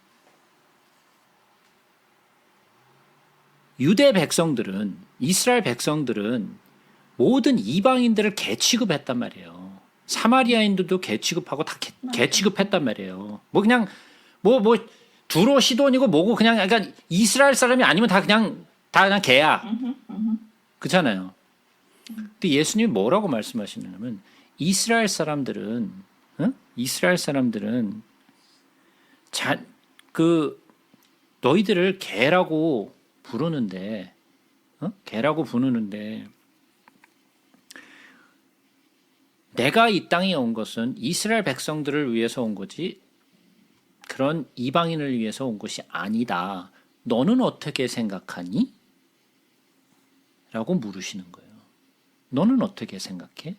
유대 백성들은 이스라엘 백성들은 모든 이방인들을 개 취급했단 말이에요. 사마리아인들도 개 취급하고 다 개 취급했단 말이에요. 뭐 그냥 뭐 두로 시돈이고 뭐고 그냥 약간 이스라엘 사람이 아니면 다 그냥 개야. 그렇잖아요. 근데 예수님이 뭐라고 말씀하시냐면 이스라엘 사람들은 너희들을 개라고 부르는데 내가 이 땅에 온 것은 이스라엘 백성들을 위해서 온 거지 그런 이방인을 위해서 온 것이 아니다. 너는 어떻게 생각하니? 라고 물으시는 거예요. 너는 어떻게 생각해?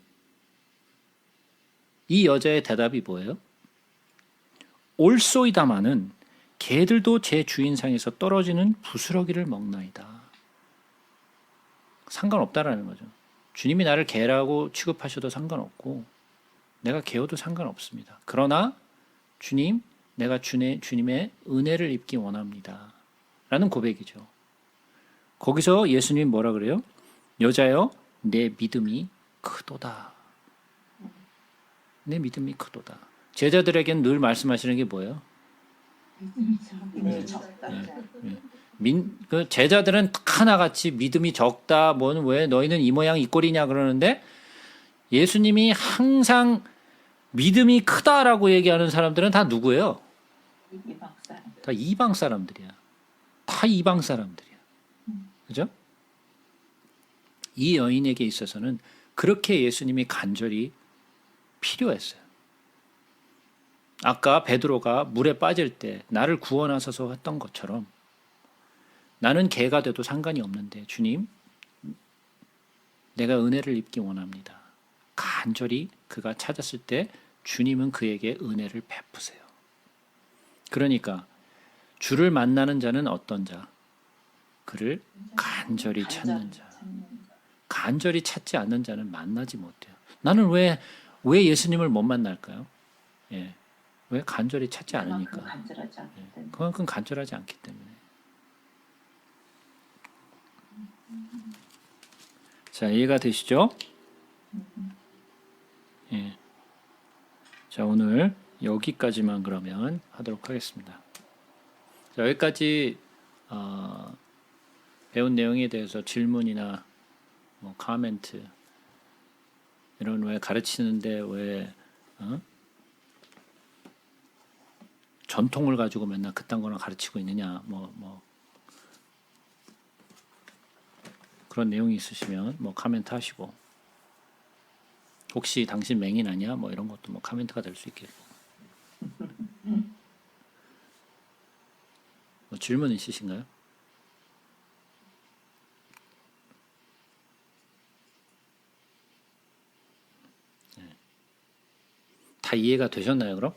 이 여자의 대답이 뭐예요? 올소이다마는 개들도 제 주인상에서 떨어지는 부스러기를 먹나이다. 상관없다라는 거죠. 주님이 나를 개라고 취급하셔도 상관없고 내가 개여도 상관없습니다. 그러나 주님, 내가 주님의 은혜를 입기 원합니다. 라는 고백이죠. 거기서 예수님이 뭐라 그래요? 여자여, 내 믿음이 크도다. 내 믿음이 크도다. 제자들에게는 늘 말씀하시는 게 뭐예요? 믿음이 적다. 그 제자들은 하나같이 믿음이 적다. 왜 너희는 이 모양 이 꼴이냐 그러는데 예수님이 항상 믿음이 크다라고 얘기하는 사람들은 다 누구예요? 이방 사람. 다 이방 사람들이야. 다 이방 사람들이야. 그죠? 이 여인에게 있어서는 그렇게 예수님이 간절히 필요했어요. 아까 베드로가 물에 빠질 때 나를 구원하소서 했던 것처럼 나는 개가 돼도 상관이 없는데 주님, 내가 은혜를 입기 원합니다. 간절히 그가 찾았을 때 주님은 그에게 은혜를 베푸세요. 그러니까 주를 만나는 자는 어떤 자? 그를 간절히 찾는 자. 간절히 찾지 않는 자는 만나지 못해요. 나는 왜 예수님을 못 만날까요? 예. 왜 간절히 찾지 않으니까. 간절하지 않기 때문에. 그만큼 간절하지 않기 때문에. 자, 이해가 되시죠? 예. 자, 오늘 여기까지만 그러면 하도록 하겠습니다. 자, 여기까지 배운 내용에 대해서 질문이나 뭐 코멘트 이런 왜 가르치는데 왜 전통을 가지고 맨날 그딴 거나 가르치고 있느냐 뭐 그런 내용이 있으시면 뭐 코멘트 하시고 혹시 당신 맹인 아니야? 뭐 이런 것도 뭐 코멘트가 될 수 있겠고 뭐 질문 있으신가요? 다 이해가 되셨나요, 그럼?